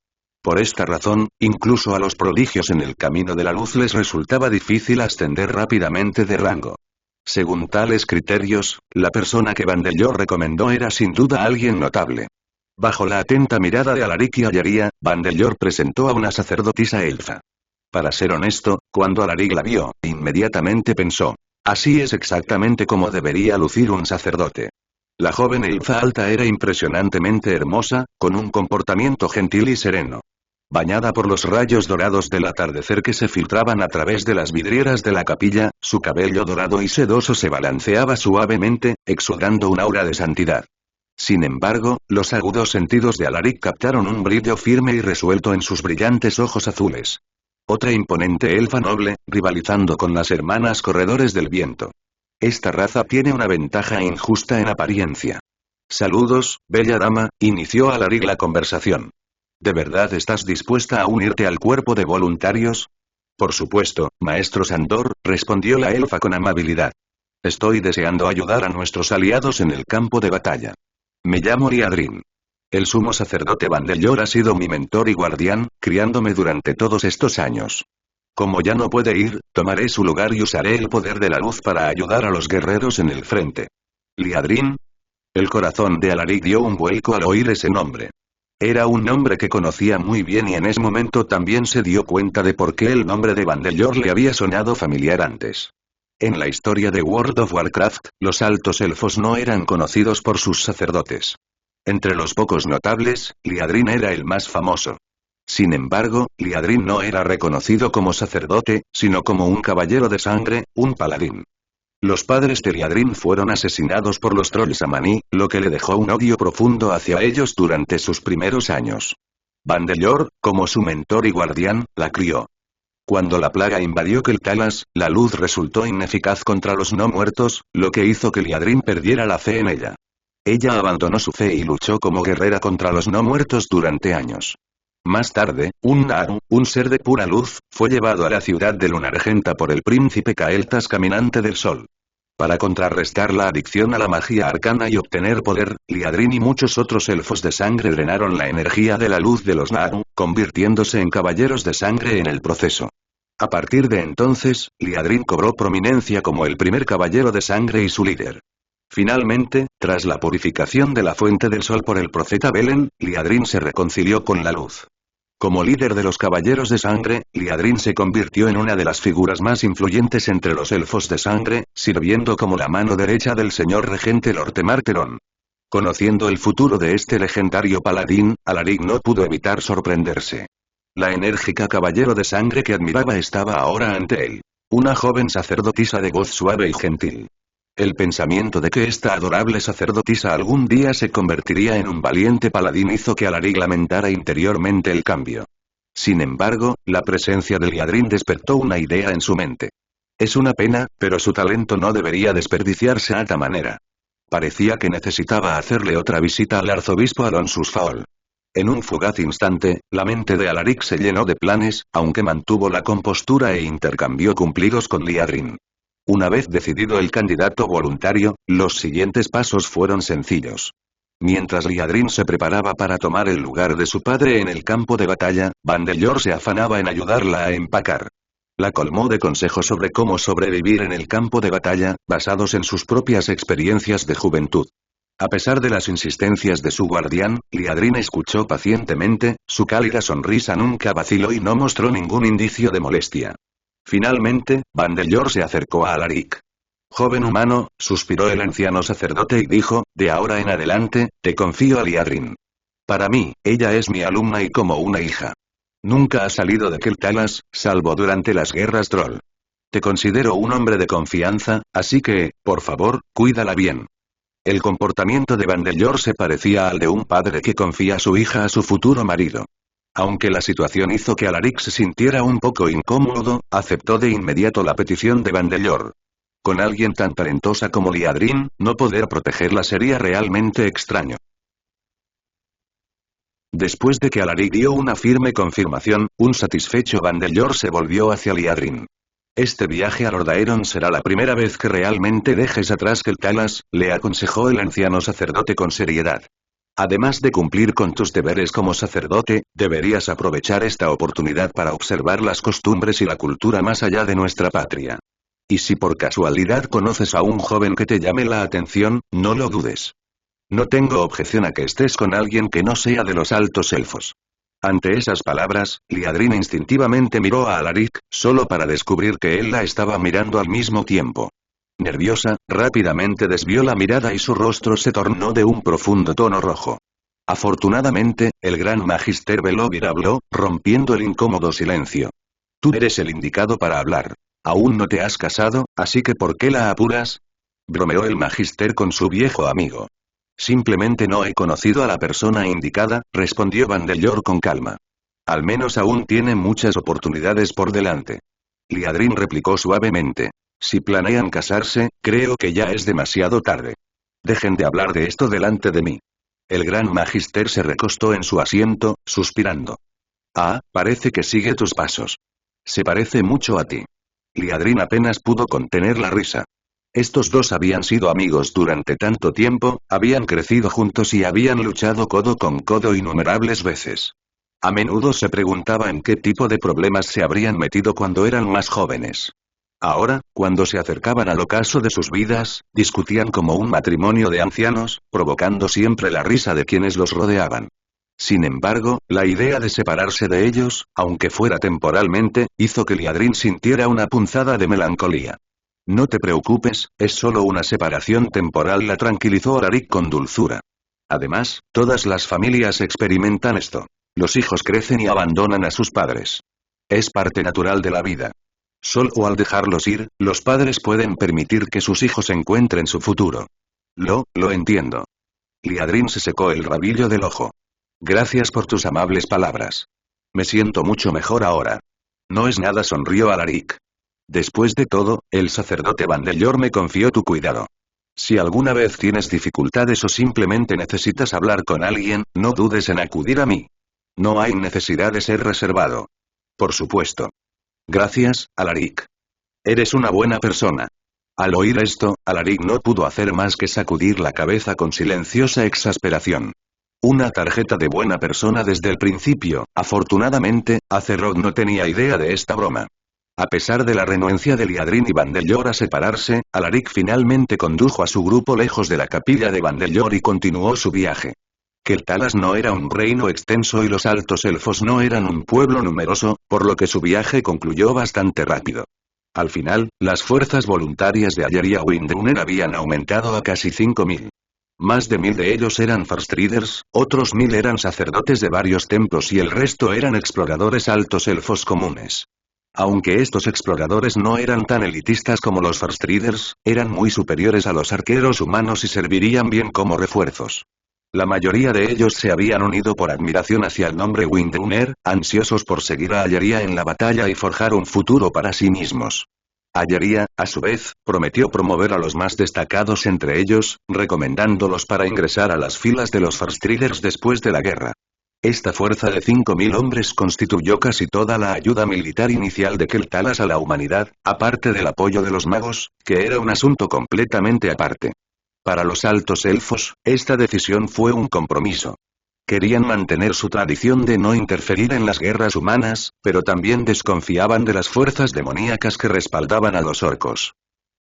Por esta razón, incluso a los prodigios en el camino de la luz les resultaba difícil ascender rápidamente de rango. Según tales criterios, la persona que Vandeleur recomendó era sin duda alguien notable. Bajo la atenta mirada de Alaric y Ayaria, Vandeleur presentó a una sacerdotisa elfa. Para ser honesto, cuando Alaric la vio, inmediatamente pensó. Así es exactamente como debería lucir un sacerdote. La joven elfa alta era impresionantemente hermosa, con un comportamiento gentil y sereno. Bañada por los rayos dorados del atardecer que se filtraban a través de las vidrieras de la capilla, su cabello dorado y sedoso se balanceaba suavemente, exudando un aura de santidad. Sin embargo, los agudos sentidos de Alaric captaron un brillo firme y resuelto en sus brillantes ojos azules. Otra imponente elfa noble, rivalizando con las hermanas corredores del viento. Esta raza tiene una ventaja injusta en apariencia. Saludos, bella dama, inició Alaric la conversación. ¿De verdad estás dispuesta a unirte al cuerpo de voluntarios? Por supuesto, maestro Sandor, respondió la elfa con amabilidad. Estoy deseando ayudar a nuestros aliados en el campo de batalla. Me llamo Liadrin. El sumo sacerdote Vandeleur ha sido mi mentor y guardián, criándome durante todos estos años. Como ya no puede ir, tomaré su lugar y usaré el poder de la luz para ayudar a los guerreros en el frente. ¿Liadrin? El corazón de Alaric dio un vuelco al oír ese nombre. Era un nombre que conocía muy bien y en ese momento también se dio cuenta de por qué el nombre de Vandeleur le había sonado familiar antes. En la historia de World of Warcraft, los altos elfos no eran conocidos por sus sacerdotes. Entre los pocos notables, Liadrin era el más famoso. Sin embargo, Liadrin no era reconocido como sacerdote, sino como un caballero de sangre, un paladín. Los padres de Liadrin fueron asesinados por los trolls Amaní, lo que le dejó un odio profundo hacia ellos durante sus primeros años. Vandeleur, como su mentor y guardián, la crió. Cuando la plaga invadió Keltalas, la luz resultó ineficaz contra los no muertos, lo que hizo que Liadrin perdiera la fe en ella. Ella abandonó su fe y luchó como guerrera contra los no muertos durante años. Más tarde, un Naru, un ser de pura luz, fue llevado a la ciudad de Lunargenta por el príncipe Kael'thas Caminante del Sol. Para contrarrestar la adicción a la magia arcana y obtener poder, Liadrin y muchos otros elfos de sangre drenaron la energía de la luz de los Na'u, convirtiéndose en caballeros de sangre en el proceso. A partir de entonces, Liadrin cobró prominencia como el primer caballero de sangre y su líder. Finalmente, tras la purificación de la Fuente del Sol por el profeta Belen, Liadrin se reconcilió con la luz. Como líder de los caballeros de sangre, Liadrin se convirtió en una de las figuras más influyentes entre los elfos de sangre, sirviendo como la mano derecha del señor regente Lortemar Terón. Conociendo el futuro de este legendario paladín, Alaric no pudo evitar sorprenderse. La enérgica caballero de sangre que admiraba estaba ahora ante él. Una joven sacerdotisa de voz suave y gentil. El pensamiento de que esta adorable sacerdotisa algún día se convertiría en un valiente paladín hizo que Alaric lamentara interiormente el cambio. Sin embargo, la presencia de Liadrin despertó una idea en su mente. Es una pena, pero su talento no debería desperdiciarse a tal manera. Parecía que necesitaba hacerle otra visita al arzobispo Alonsus Faol. En un fugaz instante, la mente de Alaric se llenó de planes, aunque mantuvo la compostura e intercambió cumplidos con Liadrin. Una vez decidido el candidato voluntario, los siguientes pasos fueron sencillos. Mientras Liadrin se preparaba para tomar el lugar de su padre en el campo de batalla, Vandeleur se afanaba en ayudarla a empacar. La colmó de consejos sobre cómo sobrevivir en el campo de batalla, basados en sus propias experiencias de juventud. A pesar de las insistencias de su guardián, Liadrin escuchó pacientemente, su cálida sonrisa nunca vaciló y no mostró ningún indicio de molestia. Finalmente, Vandeleur se acercó a Alaric. «Joven humano», suspiró el anciano sacerdote y dijo, «de ahora en adelante, te confío a Liadrin. Para mí, ella es mi alumna y como una hija. Nunca ha salido de Keltalas, salvo durante las guerras troll. Te considero un hombre de confianza, así que, por favor, cuídala bien». El comportamiento de Vandeleur se parecía al de un padre que confía a su hija a su futuro marido. Aunque la situación hizo que Alaric se sintiera un poco incómodo, aceptó de inmediato la petición de Vandeleur. Con alguien tan talentosa como Liadrin, no poder protegerla sería realmente extraño. Después de que Alaric dio una firme confirmación, un satisfecho Vandeleur se volvió hacia Liadrin. «Este viaje a Lordaeron será la primera vez que realmente dejes atrás Keltalas», le aconsejó el anciano sacerdote con seriedad. Además de cumplir con tus deberes como sacerdote, deberías aprovechar esta oportunidad para observar las costumbres y la cultura más allá de nuestra patria. Y si por casualidad conoces a un joven que te llame la atención, no lo dudes. No tengo objeción a que estés con alguien que no sea de los altos elfos. Ante esas palabras, Liadrin instintivamente miró a Alaric, solo para descubrir que él la estaba mirando al mismo tiempo. Nerviosa, rápidamente desvió la mirada y su rostro se tornó de un profundo tono rojo. Afortunadamente, el gran magister Belovir habló, rompiendo el incómodo silencio. «Tú eres el indicado para hablar. Aún no te has casado, así que ¿por qué la apuras?», bromeó el magister con su viejo amigo. «Simplemente no he conocido a la persona indicada», respondió Vandeleur con calma. «Al menos aún tiene muchas oportunidades por delante». Liadrin replicó suavemente. «Si planean casarse, creo que ya es demasiado tarde. Dejen de hablar de esto delante de mí». El gran magister se recostó en su asiento, suspirando. «Ah, parece que sigue tus pasos. Se parece mucho a ti». Liadrin apenas pudo contener la risa. Estos dos habían sido amigos durante tanto tiempo, habían crecido juntos y habían luchado codo con codo innumerables veces. A menudo se preguntaba en qué tipo de problemas se habrían metido cuando eran más jóvenes. Ahora, cuando se acercaban al ocaso de sus vidas, discutían como un matrimonio de ancianos, provocando siempre la risa de quienes los rodeaban. Sin embargo, la idea de separarse de ellos, aunque fuera temporalmente, hizo que Liadrin sintiera una punzada de melancolía. «No te preocupes, es solo una separación temporal», la tranquilizó Alaric con dulzura. Además, todas las familias experimentan esto. Los hijos crecen y abandonan a sus padres. Es parte natural de la vida. Solo al dejarlos ir, los padres pueden permitir que sus hijos encuentren su futuro. Lo entiendo». Liadrin se secó el rabillo del ojo. «Gracias por tus amables palabras. Me siento mucho mejor ahora». «No es nada», sonrió Alaric. «Después de todo, el sacerdote Vandeleur me confió tu cuidado. Si alguna vez tienes dificultades o simplemente necesitas hablar con alguien, no dudes en acudir a mí. No hay necesidad de ser reservado». «Por supuesto». «Gracias, Alaric. Eres una buena persona». Al oír esto, Alaric no pudo hacer más que sacudir la cabeza con silenciosa exasperación. Una tarjeta de buena persona desde el principio. Afortunadamente, Azeroth no tenía idea de esta broma. A pesar de la renuencia de Liadrin y Vandellor a separarse, Alaric finalmente condujo a su grupo lejos de la capilla de Vandellor y continuó su viaje. Keltalas no era un reino extenso y los altos elfos no eran un pueblo numeroso, por lo que su viaje concluyó bastante rápido. Al final, las fuerzas voluntarias de Ayeria Windrunner habían aumentado a casi 5000. Más de 1000 de ellos eran Farstriders, otros 1000 eran sacerdotes de varios templos y el resto eran exploradores altos elfos comunes. Aunque estos exploradores no eran tan elitistas como los Farstriders, eran muy superiores a los arqueros humanos y servirían bien como refuerzos. La mayoría de ellos se habían unido por admiración hacia el nombre Windrunner, ansiosos por seguir a Ayeria en la batalla y forjar un futuro para sí mismos. Ayeria, a su vez, prometió promover a los más destacados entre ellos, recomendándolos para ingresar a las filas de los Farstriders después de la guerra. Esta fuerza de 5000 hombres constituyó casi toda la ayuda militar inicial de Keltalas a la humanidad, aparte del apoyo de los magos, que era un asunto completamente aparte. Para los altos elfos, esta decisión fue un compromiso. Querían mantener su tradición de no interferir en las guerras humanas, pero también desconfiaban de las fuerzas demoníacas que respaldaban a los orcos.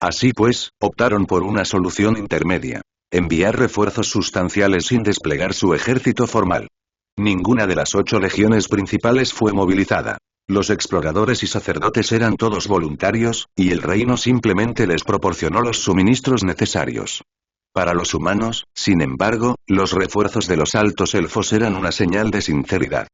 Así pues, optaron por una solución intermedia. Enviar refuerzos sustanciales sin desplegar su ejército formal. Ninguna de las 8 legiones principales fue movilizada. Los exploradores y sacerdotes eran todos voluntarios, y el reino simplemente les proporcionó los suministros necesarios. Para los humanos, sin embargo, los refuerzos de los altos elfos eran una señal de sinceridad.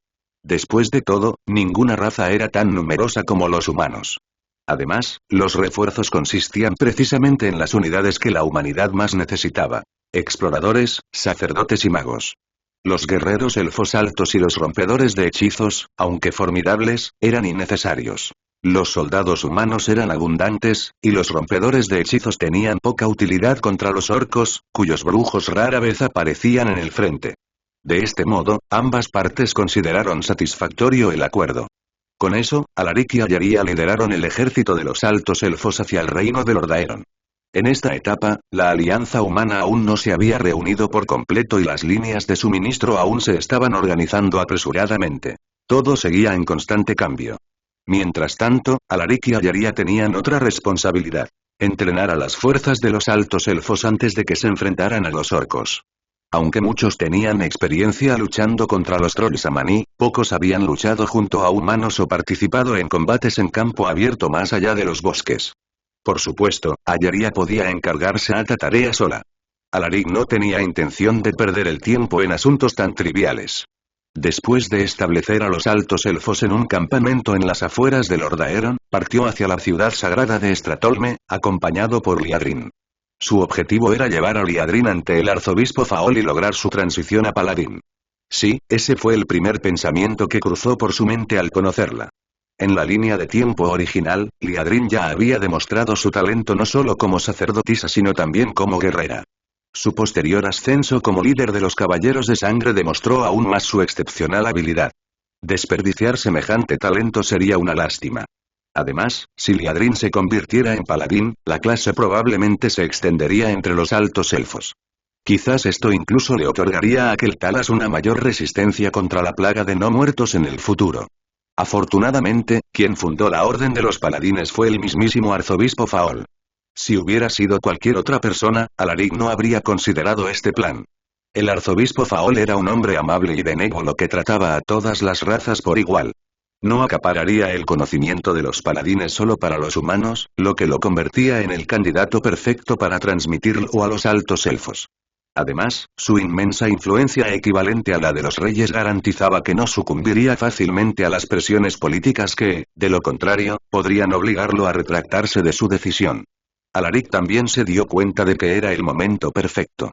Después de todo, ninguna raza era tan numerosa como los humanos. Además, los refuerzos consistían precisamente en las unidades que la humanidad más necesitaba: exploradores, sacerdotes y magos. Los guerreros elfos altos y los rompedores de hechizos, aunque formidables, eran innecesarios. Los soldados humanos eran abundantes, y los rompedores de hechizos tenían poca utilidad contra los orcos, cuyos brujos rara vez aparecían en el frente. De este modo, ambas partes consideraron satisfactorio el acuerdo. Con eso, Alaric y Ayeria lideraron el ejército de los altos elfos hacia el reino de Lordaeron. En esta etapa, la alianza humana aún no se había reunido por completo y las líneas de suministro aún se estaban organizando apresuradamente. Todo seguía en constante cambio. Mientras tanto, Alaric y Ayeria tenían otra responsabilidad: entrenar a las fuerzas de los altos elfos antes de que se enfrentaran a los orcos. Aunque muchos tenían experiencia luchando contra los trolls amaní, pocos habían luchado junto a humanos o participado en combates en campo abierto más allá de los bosques. Por supuesto, Ayeria podía encargarse a esta tarea sola. Alaric no tenía intención de perder el tiempo en asuntos tan triviales. Después de establecer a los altos elfos en un campamento en las afueras de Lordaeron, partió hacia la ciudad sagrada de Stratolme, acompañado por Liadrin. Su objetivo era llevar a Liadrin ante el arzobispo Faol y lograr su transición a paladín. Sí, ese fue el primer pensamiento que cruzó por su mente al conocerla. En la línea de tiempo original, Liadrin ya había demostrado su talento no solo como sacerdotisa sino también como guerrera. Su posterior ascenso como líder de los Caballeros de Sangre demostró aún más su excepcional habilidad. Desperdiciar semejante talento sería una lástima. Además, si Liadrin se convirtiera en paladín, la clase probablemente se extendería entre los altos elfos. Quizás esto incluso le otorgaría a Keltalas una mayor resistencia contra la plaga de no muertos en el futuro. Afortunadamente, quien fundó la Orden de los Paladines fue el mismísimo arzobispo Faol. Si hubiera sido cualquier otra persona, Alaric no habría considerado este plan. El arzobispo Faol era un hombre amable y benévolo que trataba a todas las razas por igual. No acapararía el conocimiento de los paladines solo para los humanos, lo que lo convertía en el candidato perfecto para transmitirlo a los altos elfos. Además, su inmensa influencia equivalente a la de los reyes garantizaba que no sucumbiría fácilmente a las presiones políticas que, de lo contrario, podrían obligarlo a retractarse de su decisión. Alaric también se dio cuenta de que era el momento perfecto.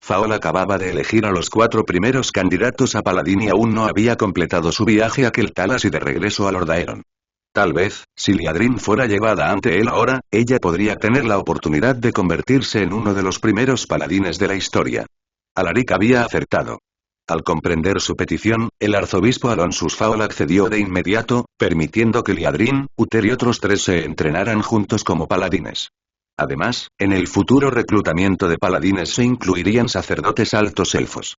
Faol acababa de elegir a los 4 primeros candidatos a paladín y aún no había completado su viaje a Keltalas y de regreso a Lordaeron. Tal vez, si Liadrin fuera llevada ante él ahora, ella podría tener la oportunidad de convertirse en uno de los primeros paladines de la historia. Alaric había acertado. Al comprender su petición, el arzobispo Alonsus Faol accedió de inmediato, permitiendo que Liadrin, Uther y otros 3 se entrenaran juntos como paladines. Además, en el futuro reclutamiento de paladines se incluirían sacerdotes altos elfos.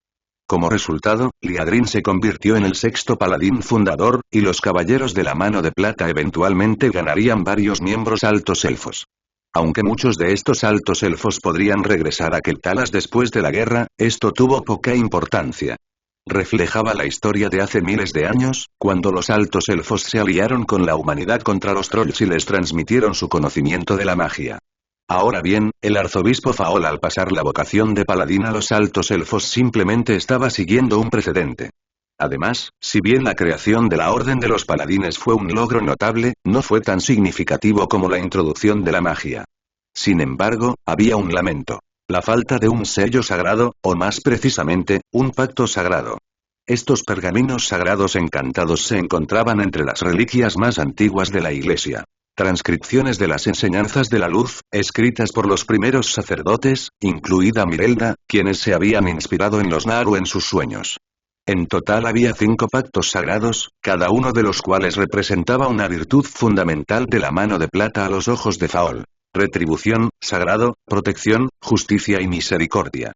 Como resultado, Liadrin se convirtió en el sexto paladín fundador, y los caballeros de la mano de plata eventualmente ganarían varios miembros altos elfos. Aunque muchos de estos altos elfos podrían regresar a Quel'Thalas después de la guerra, esto tuvo poca importancia. Reflejaba la historia de hace miles de años, cuando los altos elfos se aliaron con la humanidad contra los trolls y les transmitieron su conocimiento de la magia. Ahora bien, el arzobispo Faol al pasar la vocación de paladín a los altos elfos simplemente estaba siguiendo un precedente. Además, si bien la creación de la Orden de los Paladines fue un logro notable, no fue tan significativo como la introducción de la magia. Sin embargo, había un lamento. La falta de un sello sagrado, o más precisamente, un pacto sagrado. Estos pergaminos sagrados encantados se encontraban entre las reliquias más antiguas de la Iglesia. Transcripciones de las enseñanzas de la luz, escritas por los primeros sacerdotes, incluida Mirelda, quienes se habían inspirado en los Naaru en sus sueños. En total había 5 pactos sagrados, cada uno de los cuales representaba una virtud fundamental de la mano de plata a los ojos de Faol. Retribución, sagrado, protección, justicia y misericordia.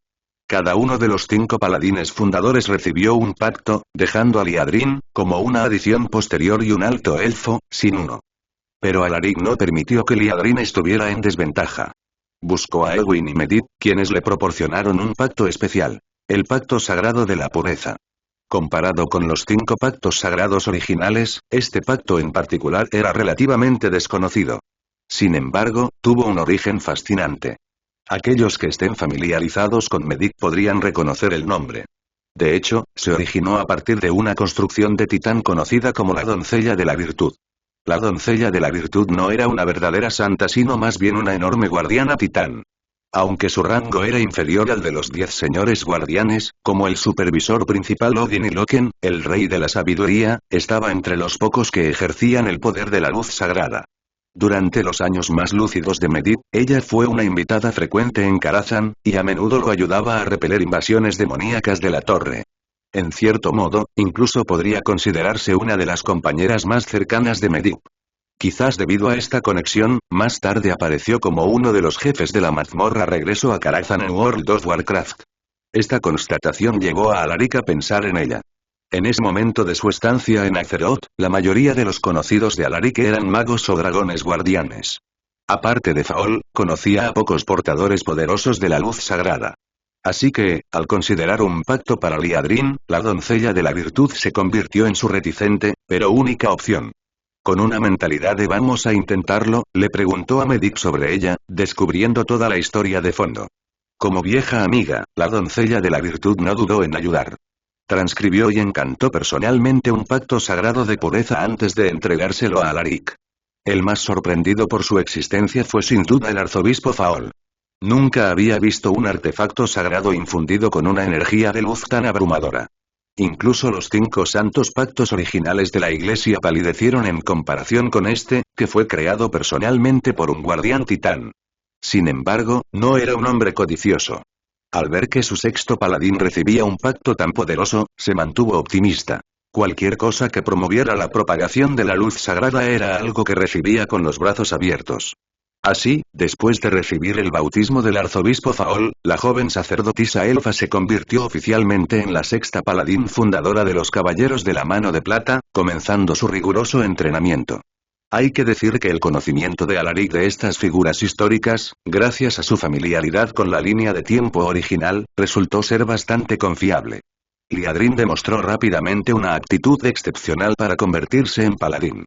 Cada uno de los 5 paladines fundadores recibió un pacto, dejando a Liadrin, como una adición posterior y un alto elfo, sin uno. Pero Alaric no permitió que Liadrin estuviera en desventaja. Buscó a Elwyn y Medivh, quienes le proporcionaron un pacto especial. El pacto sagrado de la pureza. Comparado con los 5 pactos sagrados originales, este pacto en particular era relativamente desconocido. Sin embargo, tuvo un origen fascinante. Aquellos que estén familiarizados con Medivh podrían reconocer el nombre. De hecho, se originó a partir de una construcción de titán conocida como la doncella de la virtud. La doncella de la virtud no era una verdadera santa sino más bien una enorme guardiana titán. Aunque su rango era inferior al de los 10 señores guardianes, como el supervisor principal Odin y Loken, el rey de la sabiduría, estaba entre los pocos que ejercían el poder de la luz sagrada. Durante los años más lúcidos de Medivh, ella fue una invitada frecuente en Karazhan, y a menudo lo ayudaba a repeler invasiones demoníacas de la torre. En cierto modo, incluso podría considerarse una de las compañeras más cercanas de Medivh. Quizás debido a esta conexión, más tarde apareció como uno de los jefes de la mazmorra regreso a Karazhan en World of Warcraft. Esta constatación llevó a Alaric a pensar en ella. En ese momento de su estancia en Azeroth, la mayoría de los conocidos de Alaric eran magos o dragones guardianes. Aparte de Faol, conocía a pocos portadores poderosos de la luz sagrada. Así que, al considerar un pacto para Liadrin, la doncella de la virtud se convirtió en su reticente, pero única opción. Con una mentalidad de vamos a intentarlo, le preguntó a Medivh sobre ella, descubriendo toda la historia de fondo. Como vieja amiga, la doncella de la virtud no dudó en ayudar. Transcribió y encantó personalmente un pacto sagrado de pureza antes de entregárselo a Alaric. El más sorprendido por su existencia fue sin duda el arzobispo Faol. Nunca había visto un artefacto sagrado infundido con una energía de luz tan abrumadora. Incluso los 5 santos pactos originales de la iglesia palidecieron en comparación con este, que fue creado personalmente por un guardián titán. Sin embargo, no era un hombre codicioso. Al ver que su sexto paladín recibía un pacto tan poderoso, se mantuvo optimista. Cualquier cosa que promoviera la propagación de la luz sagrada era algo que recibiría con los brazos abiertos. Así, después de recibir el bautismo del arzobispo Faol, la joven sacerdotisa elfa se convirtió oficialmente en la sexta paladín fundadora de los Caballeros de la Mano de Plata, comenzando su riguroso entrenamiento. Hay que decir que el conocimiento de Alaric de estas figuras históricas, gracias a su familiaridad con la línea de tiempo original, resultó ser bastante confiable. Liadrin demostró rápidamente una actitud excepcional para convertirse en paladín.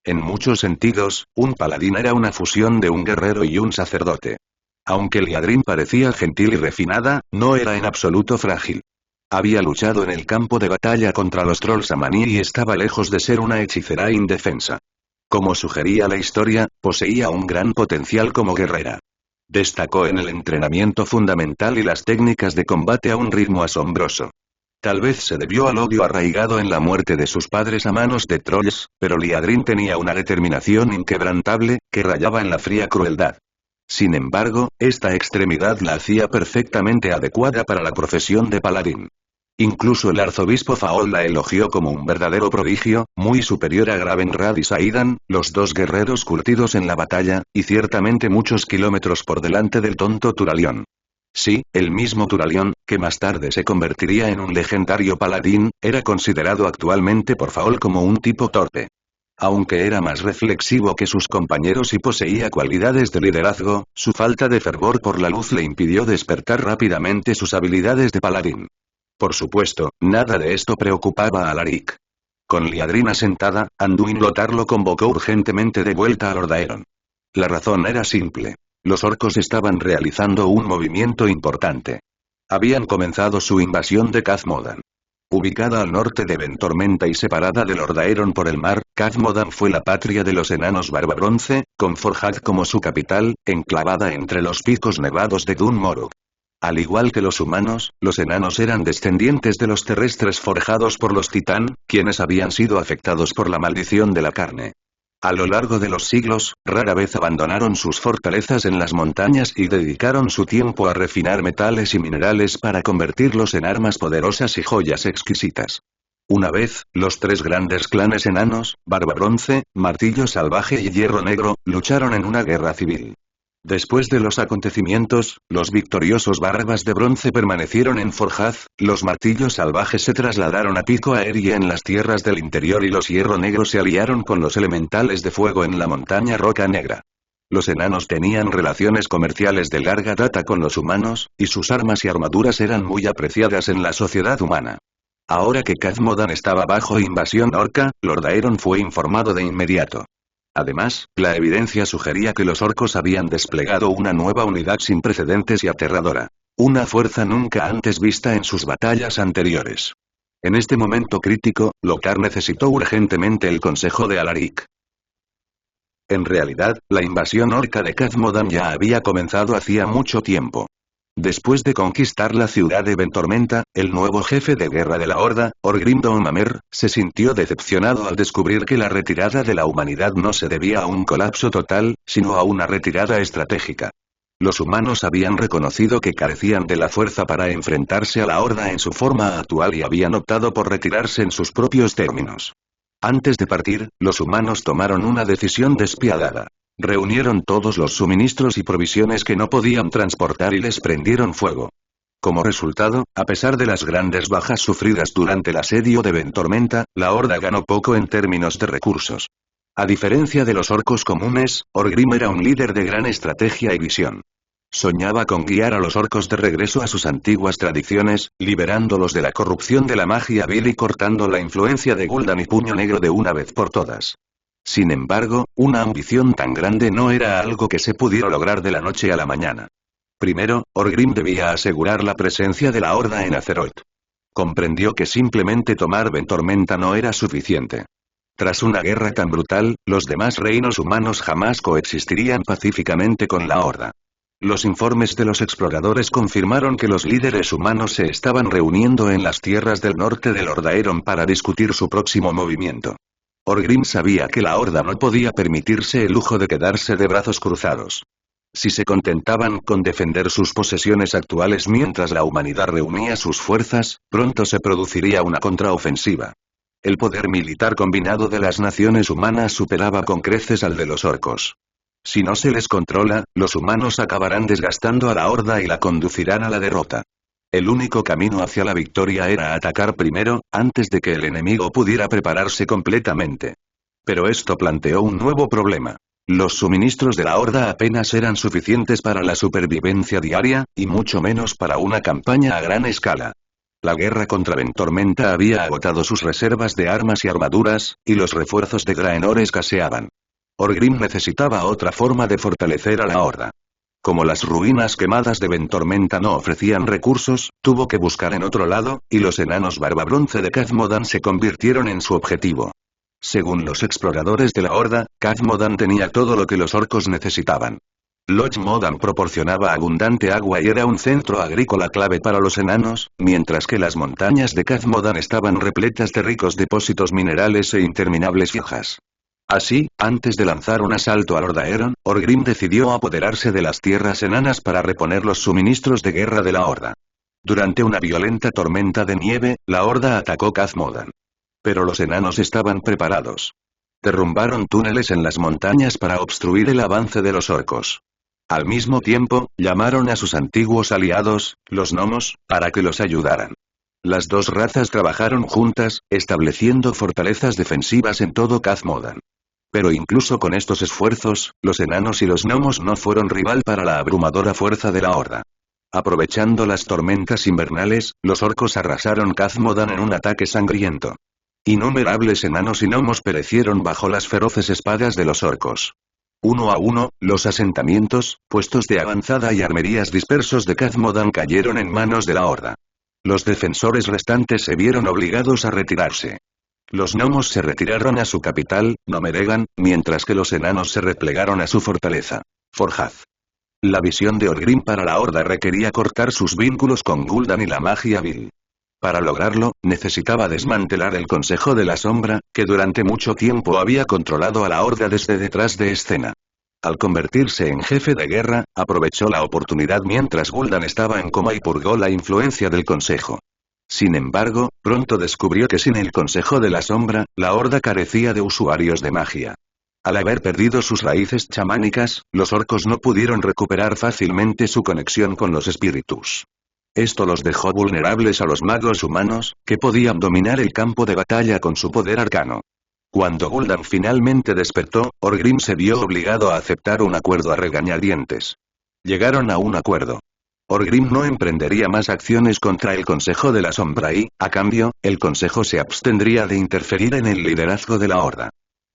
En muchos sentidos, un paladín era una fusión de un guerrero y un sacerdote. Aunque Liadrin parecía gentil y refinada, no era en absoluto frágil. Había luchado en el campo de batalla contra los trolls Amani y estaba lejos de ser una hechicera indefensa. Como sugería la historia, poseía un gran potencial como guerrera. Destacó en el entrenamiento fundamental y las técnicas de combate a un ritmo asombroso. Tal vez se debió al odio arraigado en la muerte de sus padres a manos de trolls, pero Liadrin tenía una determinación inquebrantable, que rayaba en la fría crueldad. Sin embargo, esta extremidad la hacía perfectamente adecuada para la profesión de paladín. Incluso el arzobispo Faol la elogió como un verdadero prodigio, muy superior a Gravenrad y Saidan, los dos guerreros curtidos en la batalla, y ciertamente muchos kilómetros por delante del tonto Turalión. Sí, el mismo Turalión, que más tarde se convertiría en un legendario paladín, era considerado actualmente por Faol como un tipo torpe. Aunque era más reflexivo que sus compañeros y poseía cualidades de liderazgo, su falta de fervor por la luz le impidió despertar rápidamente sus habilidades de paladín. Por supuesto, nada de esto preocupaba a Alaric. Con Liadrina sentada, Anduin Lothar lo convocó urgentemente de vuelta a Lord Aeron. La razón era simple. Los orcos estaban realizando un movimiento importante. Habían comenzado su invasión de Khazmodan. Ubicada al norte de Ventormenta y separada de Lord Aeron por el mar, Khazmodan fue la patria de los enanos Barbabronce, con Forjad como su capital, enclavada entre los picos nevados de Dun Morog. Al igual que los humanos, los enanos eran descendientes de los terrestres forjados por los titán, quienes habían sido afectados por la maldición de la carne. A lo largo de los siglos, rara vez abandonaron sus fortalezas en las montañas y dedicaron su tiempo a refinar metales y minerales para convertirlos en armas poderosas y joyas exquisitas. Una vez, los tres grandes clanes enanos, Barbabronce, Martillo Salvaje y Hierro Negro, lucharon en una guerra civil. Después de los acontecimientos, los victoriosos Barbas de Bronce permanecieron en Forjad, los Martillos Salvajes se trasladaron a Pico Aerie en las tierras del interior y los Hierro Negro se aliaron con los elementales de fuego en la montaña Roca Negra. Los enanos tenían relaciones comerciales de larga data con los humanos, y sus armas y armaduras eran muy apreciadas en la sociedad humana. Ahora que Khazmodan estaba bajo invasión orca, Lord Aeron fue informado de inmediato. Además, la evidencia sugería que los orcos habían desplegado una nueva unidad sin precedentes y aterradora. Una fuerza nunca antes vista en sus batallas anteriores. En este momento crítico, Lothar necesitó urgentemente el consejo de Alaric. En realidad, la invasión orca de Khazmodan ya había comenzado hacía mucho tiempo. Después de conquistar la ciudad de Ventormenta, el nuevo jefe de guerra de la Horda, Orgrim Doomamer, se sintió decepcionado al descubrir que la retirada de la humanidad no se debía a un colapso total, sino a una retirada estratégica. Los humanos habían reconocido que carecían de la fuerza para enfrentarse a la Horda en su forma actual y habían optado por retirarse en sus propios términos. Antes de partir, los humanos tomaron una decisión despiadada. Reunieron todos los suministros y provisiones que no podían transportar y les prendieron fuego. Como resultado, a pesar de las grandes bajas sufridas durante el asedio de Ventormenta, la Horda ganó poco en términos de recursos. A diferencia de los orcos comunes, Orgrim era un líder de gran estrategia y visión. Soñaba con guiar a los orcos de regreso a sus antiguas tradiciones, liberándolos de la corrupción de la magia vil y cortando la influencia de Gul'dan y Puño Negro de una vez por todas. Sin embargo, una ambición tan grande no era algo que se pudiera lograr de la noche a la mañana. Primero, Orgrim debía asegurar la presencia de la Horda en Azeroth. Comprendió que simplemente tomar Ventormenta no era suficiente. Tras una guerra tan brutal, los demás reinos humanos jamás coexistirían pacíficamente con la Horda. Los informes de los exploradores confirmaron que los líderes humanos se estaban reuniendo en las tierras del norte de Lord Aeron para discutir su próximo movimiento. Orgrim sabía que la Horda no podía permitirse el lujo de quedarse de brazos cruzados. Si se contentaban con defender sus posesiones actuales mientras la humanidad reunía sus fuerzas, pronto se produciría una contraofensiva. El poder militar combinado de las naciones humanas superaba con creces al de los orcos. Si no se les controla, los humanos acabarán desgastando a la Horda y la conducirán a la derrota. El único camino hacia la victoria era atacar primero, antes de que el enemigo pudiera prepararse completamente. Pero esto planteó un nuevo problema. Los suministros de la Horda apenas eran suficientes para la supervivencia diaria, y mucho menos para una campaña a gran escala. La guerra contra Ventormenta había agotado sus reservas de armas y armaduras, y los refuerzos de Graenor escaseaban. Orgrim necesitaba otra forma de fortalecer a la Horda. Como las ruinas quemadas de Ventormenta no ofrecían recursos, tuvo que buscar en otro lado, y los enanos Barbabronce de Khazmodan se convirtieron en su objetivo. Según los exploradores de la Horda, Khazmodan tenía todo lo que los orcos necesitaban. Loch Modan proporcionaba abundante agua y era un centro agrícola clave para los enanos, mientras que las montañas de Khazmodan estaban repletas de ricos depósitos minerales e interminables fiejas. Así, antes de lanzar un asalto a Lord Aeron, Orgrim decidió apoderarse de las tierras enanas para reponer los suministros de guerra de la Horda. Durante una violenta tormenta de nieve, la horda atacó Khazmodan. Pero los enanos estaban preparados. Derrumbaron túneles en las montañas para obstruir el avance de los orcos. Al mismo tiempo, llamaron a sus antiguos aliados, los gnomos, para que los ayudaran. Las dos razas trabajaron juntas, estableciendo fortalezas defensivas en todo Khazmodan. Pero incluso con estos esfuerzos, los enanos y los gnomos no fueron rival para la abrumadora fuerza de la horda. Aprovechando las tormentas invernales, los orcos arrasaron Khazmodan en un ataque sangriento. Innumerables enanos y gnomos perecieron bajo las feroces espadas de los orcos. Uno a uno, los asentamientos, puestos de avanzada y armerías dispersos de Khazmodan cayeron en manos de la horda. Los defensores restantes se vieron obligados a retirarse. Los gnomos se retiraron a su capital, Nomeregan, mientras que los enanos se replegaron a su fortaleza, Forjaz. La visión de Orgrim para la horda requería cortar sus vínculos con Gul'dan y la magia vil. Para lograrlo, necesitaba desmantelar el Consejo de la Sombra, que durante mucho tiempo había controlado a la horda desde detrás de escena. Al convertirse en jefe de guerra, aprovechó la oportunidad mientras Gul'dan estaba en coma y purgó la influencia del Consejo. Sin embargo, pronto descubrió que sin el Consejo de la Sombra, la horda carecía de usuarios de magia. Al haber perdido sus raíces chamánicas, los orcos no pudieron recuperar fácilmente su conexión con los espíritus. Esto los dejó vulnerables a los magos humanos, que podían dominar el campo de batalla con su poder arcano. Cuando Gul'dan finalmente despertó, Orgrim se vio obligado a aceptar un acuerdo a regañadientes. Llegaron a un acuerdo. Orgrim no emprendería más acciones contra el Consejo de la Sombra y, a cambio, el Consejo se abstendría de interferir en el liderazgo de la Horda.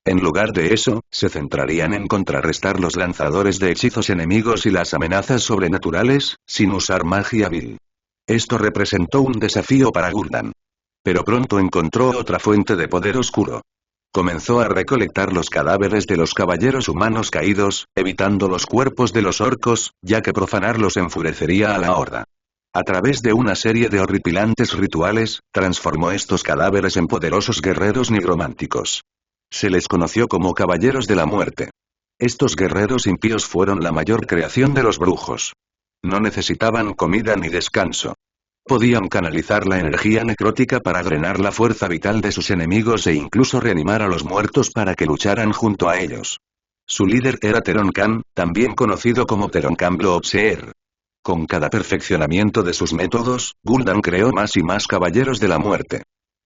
En lugar de eso, se centrarían en contrarrestar los lanzadores de hechizos enemigos y las amenazas sobrenaturales, sin usar magia vil. Esto representó un desafío para Gul'dan. Pero pronto encontró otra fuente de poder oscuro. Comenzó a recolectar los cadáveres de los caballeros humanos caídos, evitando los cuerpos de los orcos, ya que profanarlos enfurecería a la horda. A través de una serie de horripilantes rituales, transformó estos cadáveres en poderosos guerreros nigrománticos. Se les conoció como Caballeros de la Muerte. Estos guerreros impíos fueron la mayor creación de los brujos. No necesitaban comida ni descanso. Podían canalizar la energía necrótica para drenar la fuerza vital de sus enemigos e incluso reanimar a los muertos para que lucharan junto a ellos. Su líder era Teronkan, también conocido como Teronkan Bloodseer. Con cada perfeccionamiento de sus métodos, Gul'dan creó más y más Caballeros de la Muerte.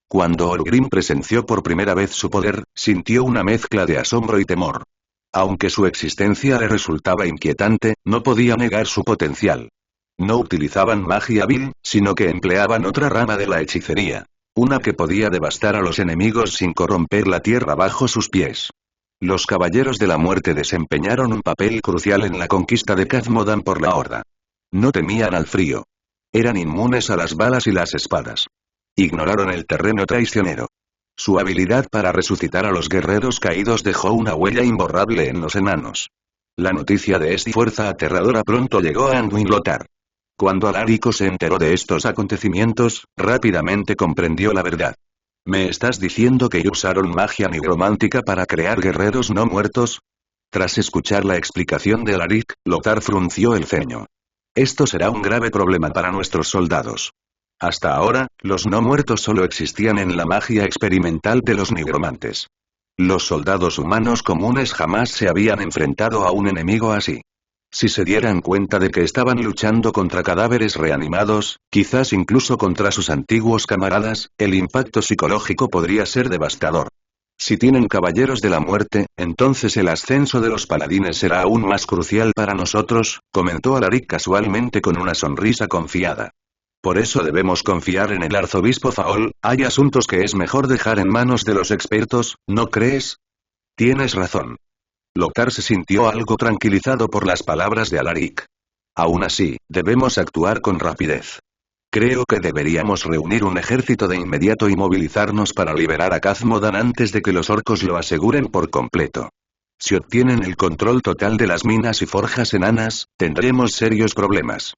Cuando Orgrim presenció por primera vez su poder, sintió una mezcla de asombro y temor. Aunque su existencia le resultaba inquietante, no podía negar su potencial. No utilizaban magia vil, sino que empleaban otra rama de la hechicería. Una que podía devastar a los enemigos sin corromper la tierra bajo sus pies. Los Caballeros de la Muerte desempeñaron un papel crucial en la conquista de Khazmodan por la Horda. No temían al frío. Eran inmunes a las balas y las espadas. Ignoraron el terreno traicionero. Su habilidad para resucitar a los guerreros caídos dejó una huella imborrable en los enanos. La noticia de esta fuerza aterradora pronto llegó a Anduin Lothar. Cuando Alarico se enteró de estos acontecimientos, rápidamente comprendió la verdad. ¿Me estás diciendo que usaron magia nigromántica para crear guerreros no muertos? Tras escuchar la explicación de Alaric, Lothar frunció el ceño. Esto será un grave problema para nuestros soldados. Hasta ahora, los no muertos solo existían en la magia experimental de los nigromantes. Los soldados humanos comunes jamás se habían enfrentado a un enemigo así. Si se dieran cuenta de que estaban luchando contra cadáveres reanimados, quizás incluso contra sus antiguos camaradas, el impacto psicológico podría ser devastador. Si tienen Caballeros de la Muerte, entonces el ascenso de los paladines será aún más crucial para nosotros, comentó Alaric casualmente con una sonrisa confiada. Por eso debemos confiar en el arzobispo Faol, hay asuntos que es mejor dejar en manos de los expertos, ¿no crees? Tienes razón. Lothar se sintió algo tranquilizado por las palabras de Alaric. Aún así, debemos actuar con rapidez. Creo que deberíamos reunir un ejército de inmediato y movilizarnos para liberar a Khazmodan antes de que los orcos lo aseguren por completo. Si obtienen el control total de las minas y forjas enanas, tendremos serios problemas.